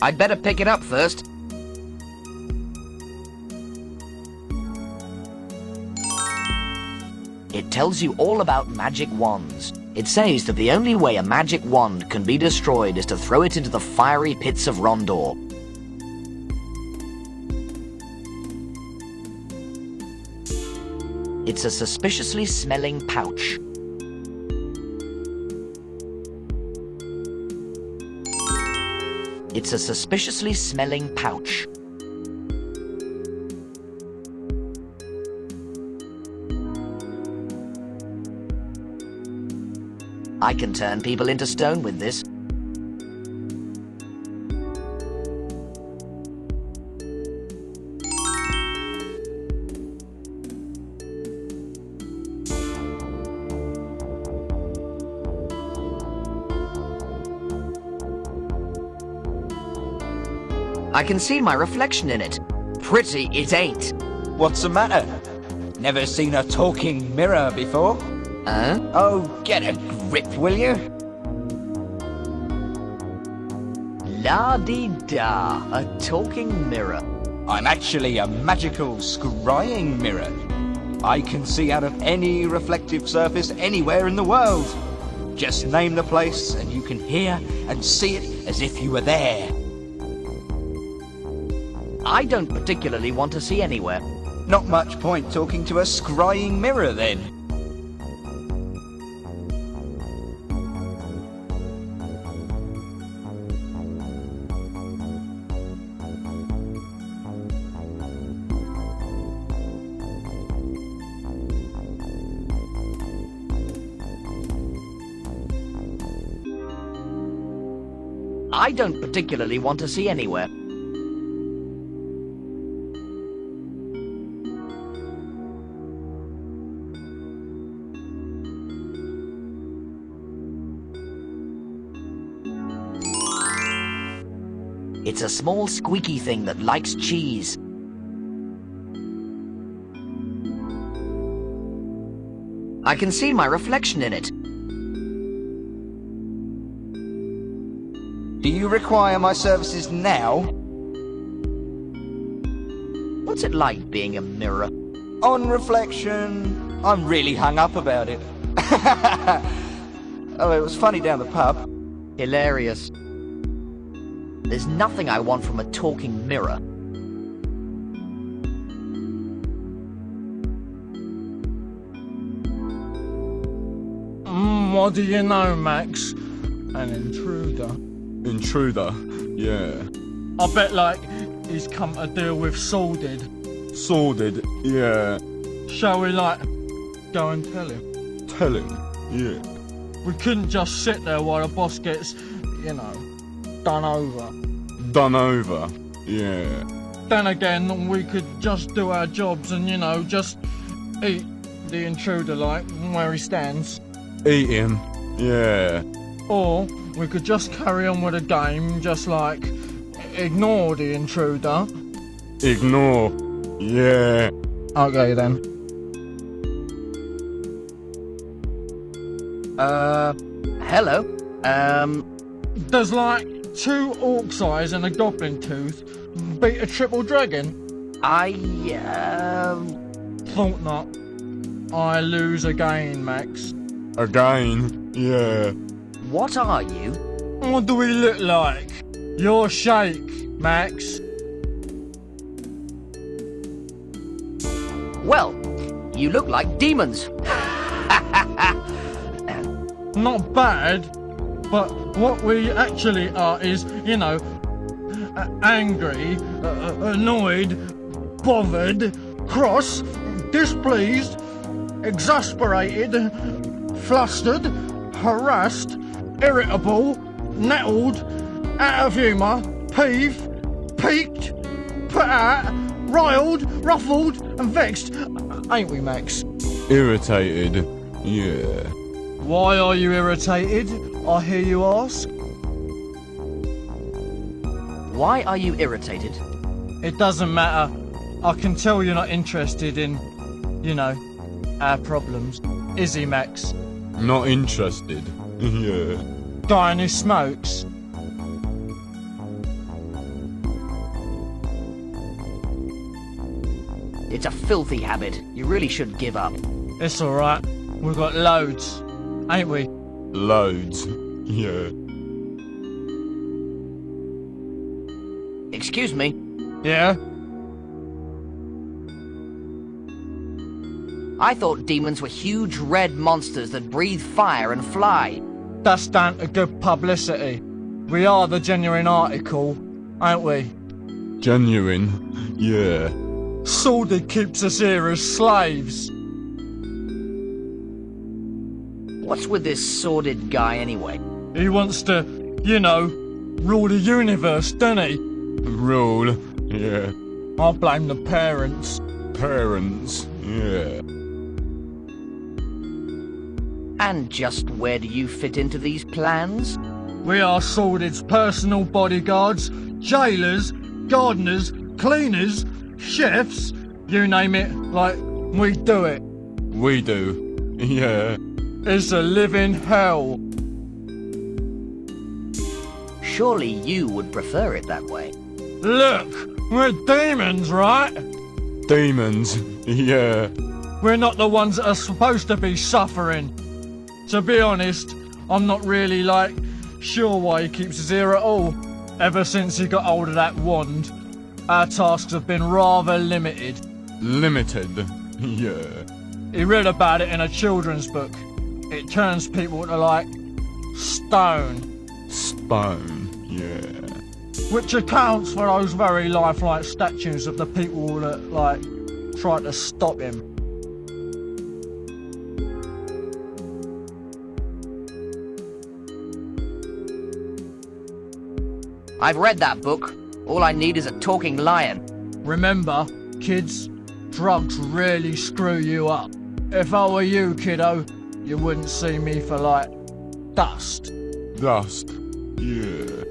I'd better pick it up first. It tells you all about magic wands. It says that the only way a magic wand can be destroyed is to throw it into the fiery pits of Rondor. It's a suspiciously smelling pouch. It's a suspiciously smelling pouch. I can turn people into stone with this. I can see my reflection in it. Pretty it ain't. What's the matter? Never seen a talking mirror before? Oh, get a grip, will you? La-dee-da, a talking mirror. I'm actually a magical scrying mirror. I can see out of any reflective surface anywhere in the world. Just name the place and you can hear and see it as if you were there. I don't particularly want to see anywhere. Not much point talking to a scrying mirror then. I don't particularly want to see anywhere. It's a small squeaky thing that likes cheese. I can see my reflection in it. Do you require my services now? What's it like being a mirror? On reflection, I'm really hung up about it. Oh, it was funny down the pub. Hilarious. There's nothing I want from a talking mirror. What do you know, Max? An intruder. Intruder? Yeah. I bet, like, he's come to deal with Sordid. Sordid? Yeah. Shall we, like, go and tell him? Tell him? Yeah. We couldn't just sit there while the boss gets, you know, done over. Done over? Yeah. Then again, we could just do our jobs and, you know, just eat the intruder, like, where he stands. Eat him? Yeah. Or we could just carry on with the game, just like ignore the intruder. Ignore? Yeah. Okay then. Hello? Does like 2 orc's eyes and a goblin tooth beat a triple dragon? Thought not. I lose again, Max. Again? Yeah. What are you? What do we look like? You're Shake, Max. Well, you look like demons. Not bad, but what we actually are is, you know, angry, annoyed, bothered, cross, displeased, exasperated, flustered, harassed, irritable, nettled, out of humour, peeved, piqued, put out, riled, ruffled and vexed, ain't we, Max? Irritated? Yeah. Why are you irritated, I hear you ask? Why are you irritated? It doesn't matter. I can tell you're not interested in, you know, our problems. Is he, Max? Not interested? Yeah. Guy who smokes? It's a filthy habit. You really should give up. It's alright. We've got loads, ain't we? Loads. Yeah. Excuse me? Yeah? I thought demons were huge red monsters that breathe fire and fly. That's down to good publicity. We are the genuine article, ain't we? Genuine? Yeah. Sordid keeps us here as slaves. What's with this sordid guy anyway? He wants to, you know, rule the universe, doesn't he? Rule? Yeah. I blame the parents. Parents? Yeah. And just where do you fit into these plans? We are Sordid's personal bodyguards, jailers, gardeners, cleaners, chefs, you name it, like, we do it. We do? Yeah. It's a living hell. Surely you would prefer it that way. Look, we're demons, right? Demons? Yeah. We're not the ones that are supposed to be suffering. To be honest, I'm not really, like, sure why he keeps us here at all. Ever since he got hold of that wand, our tasks have been rather limited. Limited? Yeah. He read about it in a children's book. It turns people to, like, stone. Stone, yeah. Which accounts for those very lifelike statues of the people that, like, tried to stop him. I've read that book. All I need is a talking lion. Remember, kids, drugs really screw you up. If I were you, kiddo, you wouldn't see me for, like, dust. Dust? Yeah.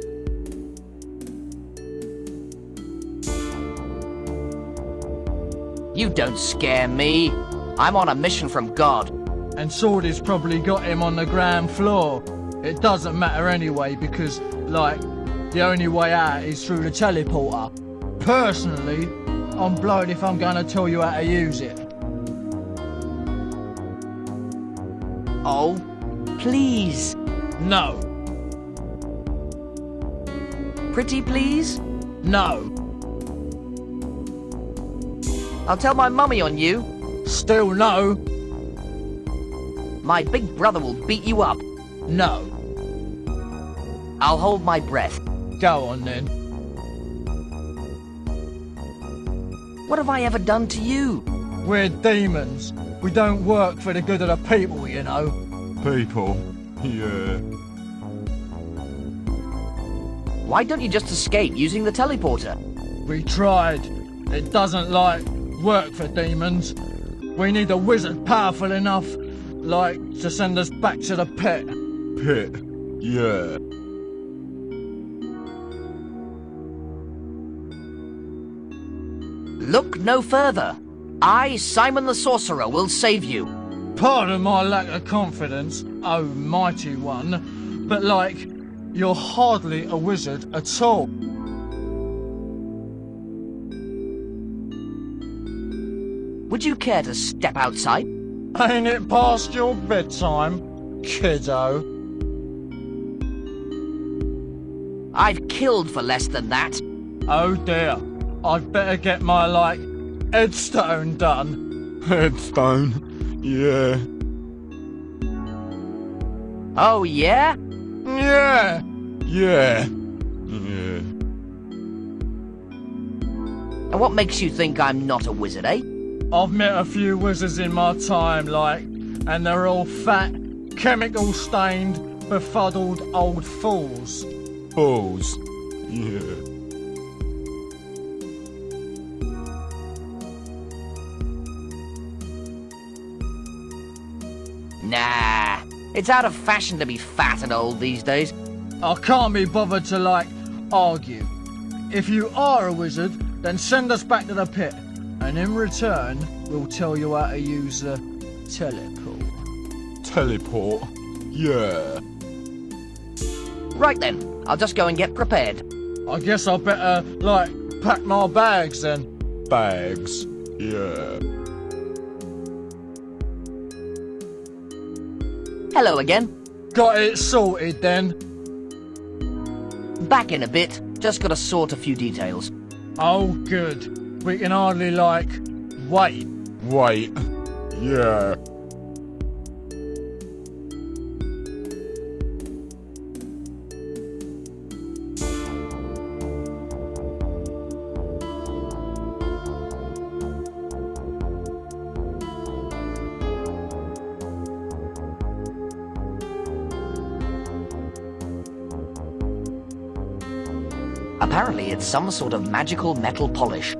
You don't scare me. I'm on a mission from God. And Swordy's probably got him on the ground floor. It doesn't matter anyway because, like, the only way out is through the teleporter. Personally, I'm blowed if I'm gonna tell you how to use it. Oh, please. No. Pretty please? No. I'll tell my mummy on you. Still no. My big brother will beat you up. No. I'll hold my breath. Go on then. What have I ever done to you? We're demons. We don't work for the good of the people, you know. People, yeah. Why don't you just escape using the teleporter? We tried. It doesn't, like, work for demons. We need a wizard powerful enough, like, to send us back to the pit. Pit, yeah. Look no further. I, Simon the Sorcerer, will save you. Pardon my lack of confidence, oh mighty one, but, like, you're hardly a wizard at all. Would you care to step outside? Ain't it past your bedtime, kiddo? I've killed for less than that. Oh dear, I'd better get my, like, headstone done. Headstone, yeah. Oh, yeah? Yeah. Yeah. Yeah. And what makes you think I'm not a wizard, eh? I've met a few wizards in my time, like, and they're all fat, chemical-stained, befuddled old fools. Fools, yeah. Nah, it's out of fashion to be fat and old these days. I can't be bothered to, like, argue. If you are a wizard, then send us back to the pit, and in return, we'll tell you how to use the teleport. Teleport, yeah. Right then, I'll just go and get prepared. I guess I better, like, pack my bags then. Bags, yeah. Hello again. Got it sorted then. Back in a bit. Just gotta sort a few details. Oh, good. We can hardly, like, wait. Wait, yeah. Apparently it's some sort of magical metal polish.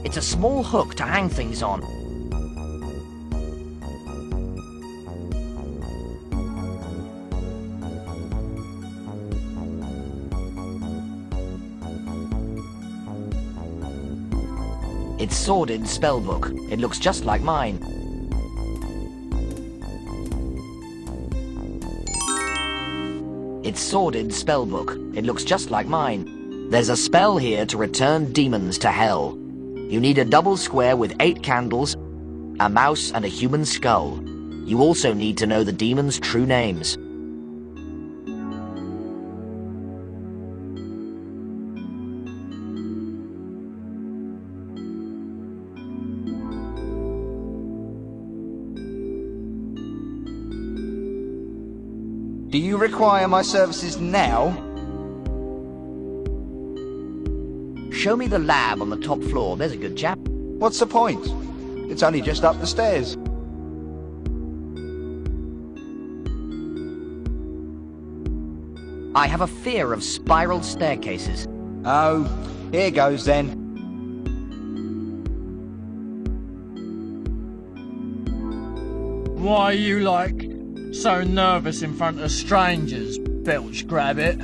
It's a small hook to hang things on. It's sordid spellbook. It looks just like mine. It's sordid spellbook. It looks just like mine. There's a spell here to return demons to hell. You need a double square with 8 candles, a mouse and a human skull. You also need to know the demons' true names. Do you require my services now? Show me the lab on the top floor. There's a good chap. What's the point? It's only just up the stairs. I have a fear of spiral staircases. Oh, here goes then. Why are you, like, so nervous in front of strangers, Belch Grabbit?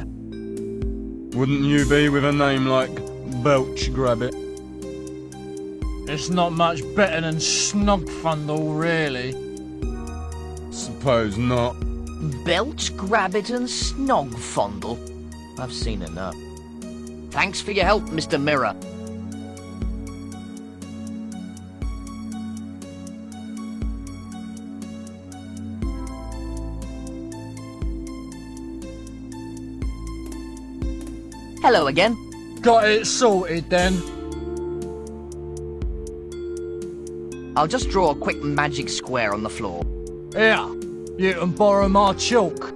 Wouldn't you be with a name like Belch Grabbit? It's not much better than Snogfundle, really. Suppose not. Belch, Grabbit and Snogfondle. I've seen enough. Thanks for your help, Mr. Mirror. Hello again. Got it sorted then. I'll just draw a quick magic square on the floor. Here, you can borrow my chalk.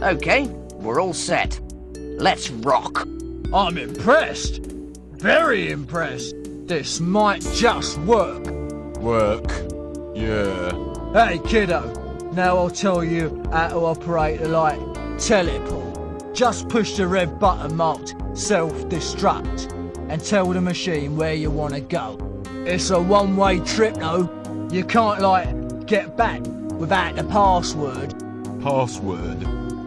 Okay, we're all set. Let's rock. I'm impressed. Very impressed. This might just work. Work? Yeah. Hey, kiddo. Now I'll tell you how to operate the light teleport. Just push the red button marked self-destruct and tell the machine where you want to go. It's a one-way trip, though. You can't, like, get back without the password. Password?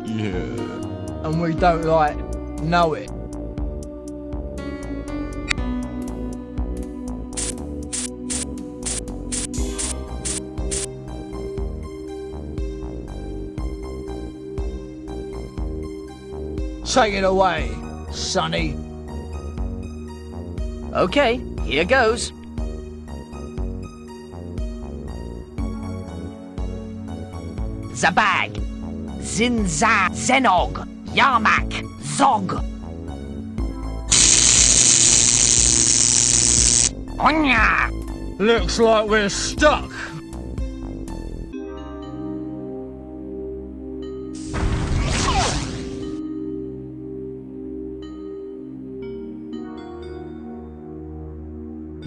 Yeah. And we don't, like, know it. Take it away, Sonny. Okay, here goes. Zabag, Zinza, Zenog, Yarmak, Zog. Onya! Looks like we're stuck.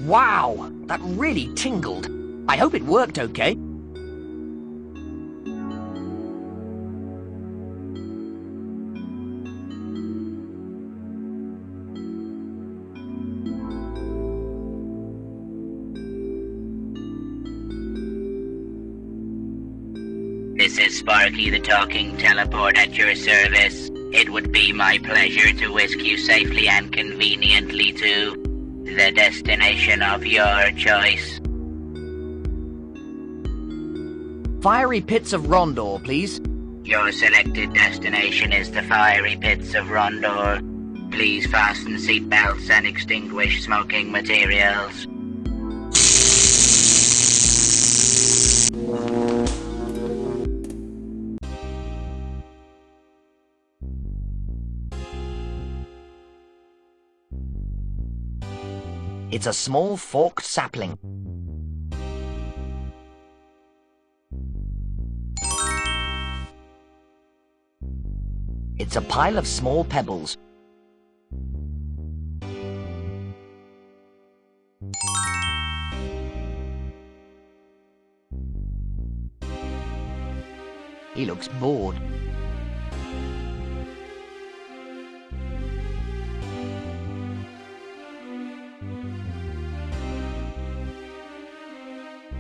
Wow, that really tingled. I hope it worked okay. This is Sparky the Talking Teleport at your service. It would be my pleasure to whisk you safely and conveniently to the destination of your choice. Fiery Pits of Rondor, please. Your selected destination is the Fiery Pits of Rondor. Please fasten seatbelts and extinguish smoking materials. It's a small forked sapling. It's a pile of small pebbles. He looks bored.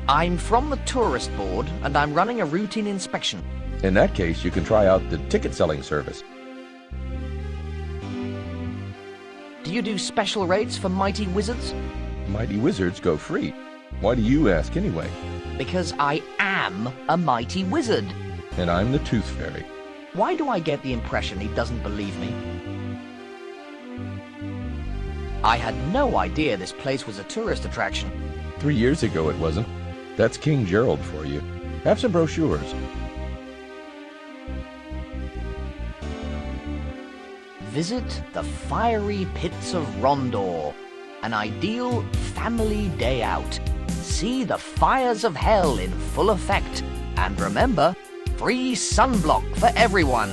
I'm from the tourist board, and I'm running a routine inspection. In that case, you can try out the ticket selling service. Do you do special rates for mighty wizards? Mighty wizards go free. Why do you ask anyway? Because I am a mighty wizard. And I'm the Tooth Fairy. Why do I get the impression he doesn't believe me? I had no idea this place was a tourist attraction. 3 years ago it wasn't. That's King Gerald for you. Have some brochures. Visit the Fiery Pits of Rondor. An ideal family day out. See the fires of hell in full effect. And remember, free sunblock for everyone.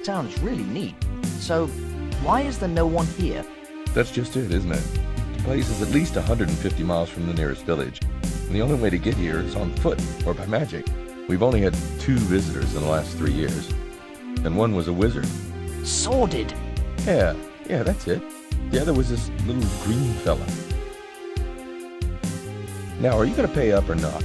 sounds really neat. So, why is there no one here? That's just it, isn't it? The place is at least 150 miles from the nearest village, and the only way to get here is on foot or by magic. We've only had 2 visitors in the last 3 years, and one was a wizard. Sordid. Yeah, that's it. The other was this little green fella. Now, are you gonna pay up or not?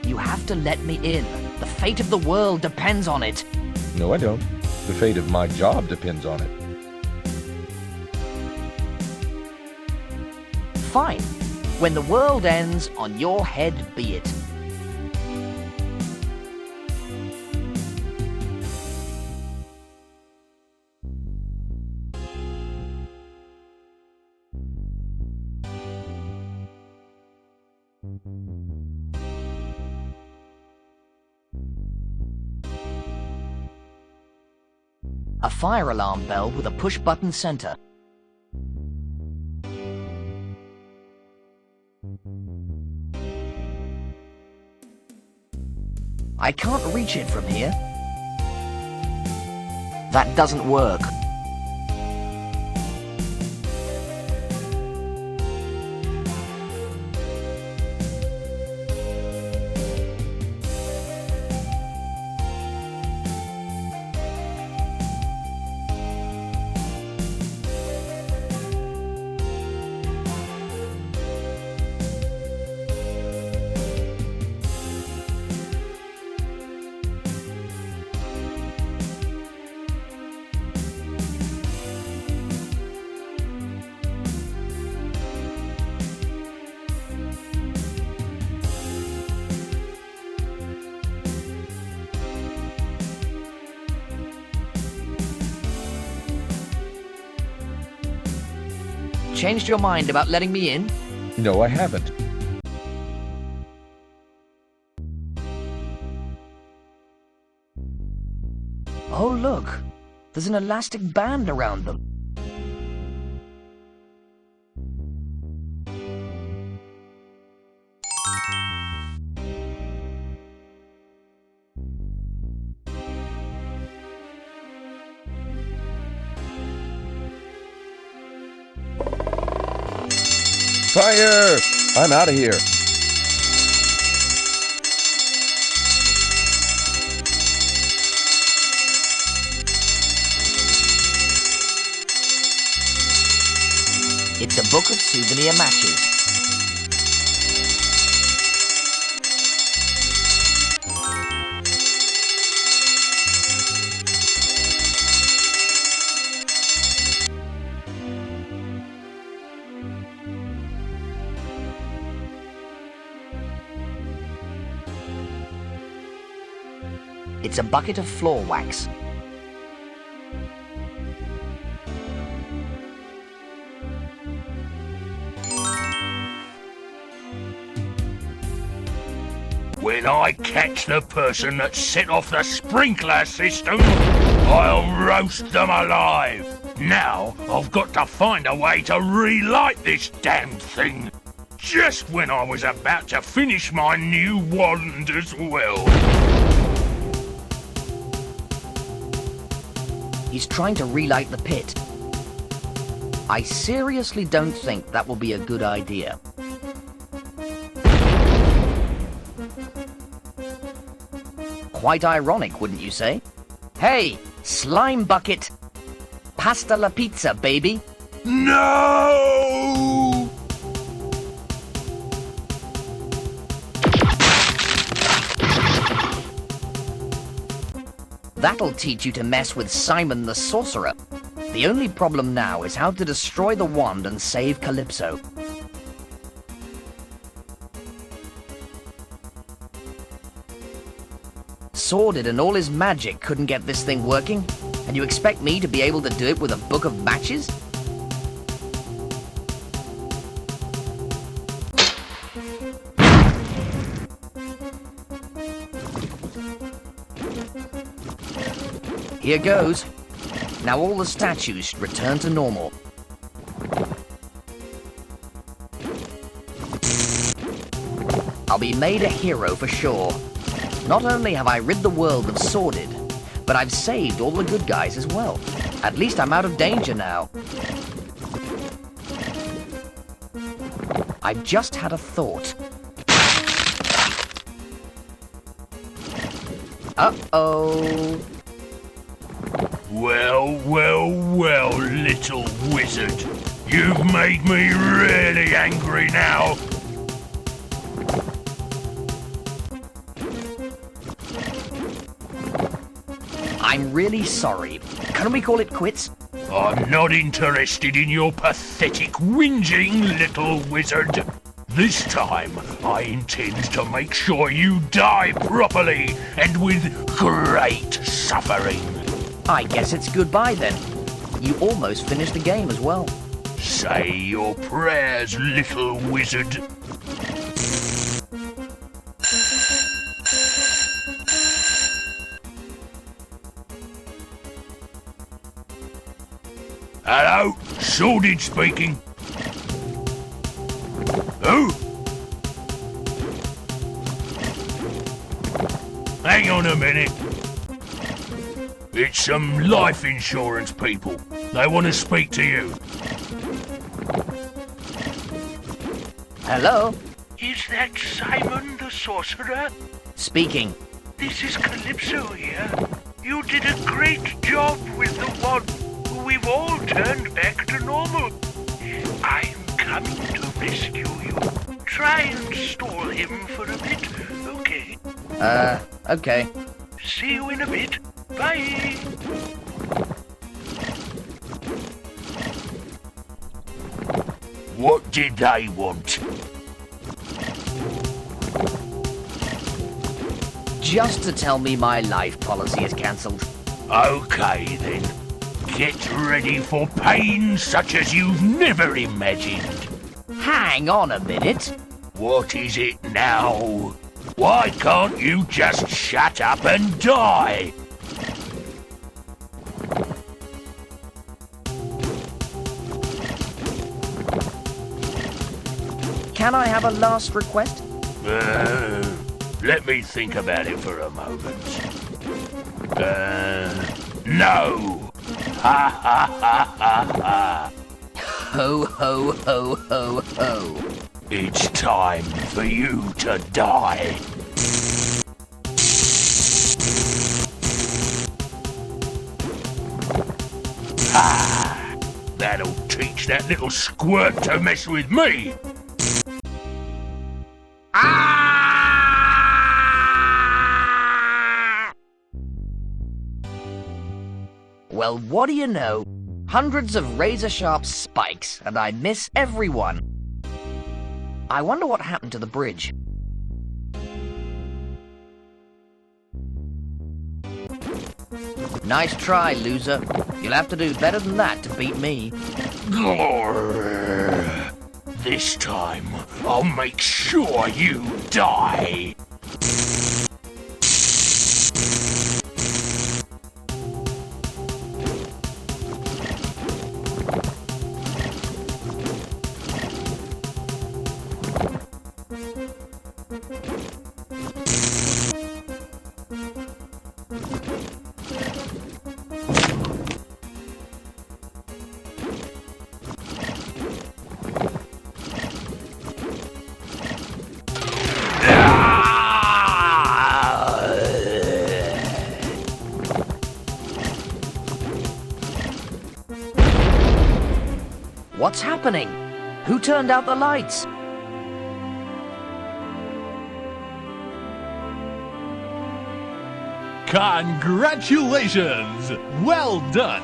You have to let me in. The fate of the world depends on it. No, I don't. The fate of my job depends on it. Fine. When the world ends, on your head be it. A fire alarm bell with a push-button center. I can't reach it from here. That doesn't work. Changed your mind about letting me in? No, I haven't. Oh, look. There's an elastic band around them. Fire! I'm out of here. It's a book of souvenir matches. It's a bucket of floor wax. When I catch the person that set off the sprinkler system, I'll roast them alive. Now, I've got to find a way to relight this damned thing. Just when I was about to finish my new Wanderswan. He's trying to relight the pit. I seriously don't think that will be a good idea. Quite ironic, wouldn't you say? Hey, slime bucket! Pasta la pizza, baby! No! That'll teach you to mess with Simon the Sorcerer. The only problem now is how to destroy the wand and save Calypso. Sordid and all his magic couldn't get this thing working, and you expect me to be able to do it with a book of matches? Here goes. Now all the statues return to normal. I'll be made a hero for sure. Not only have I rid the world of sordid, but I've saved all the good guys as well. At least I'm out of danger now. I've just had a thought. Uh-oh. Well, little wizard. You've made me really angry now. I'm really sorry. Can we call it quits? I'm not interested in your pathetic whinging, little wizard. This time, I intend to make sure you die properly and with great suffering. I guess it's goodbye then. You almost finished the game as well. Say your prayers, little wizard. Hello, Sordid speaking. Who? Hang on a minute. It's some life insurance people. They want to speak to you. Hello? Is that Simon the Sorcerer? Speaking. This is Calypso here. You did a great job with the one who we've all turned back to normal. I'm coming to rescue you. Try and stall him for a bit, okay? Okay. See you in a bit. Bye. What did they want? Just to tell me my life policy is cancelled. Okay then. Get ready for pain such as you've never imagined. Hang on a minute. What is it now? Why can't you just shut up and die? Can I have a last request? Let me think about it for a moment. No! Ha ha ha ha ha! Ho ho ho ho ho! It's time for you to die! Ha! That'll teach that little squirt to mess with me! Well, what do you know? Hundreds of razor-sharp spikes, and I miss everyone. I wonder what happened to the bridge. Nice try, loser. You'll have to do better than that to beat me. This time, I'll make sure you die. What's happening? Who turned out the lights? Congratulations! Well done!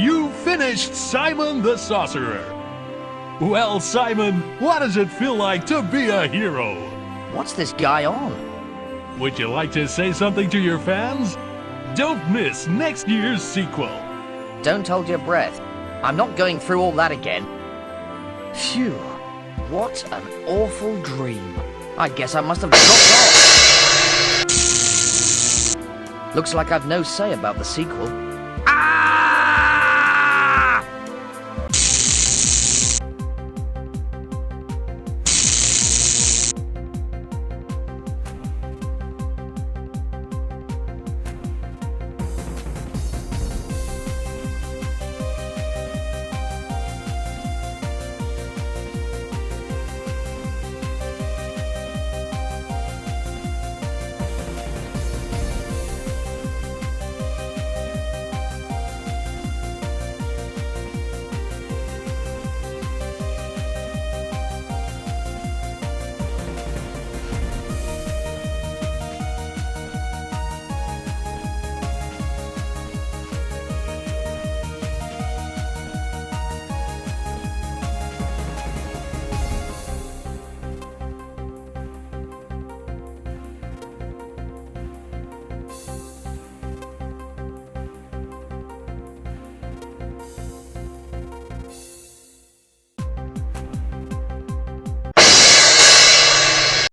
You finished Simon the Sorcerer! Well, Simon, what does it feel like to be a hero? What's this guy on? Would you like to say something to your fans? Don't miss next year's sequel. Don't hold your breath. I'm not going through all that again. Phew. What an awful dream. I guess I must have dropped off. Looks like I've no say about the sequel.